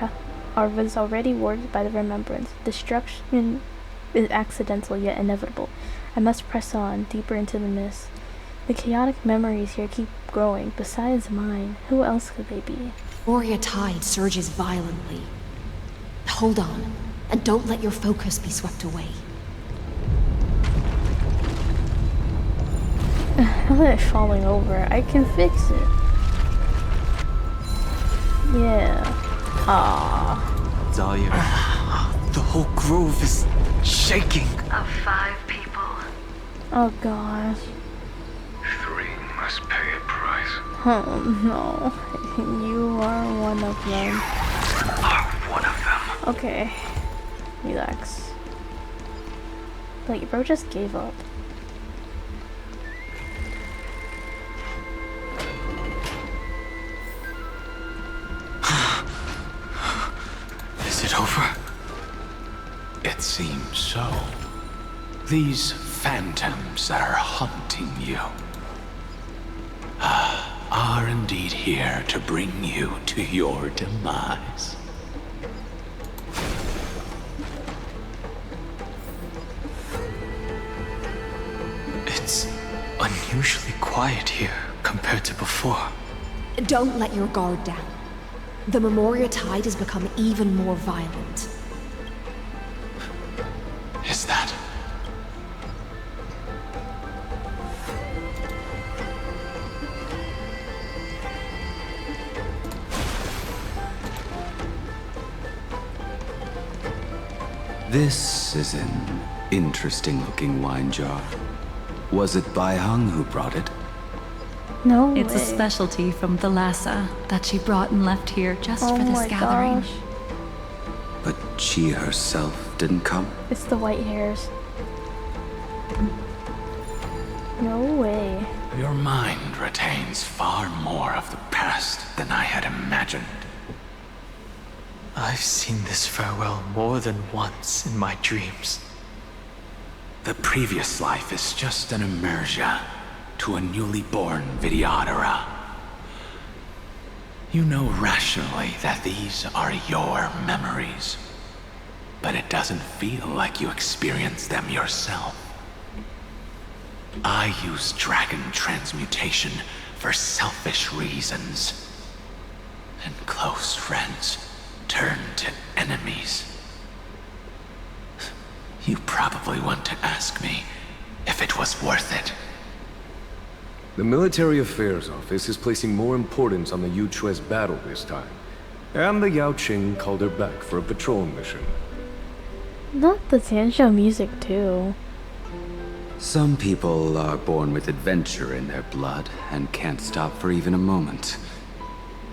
was already warded by the remembrance. Destruction is accidental yet inevitable. I must press on, deeper into the mist. The chaotic memories here keep growing. Besides mine, who else could they be? Memoria tide surges violently. Hold on, and don't let your focus be swept away. How am I falling over? I can fix it. Yeah. Ah. Dahlia. The whole grove is shaking. Of 5 people. Oh gosh. 3 must pay a price. Oh no. You are one of them. Are one of them. Okay. Relax. Like, bro just gave up. it over? It seems so. These phantoms that are haunting you are indeed here to bring you to your demise. It's unusually quiet here compared to before. Don't let your guard down. The Memoria tide has become even more violent. Is that? This is an interesting-looking wine jar. Was it Bai Hung who brought it? No It's a way. specialty from the Lhasa that she brought and left here just Oh for this my gathering. gosh. But she herself didn't come? It's the white hairs. No way. Your mind retains far more of the past than I had imagined. I've seen this farewell more than once in my dreams. The previous life is just an immersia to a newly born Vidyadhara. You know rationally that these are your memories, but it doesn't feel like you experienced them yourself. I use dragon transmutation for selfish reasons, and close friends turn to enemies. You probably want to ask me if it was worth it. The Military Affairs Office is placing more importance on the Yu-Chue's battle this time. And the Yao Qing called her back for a patrol mission. Not the Sanshou music too. Some people are born with adventure in their blood and can't stop for even a moment.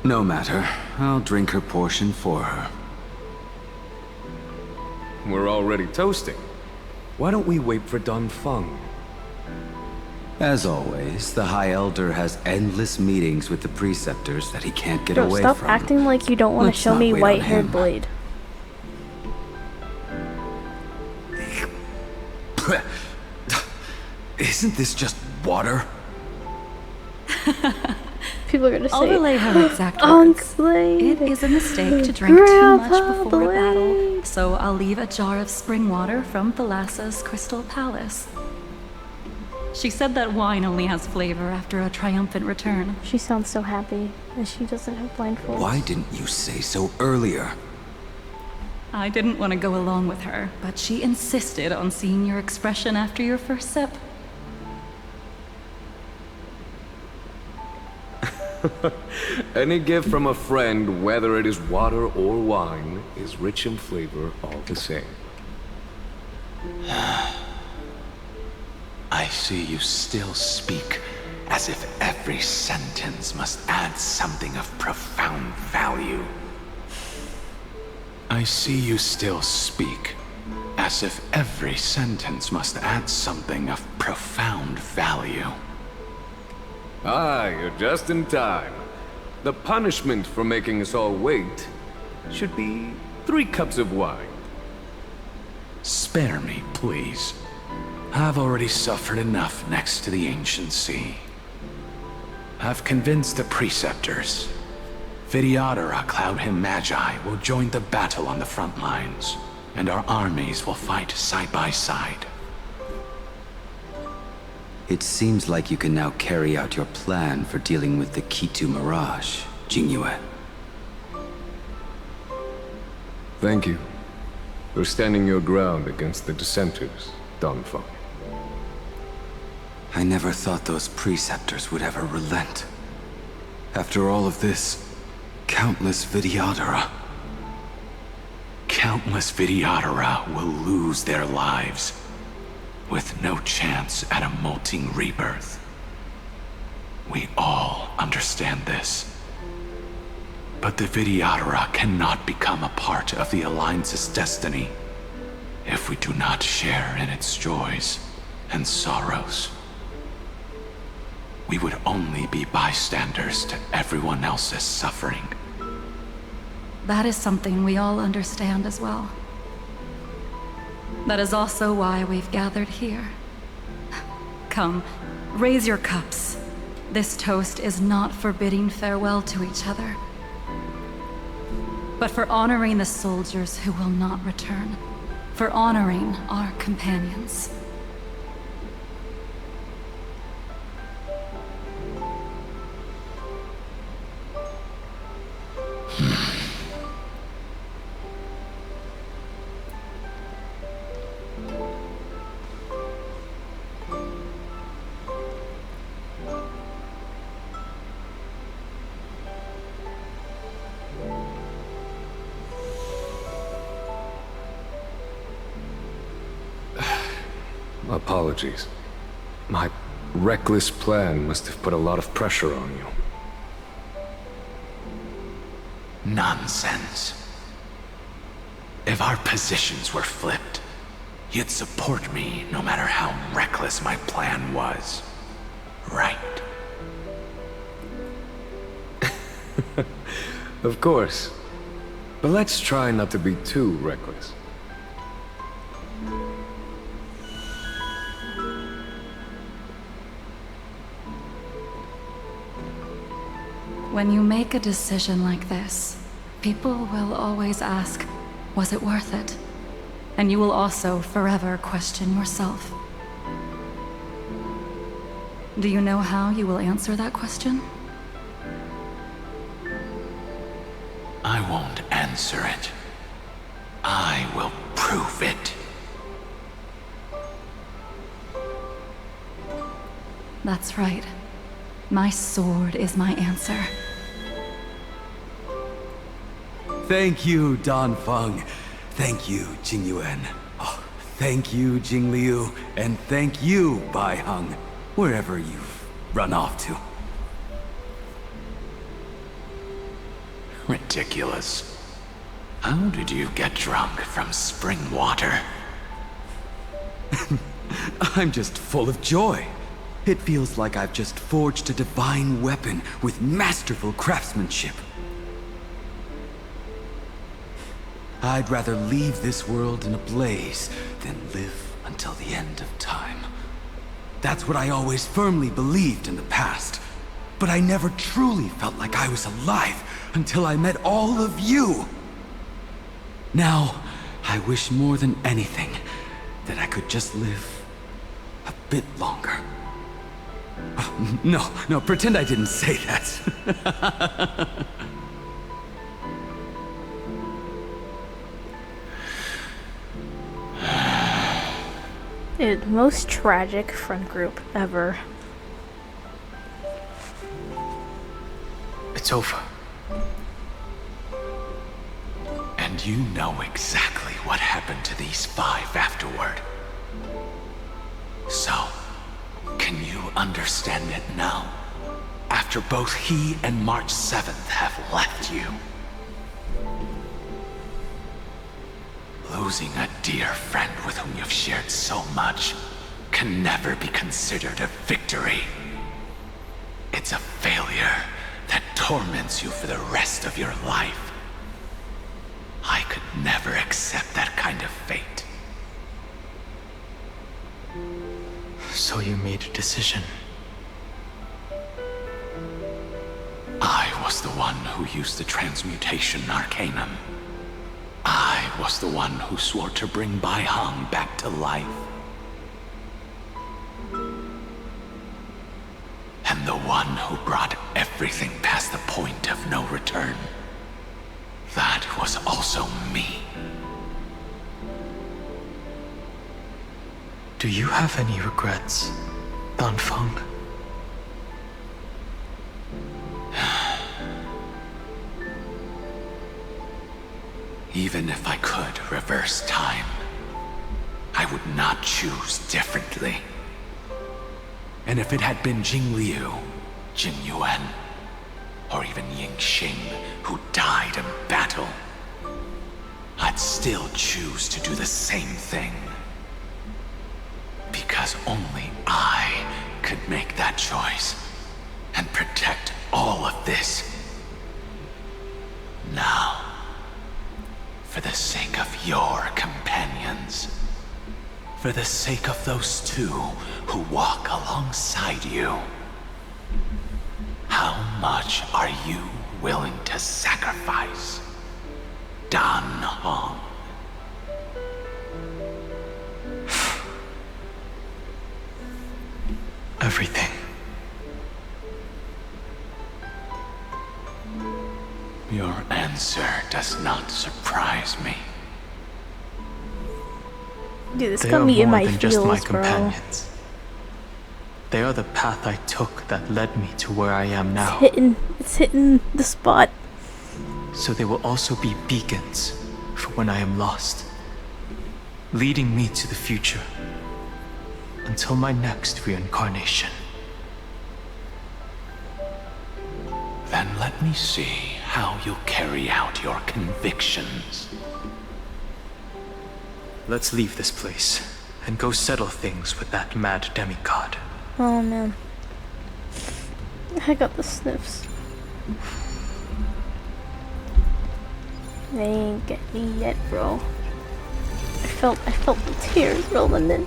No matter, I'll drink her portion for her. We're already toasting. Why don't we wait for Dun Feng? As always, the High Elder has endless meetings with the preceptors that he can't get Bro, away stop from. acting like you don't want to Let's show not me wait on white-haired him. Blade. Isn't this just water? People are gonna say, I'll relay her exact "Uncle words. Blade, It is a mistake to drink too Grandpa much before a battle, Blade." so I'll leave a jar of spring water from Thalassa's Crystal Palace. She said that wine only has flavor after a triumphant return. She sounds so happy, and she doesn't have blindfolds. Why didn't you say so earlier? I didn't want to go along with her, but she insisted on seeing your expression after your first sip. Any gift from a friend, whether it is water or wine, is rich in flavor all the same. I see you still speak as if every sentence must add something of profound value. I see you still speak as if every sentence must add something of profound value. Ah, you're just in time. The punishment for making us all wait should be 3 cups of wine. Spare me, please. I've already suffered enough next to the ancient sea. I've convinced the preceptors. Vidyadhara Cloud Him Magi will join the battle on the front lines, and our armies will fight side by side. It seems like you can now carry out your plan for dealing with the Kitu Mirage, Jingyue. Thank you for standing your ground against the dissenters, Dun Feng. I never thought those preceptors would ever relent. After all of this, countless Vidyadhara. Countless Vidyadhara will lose their lives, with no chance at a molting rebirth. We all understand this. But the Vidyadhara cannot become a part of the Alliance's destiny if we do not share in its joys and sorrows. We would only be bystanders to everyone else's suffering. that is something we all understand as well. That is also why we've gathered here. Come, raise your cups. This toast is not for bidding farewell to each other, but for honoring the soldiers who will not return, for honoring our companions. Apologies. My reckless plan must have put a lot of pressure on you. Nonsense. If our positions were flipped, you'd support me no matter how reckless my plan was. Right? Of course. But let's try not to be too reckless. When you make a decision like this, people will always ask, was it worth it? And you will also forever question yourself. Do you know how you will answer that question? I won't answer it. I will prove it. That's right. My sword is my answer. Thank you, Dan Feng. Thank you, Jing Yuan. Oh, thank you, Jing Liu. And thank you, Bai Heng, wherever you've run off to. Ridiculous. How did you get drunk from spring water? I'm just full of joy. It feels like I've just forged a divine weapon with masterful craftsmanship. I'd rather leave this world in a blaze than live until the end of time. That's what I always firmly believed in the past. But I never truly felt like I was alive until I met all of you. Now, I wish more than anything that I could just live a bit longer. Oh, no, pretend I didn't say that. Dude, most tragic friend group ever. It's over. And you know exactly what happened to these 5 afterward. So, can you understand it now? After both he and March 7th have left you. Losing a dear friend with whom you've shared so much can never be considered a victory. It's a failure that torments you for the rest of your life. I could never accept that kind of fate. So you made a decision. I was the one who used the transmutation arcanum. I was the one who swore to bring Bai Heng back to life. And the one who brought everything past the point of no return. That was also me. Do you have any regrets, Dan Feng? Even if I could reverse time, I would not choose differently. And if it had been Jing Liu, Jing Yuan, or even Ying Xing who died in battle, I'd still choose to do the same thing. Because only I could make that choice and protect all of this. Now, For the sake of your companions. For the sake of those two who walk alongside you. How much are you willing to sacrifice, Dan Heng? Everything. Your answer does not surprise me. Dude, this They got are me in more my than just my feels, bro. companions. They are the path I took that led me to where I am now. It's hitting the spot. So they will also be beacons for when I am lost, leading me to the future until my next reincarnation. Then let me see how you'll carry out your convictions. Let's leave this place and go settle things with that mad demigod. Oh man. I got the sniffs. They ain't get me yet, bro. I felt the tears rolling in.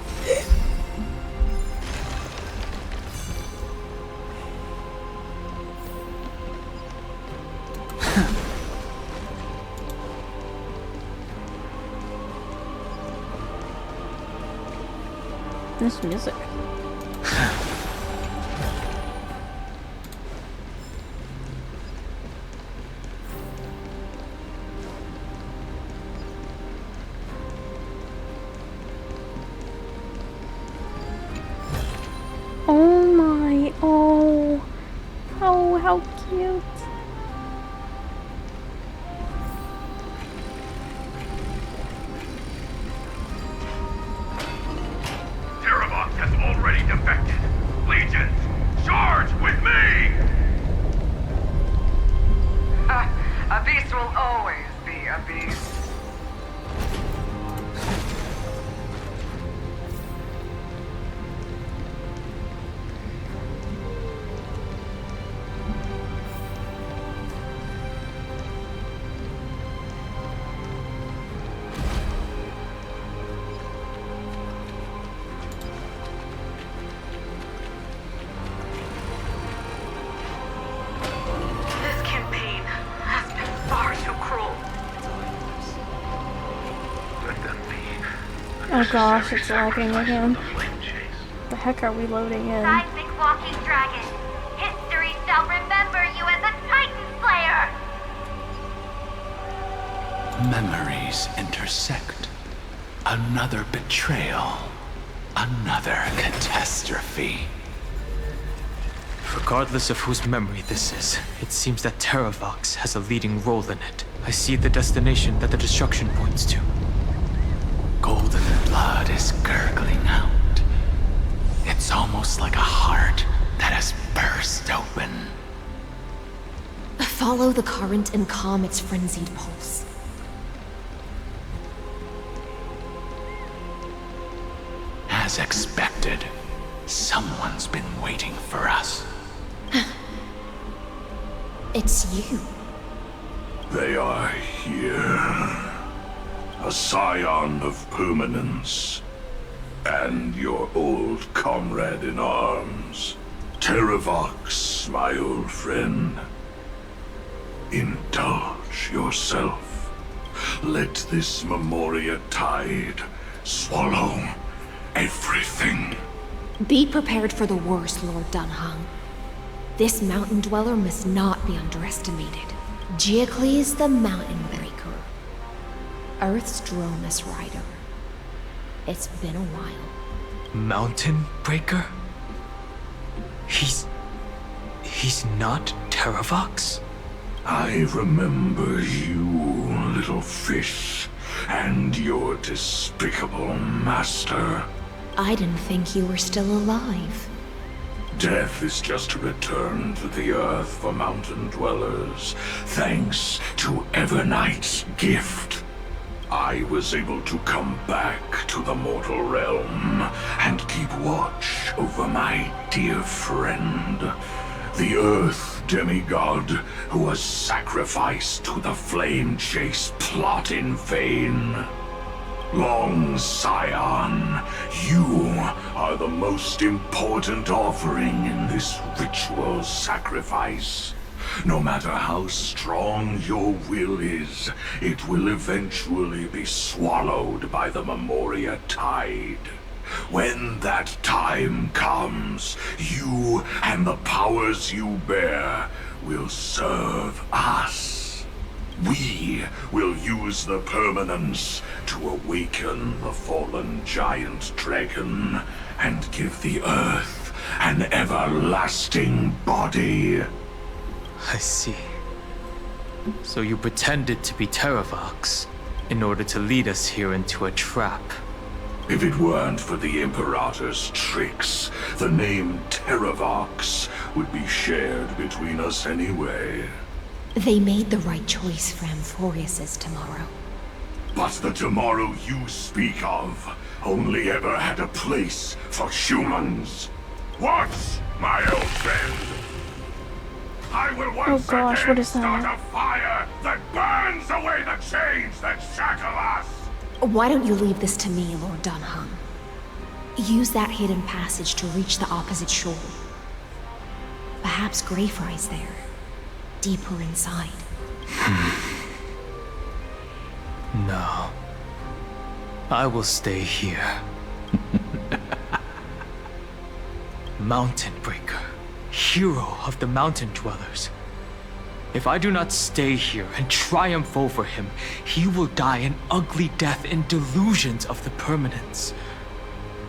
This music. Oh my, oh, how cute. Terravox has already defected. Legions, charge with me! A beast will always be a beast. This campaign has been far too cruel. Let them be. Oh gosh, it's lagging again. The heck are we loading in? Seismic walking dragon. History shall remember you as a Titan Slayer. Memories intersect. Another betrayal. Another catastrophe. Regardless of whose memory this is, it seems that Terravox has a leading role in it. I see the destination that the destruction points to. Golden blood is gurgling out. It's almost like a heart that has burst open. Follow the current and calm its frenzied pulse. As expected, someone's been waiting for us. It's you. They are here. A scion of permanence. And your old comrade in arms. Terravox, my old friend. Indulge yourself. Let this Memoria tide swallow everything. Be prepared for the worst, Lord Dan Heng. This mountain dweller must not be underestimated. Giacles the Mountain Breaker. Earth's Dromus Rider. It's been a while. Mountain Breaker? He's not Terravox? I remember you, little fish, and your despicable master. I didn't think you were still alive. Death is just a return to the earth for mountain dwellers, thanks to Evernight's gift. I was able to come back to the mortal realm and keep watch over my dear friend, The Earth demigod who was sacrificed to the flame chase plot in vain. Long Scion, you are the most important offering in this ritual sacrifice. No matter how strong your will is, it will eventually be swallowed by the Memoria tide. When that time comes, you and the powers you bear will serve us. We will use the permanence to awaken the fallen giant dragon and give the Earth an everlasting body. I see. So you pretended to be Terravox in order to lead us here into a trap. If it weren't for the Imperator's tricks, the name Terravox would be shared between us anyway. They made the right choice for Amphorius's tomorrow. But the tomorrow you speak of only ever had a place for humans. What, my old friend? I will once again start a fire that burns away the chains that shackle us! Why don't you leave this to me, Lord Dan Heng? Use that hidden passage to reach the opposite shore. Perhaps Greyfry's there, deeper inside. No. I will stay here. Mountain Breaker, hero of the mountain dwellers. If I do not stay here and triumph over him, he will die an ugly death in delusions of the permanence.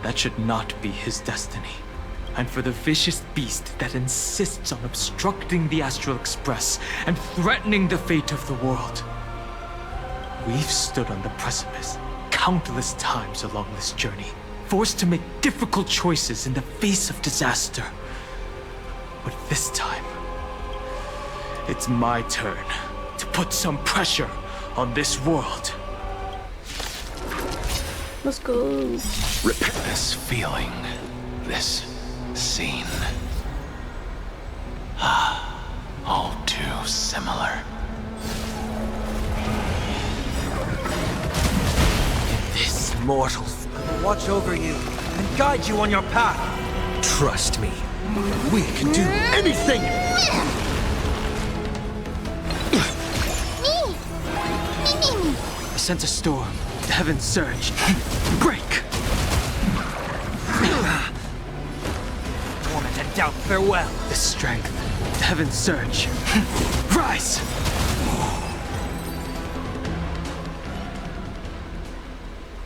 That should not be his destiny. And for the vicious beast that insists on obstructing the Astral Express and threatening the fate of the world. We've stood on the precipice countless times along this journey, forced to make difficult choices in the face of disaster. But this time, it's my turn to put some pressure on this world. Let's go. This feeling, this scene. All too similar. This mortals will watch over you and guide you on your path. Trust me, we can do anything! I sense a storm. The heavens surge. Break! Torment and doubt, farewell. The strength. The heavens surge. Rise!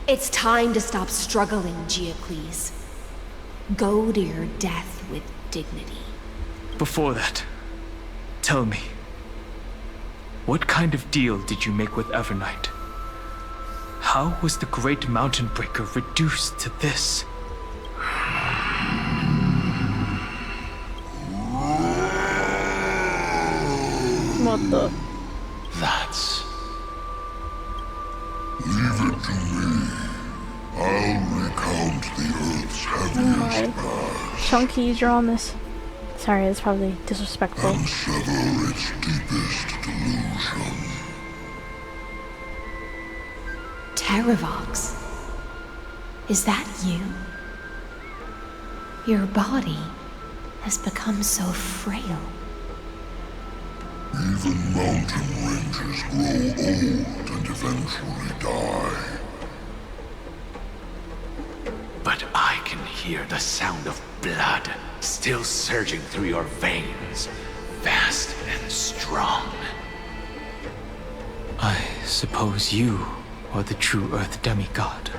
It's time to stop struggling, Geocles. Go to your death with dignity. Before that, tell me, what kind of deal did you make with Evernight? How was the Great Mountain Breaker reduced to this? What the? That's... Leave it to me. I'll recount the Earth's heaviest past. Chunky, you're on this. Sorry, it's probably disrespectful. And sever its deepest delusion. Terravox? Is that you? Your body has become so frail. Even mountain ranges grow old and eventually die. But I can hear the sound of blood still surging through your veins, fast and strong. I suppose you are the true Earth demigod.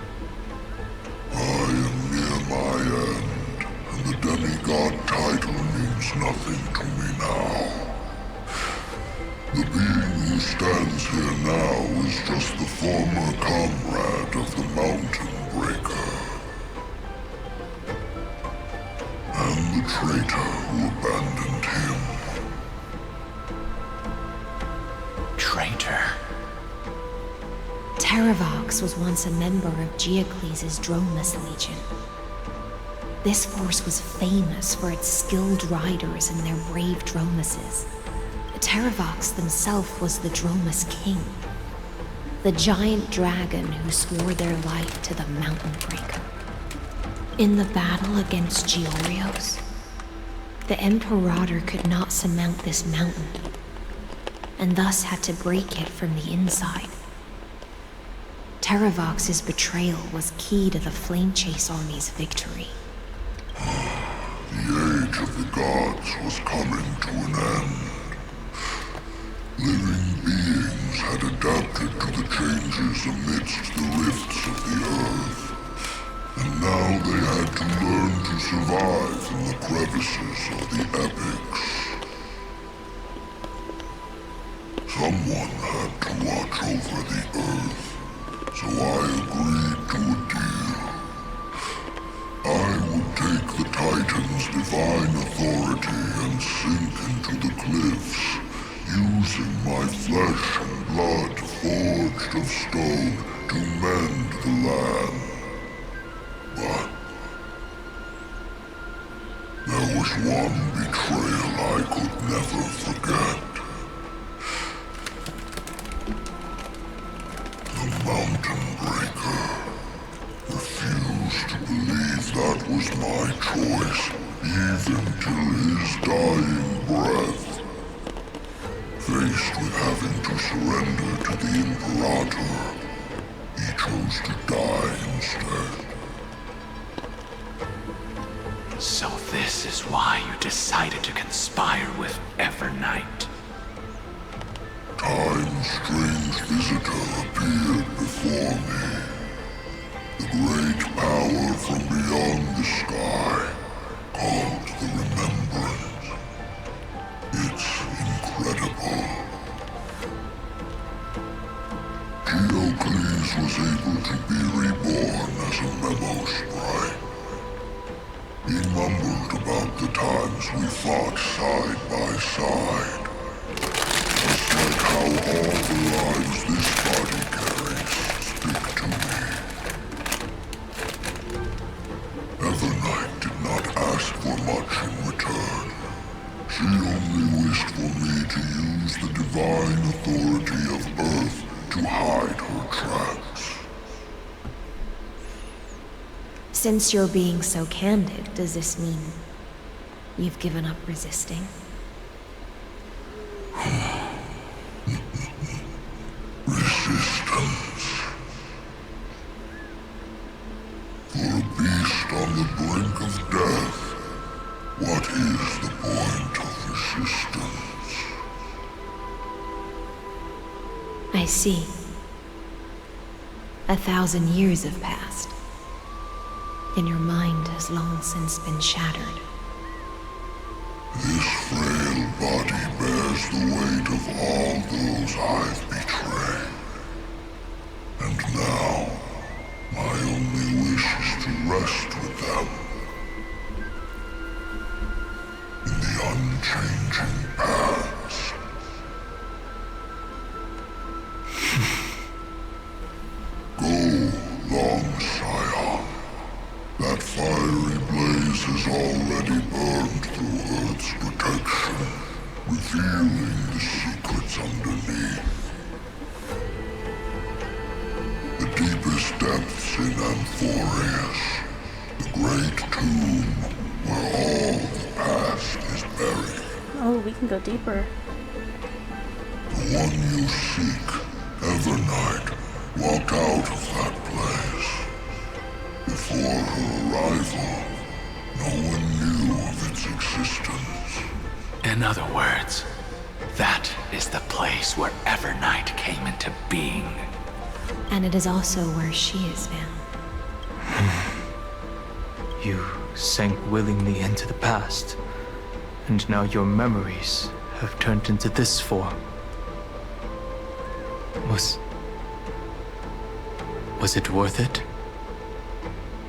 I am near my end, and the demigod title means nothing to me now. The being who stands here now is just the former comrade of the Mountain Breaker. And the traitor who abandoned him. Traitor? Terravox was once a member of Geocles' Dromus Legion. This force was famous for its skilled riders and their brave dromuses. Terravox himself was the Dromus King, the giant dragon who swore their life to the Mountain Breaker. In the battle against Georios, the Imperator could not surmount this mountain, and thus had to break it from the inside. Terravox's betrayal was key to the Flame Chase Army's victory. The age of the gods was coming to an end. Living beings had adapted to the changes amidst the rifts of the earth, and now they had to learn to survive in the crevices of the epics. Someone had to watch over the earth, so I agreed to a deal. I would take the Titan's divine authority and sink into the cliffs, using my flesh and blood forged of stone to mend the land. But there was one betrayal I could never forget. The Mountain Breaker refused to believe that was my choice, even till his dying breath. Faced with having to surrender to the Imperator, he chose to die instead. So this is why you decided to conspire with Evernight. Time's strange visitor appeared before me. The great power from beyond the sky, called the Remembrance. It's incredible. Geocles was able to be reborn as a memo sprite. He mumbled about the times we fought side by side. Just like how all the lives this body carries speak to me. Evernight did not ask for much in return. She only wished for me to use the divine authority of Earth to hide her tracks. Since you're being so candid, does this mean you've given up resisting? Resistance. For a beast on the brink of death, what is the point of resistance? I see. 1,000 years have passed, and your mind has long since been shattered. This frail body bears the weight of all those I've betrayed. And now, my only wish is to rest with them. In the unchanging past. Go, long Scion. That fiery blaze has already burned through Earth's protection, revealing the secrets underneath. The deepest depths in Amphorius, the great tomb where all the past is buried. Oh, we can go deeper. The one you seek, Evernight, walked out of that place. Before her arrival, no one knew of its existence. In other words, that is the place where Evernight came into being. And it is also where she is now. You sank willingly into the past, and now your memories have turned into this form. Was it worth it?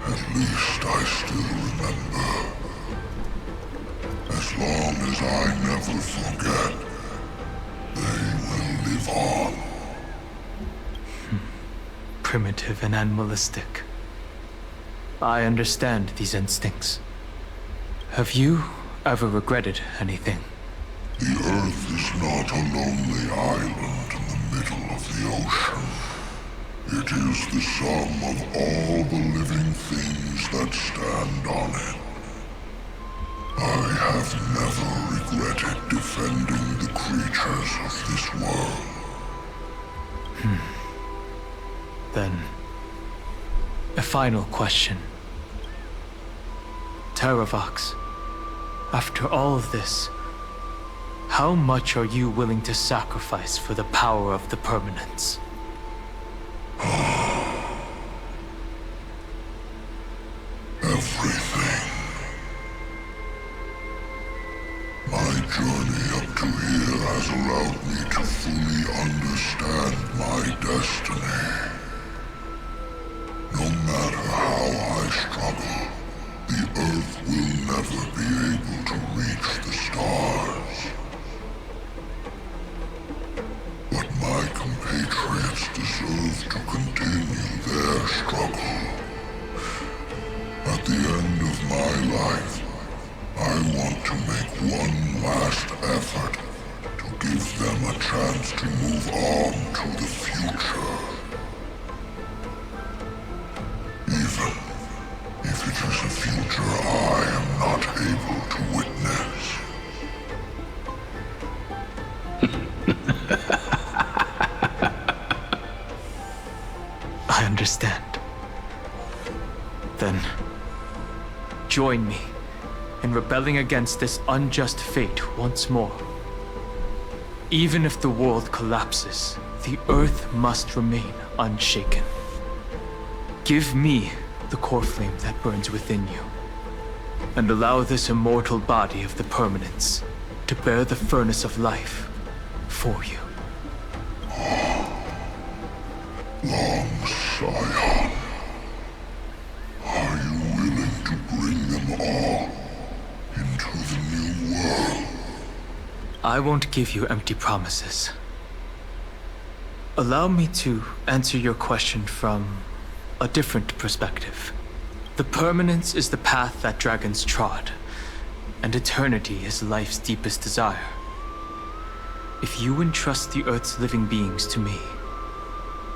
At least I still remember. As long as I never forget, they will live on. Primitive and animalistic. I understand these instincts. Have you ever regretted anything? The Earth is not a lonely island in the middle of the ocean. It is the sum of all the living things that stand on it. I have never regretted defending the creatures of this world. Then, a final question. Terravox, after all of this, how much are you willing to sacrifice for the power of the permanence? Everything. My journey up to here has allowed me to fully understand my destiny. No matter how I struggle, the Earth will never be able to reach the stars. But my compatriots deserve to continue their struggle. At the end of my life, I want to make one last effort to give them a chance to move on to the future. Even if it is a future I am not able to witness. I understand. Then, join me in rebelling against this unjust fate once more. Even if the world collapses, the Earth must remain unshaken. Give me the core flame that burns within you, and allow this immortal body of the permanence to bear the furnace of life for you. Long Scion, are you willing to bring them all into the new world? I won't give you empty promises. Allow me to answer your question from a different perspective. The permanence is the path that dragons trod, and eternity is life's deepest desire. If you entrust the Earth's living beings to me,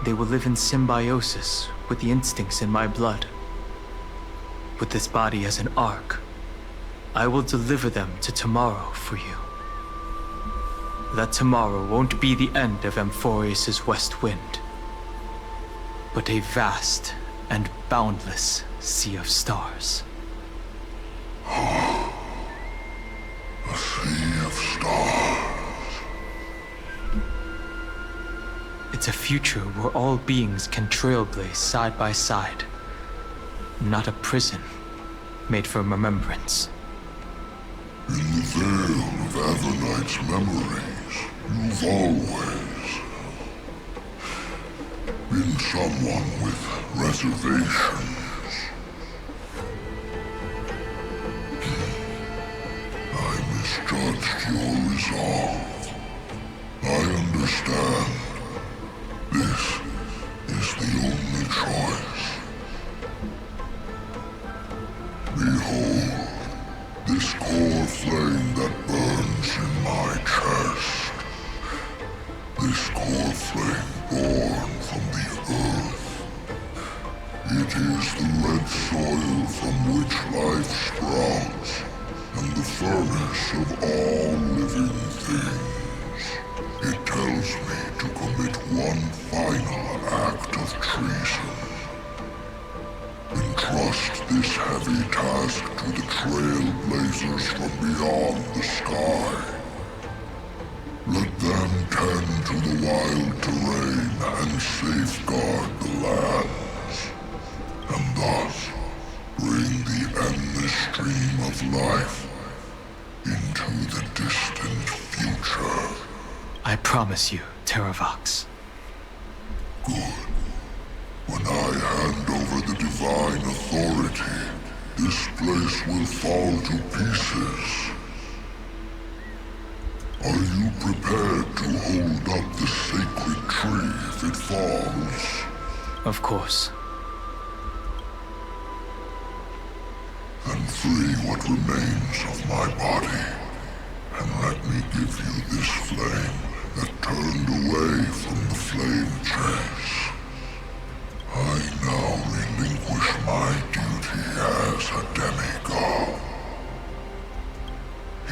they will live in symbiosis with the instincts in my blood. With this body as an ark, I will deliver them to tomorrow for you. That tomorrow won't be the end of Amphorius' west wind, but a vast and boundless sea of stars. A sea of stars. It's a future where all beings can trailblaze side by side, not a prison made for remembrance. In the veil of Evernight's memories, you've always been someone with reservations. I misjudged your resolve. I understand. This is the only choice. Behold, this core flame that burns in my chest. This core flame born from the earth. It is the red soil from which life sprouts, and the furnace of all living things. It tells me to commit one final act of treason. Entrust this heavy task to the trailblazers from beyond the sky. Let them tend to the wild terrain and safeguard the lands, and thus bring the endless stream of life into the distant future. I promise you, Terravox. Good. When I hand over the divine authority, this place will fall to pieces. Are you prepared to hold up the sacred tree if it falls? Of course. free what remains of my body, and let me give you this flame that turned away from the flame chase. I now relinquish my duty as a demigod.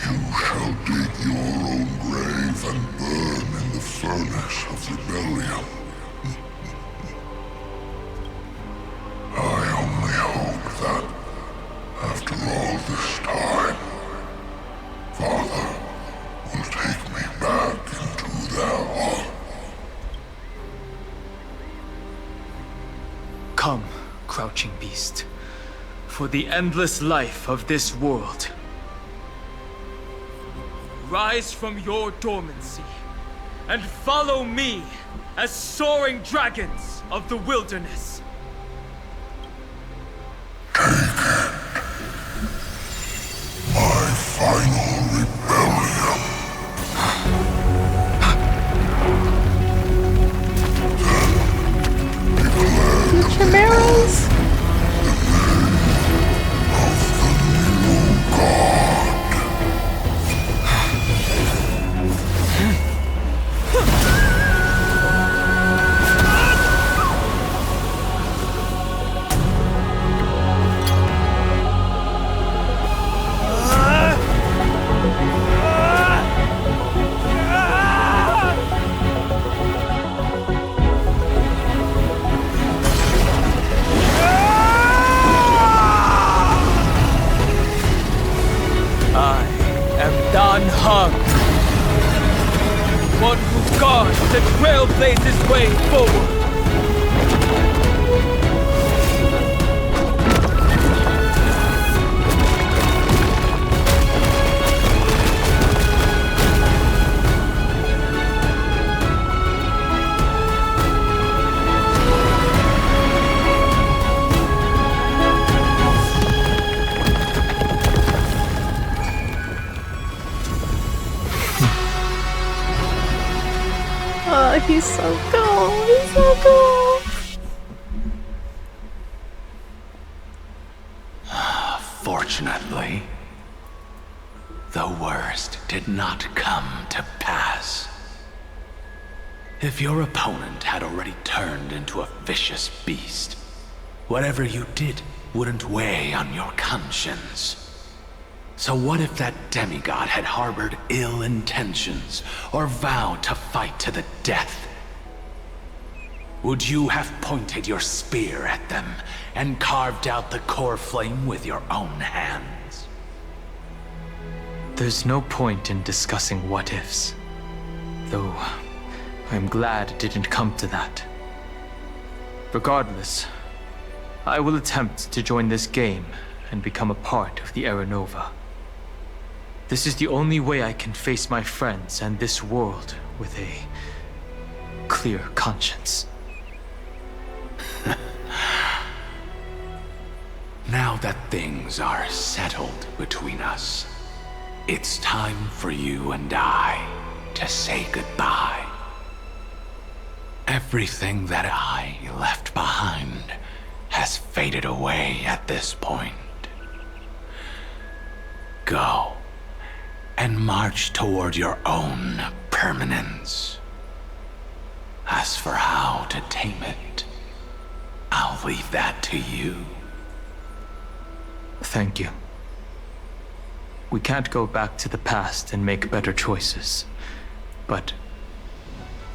You shall dig your own grave and burn in the furnace of rebellion. I only hope that, after all this time, Father will take me back into their heart. Come, crouching beast, for the endless life of this world. Rise from your dormancy, and follow me as soaring dragons of the wilderness. My final rebellion. The chimeras? Dan Heng, one who guards and trailblazes way forward. He's so cool. He's so cool. Fortunately, the worst did not come to pass. If your opponent had already turned into a vicious beast, whatever you did wouldn't weigh on your conscience. So what if that demigod had harbored ill intentions or vowed to fight to the death? Would you have pointed your spear at them and carved out the core flame with your own hands? There's no point in discussing what-ifs. Though, I'm glad it didn't come to that. Regardless, I will attempt to join this game and become a part of the Era Nova. This is the only way I can face my friends and this world with a clear conscience. Now that things are settled between us, it's time for you and I to say goodbye. Everything that I left behind has faded away at this point. Go and march toward your own permanence. As for how to tame it, I'll leave that to you. Thank you. We can't go back to the past and make better choices, but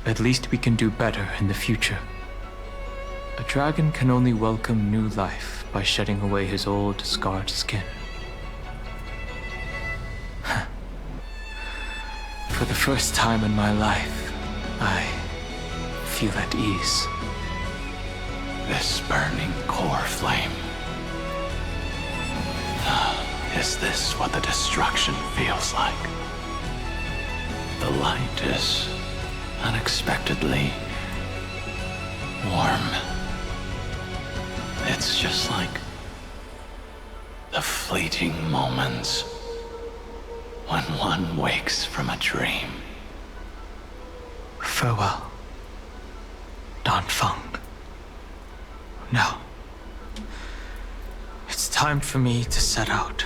at least we can do better in the future. A dragon can only welcome new life by shedding away his old, scarred skin. For the first time in my life, I feel at ease. This burning core flame. Is this what the destruction feels like? The light is unexpectedly warm. It's just like the fleeting moments when one wakes from a dream. Farewell, Dan Feng. Now, it's time. time for me to set out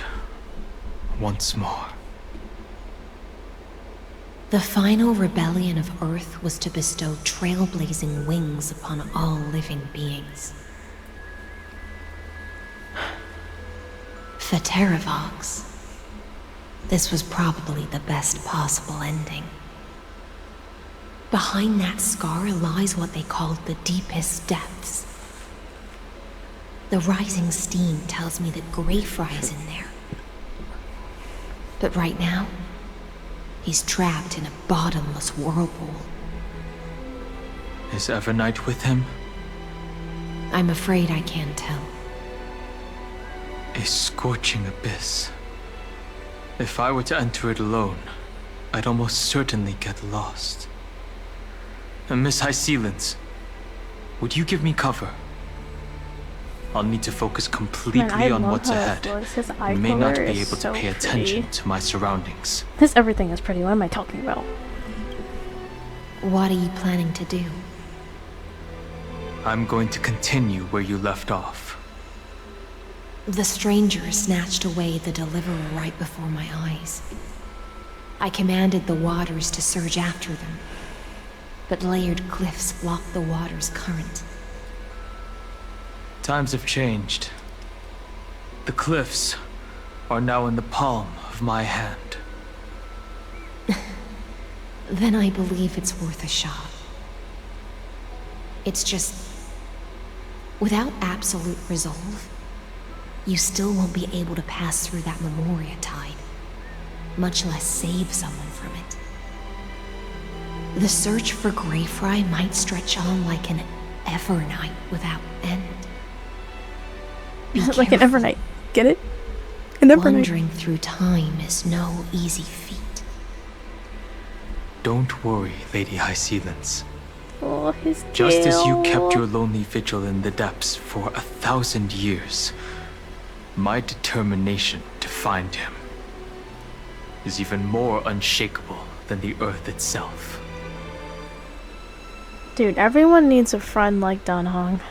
once more. The final rebellion of Earth was to bestow trailblazing wings upon all living beings. For Terravox, this was probably the best possible ending. Behind that scar lies what they called the deepest depths. The rising steam tells me that Greyfry is in there. But right now, he's trapped in a bottomless whirlpool. Is Evernight with him? I'm afraid I can't tell. A scorching abyss. If I were to enter it alone, I'd almost certainly get lost. And Miss Hysealence, would you give me cover? I'll need to focus completely on what's ahead. His eye and may not color be is able so to pay pretty. attention to my surroundings. This everything is pretty. What am I talking about? What are you planning to do? I'm going to continue where you left off. The stranger snatched away the deliverer right before my eyes. I commanded the waters to surge after them, but layered cliffs blocked the water's current. Times have changed. The cliffs are now in the palm of my hand. Then I believe it's worth a shot. It's just, without absolute resolve, you still won't be able to pass through that Memoria tide, much less save someone from it. The search for Greyfry might stretch on like an evernight without end. Like an evernight. Get it? An evernight. Wandering through time is no easy feat. Don't worry, Lady Hysealence. Oh, his Just as you tail. kept your lonely vigil in the depths for 1,000 years, my determination to find him is even more unshakable than the earth itself. Dude, everyone needs a friend like Dan Heng.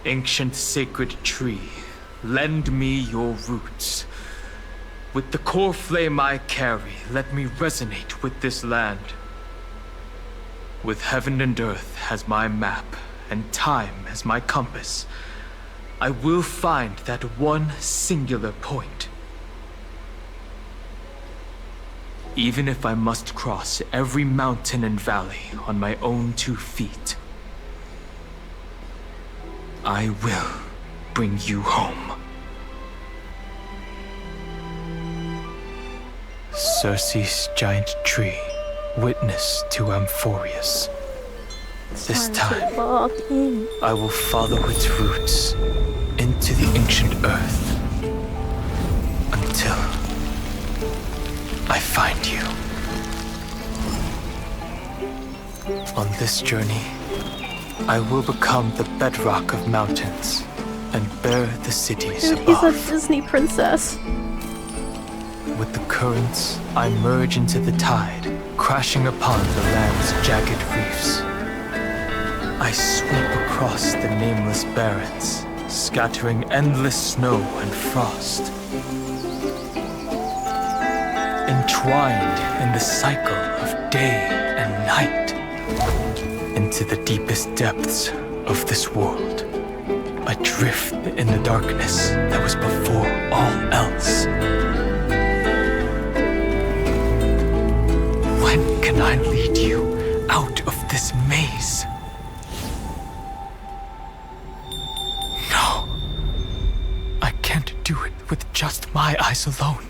Ancient sacred tree, lend me your roots. With the core flame I carry, let me resonate with this land. With heaven and earth as my map, and time as my compass, I will find that one singular point. Even if I must cross every mountain and valley on my own 2 feet, I will bring you home. Circe's giant tree, witness to Amphorius. This time, I will follow its roots into the ancient earth until I find you. On this journey, I will become the bedrock of mountains and bear the cities Dude, above. he's a Disney princess. With the currents, I merge into the tide, crashing upon the land's jagged reefs. I sweep across the nameless barrens, scattering endless snow and frost. Entwined in the cycle of day and night, into the deepest depths of this world, adrift in the darkness that was before all else. When can I lead you out of this maze? No. I can't do it with just my eyes alone.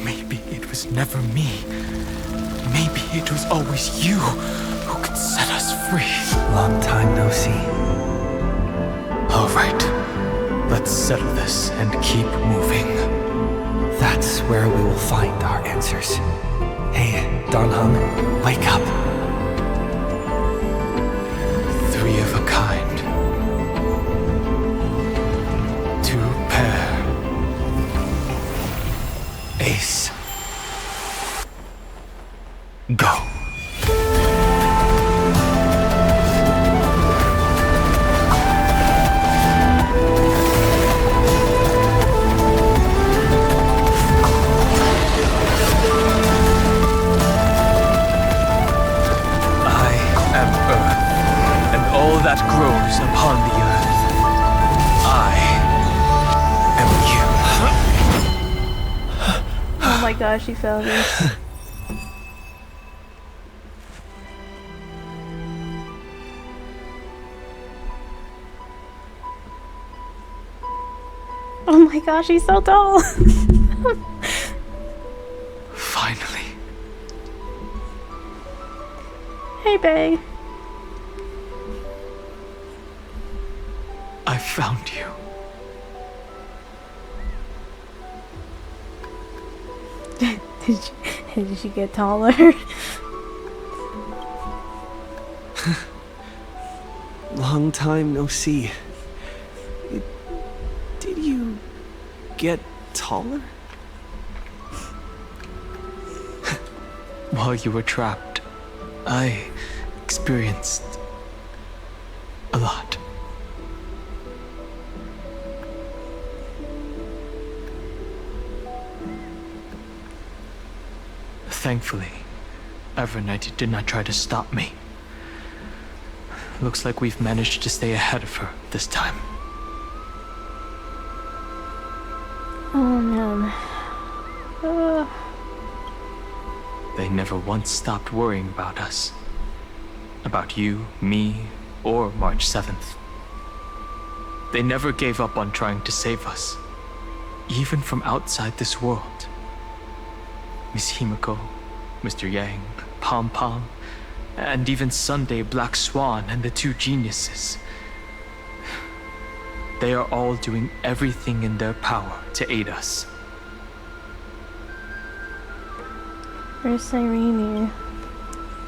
Maybe it was never me. Maybe it was always you who could set us free. Long time no see. All right. Let's settle this and keep moving. That's where we will find our answers. Hey, Dan Heng, wake up. 3 of a kind. 2 pair. Ace. Go. grows upon the earth, I am you. Oh my gosh, you fell this. Oh my gosh, he's so tall! Finally. Hey, bae. I found you. Did you get taller? Long time no see. Did you get taller? While you were trapped, I experienced a lot. Thankfully, Evernight did not try to stop me. Looks like we've managed to stay ahead of her this time. Oh man. They never once stopped worrying about us. About you, me, or March 7th. They never gave up on trying to save us, even from outside this world. Miss Himiko, Mr. Yang, Pom Pom, and even Sunday Black Swan and the two geniuses. They are all doing everything in their power to aid us. Where's Irene?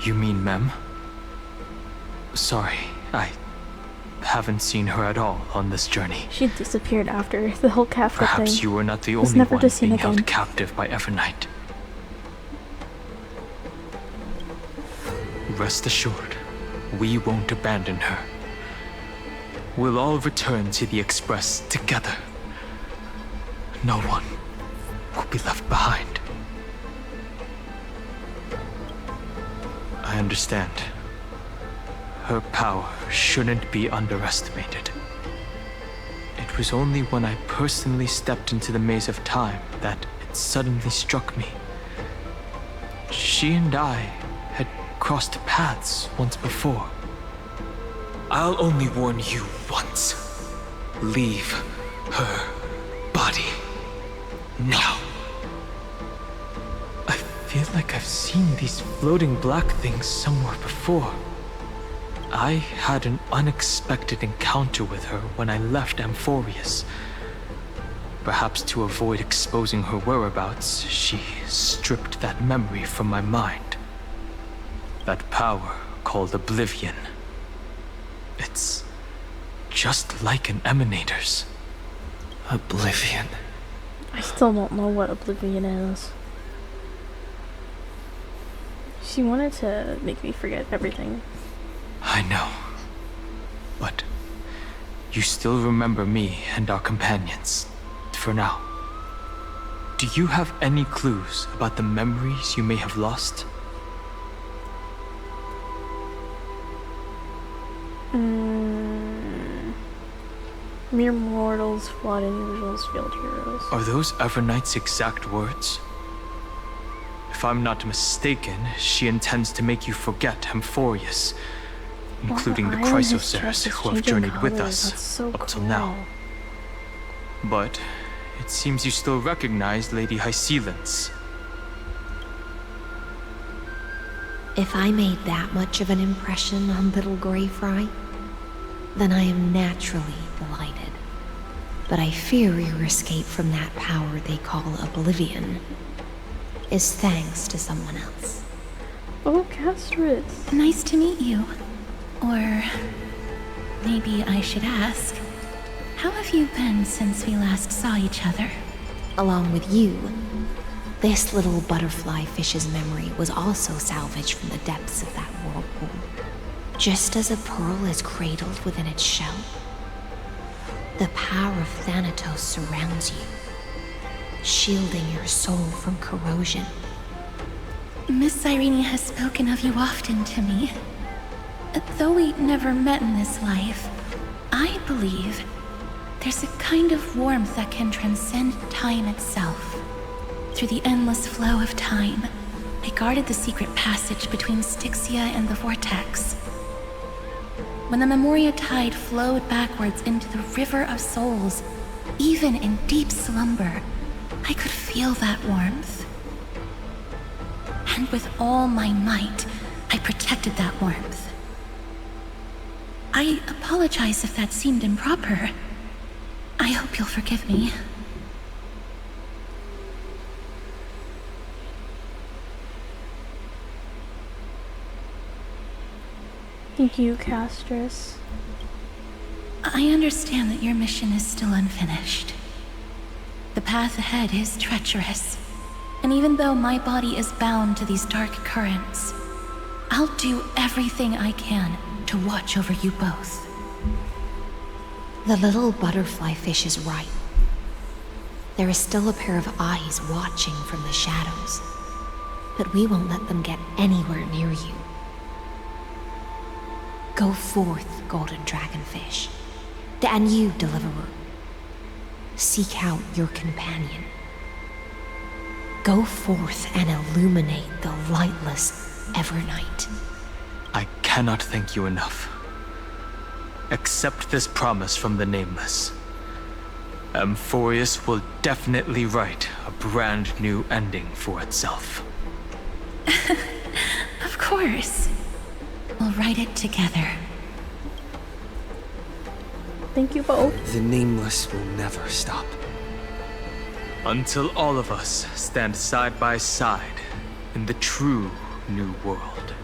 You mean Mem? Sorry, I haven't seen her at all on this journey. She disappeared after the whole Kafka thing. Perhaps you were not the Was only never one to seen being again. held captive by Evernight. Rest assured, we won't abandon her. We'll all return to the Express together. No one will be left behind. I understand. Her power shouldn't be underestimated. It was only when I personally stepped into the maze of time that it suddenly struck me. She and I had crossed paths once before. I'll only warn you once. Leave her body now. I feel like I've seen these floating black things somewhere before. I had an unexpected encounter with her when I left Amphorius. Perhaps to avoid exposing her whereabouts, she stripped that memory from my mind. That power called Oblivion. It's just like an emanator's. Oblivion. I still don't know what Oblivion is. She wanted to make me forget everything. I know. But you still remember me and our companions, for now. Do you have any clues about the memories you may have lost? Mere mortals, flawed individuals, failed heroes. Are those Evernight's exact words? If I'm not mistaken, she intends to make you forget Amphorius, including the Chrysosaurs who have journeyed with us up till now. But it seems you still recognize Lady Hycelens. If I made that much of an impression on little Greyfry, then I am naturally delighted. But I fear your escape from that power they call Oblivion is thanks to someone else. Oh, Castris. Nice to meet you. Or maybe I should ask, how have you been since we last saw each other? Along with you, this little butterfly fish's memory was also salvaged from the depths of that whirlpool. Just as a pearl is cradled within its shell, the power of Thanatos surrounds you, shielding your soul from corrosion. Miss Irene has spoken of you often to me. Though we never met in this life, I believe there's a kind of warmth that can transcend time itself. Through the endless flow of time, I guarded the secret passage between Styxia and the Vortex. When the Memoria tide flowed backwards into the River of Souls, even in deep slumber, I could feel that warmth. And with all my might, I protected that warmth. I apologize if that seemed improper. I hope you'll forgive me. Thank you, Castris. I understand that your mission is still unfinished. The path ahead is treacherous, and even though my body is bound to these dark currents, I'll do everything I can to watch over you both. The little butterfly fish is right. There is still a pair of eyes watching from the shadows, but we won't let them get anywhere near you. Go forth, golden dragonfish, and you, deliverer. Seek out your companion. Go forth and illuminate the lightless evernight. I cannot thank you enough. Accept this promise from the Nameless. Amphorius will definitely write a brand new ending for itself. Of course. We'll write it together. Thank you both. The Nameless will never stop. Until all of us stand side by side in the true new world.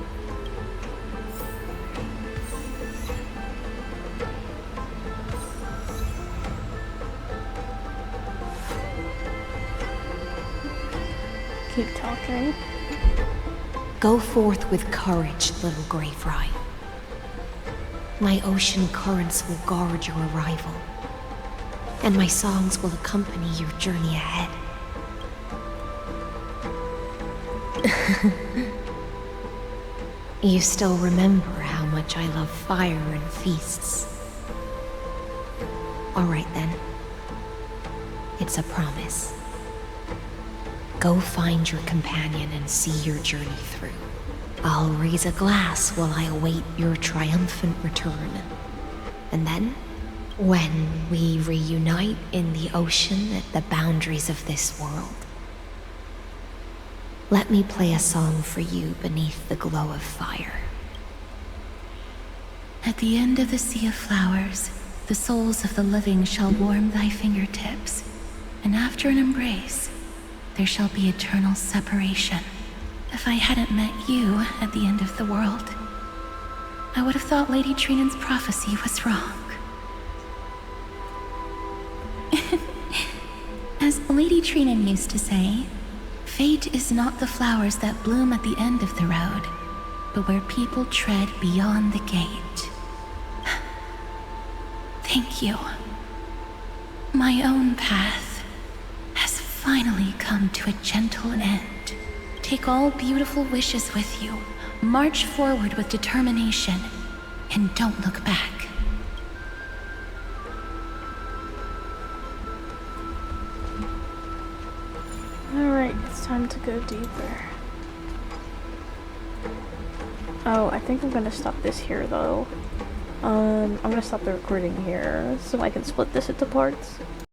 Keep talking. Go forth with courage, little gray fry. My ocean currents will guard your arrival, and my songs will accompany your journey ahead. You still remember how much I love fire and feasts. All right then. It's a promise. Go find your companion and see your journey through. I'll raise a glass while I await your triumphant return. And then, when we reunite in the ocean at the boundaries of this world, let me play a song for you beneath the glow of fire. At the end of the sea of flowers, the souls of the living shall warm thy fingertips, and after an embrace, there shall be eternal separation. If I hadn't met you at the end of the world, I would have thought Lady Trinan's prophecy was wrong. As Lady Trinan used to say, fate is not the flowers that bloom at the end of the road, but where people tread beyond the gate. Thank you. My own path has finally come to a gentle end. Take all beautiful wishes with you, march forward with determination, and don't look back. Alright, it's time to go deeper. Oh, I think I'm gonna stop this here though. I'm gonna stop the recording here so I can split this into parts.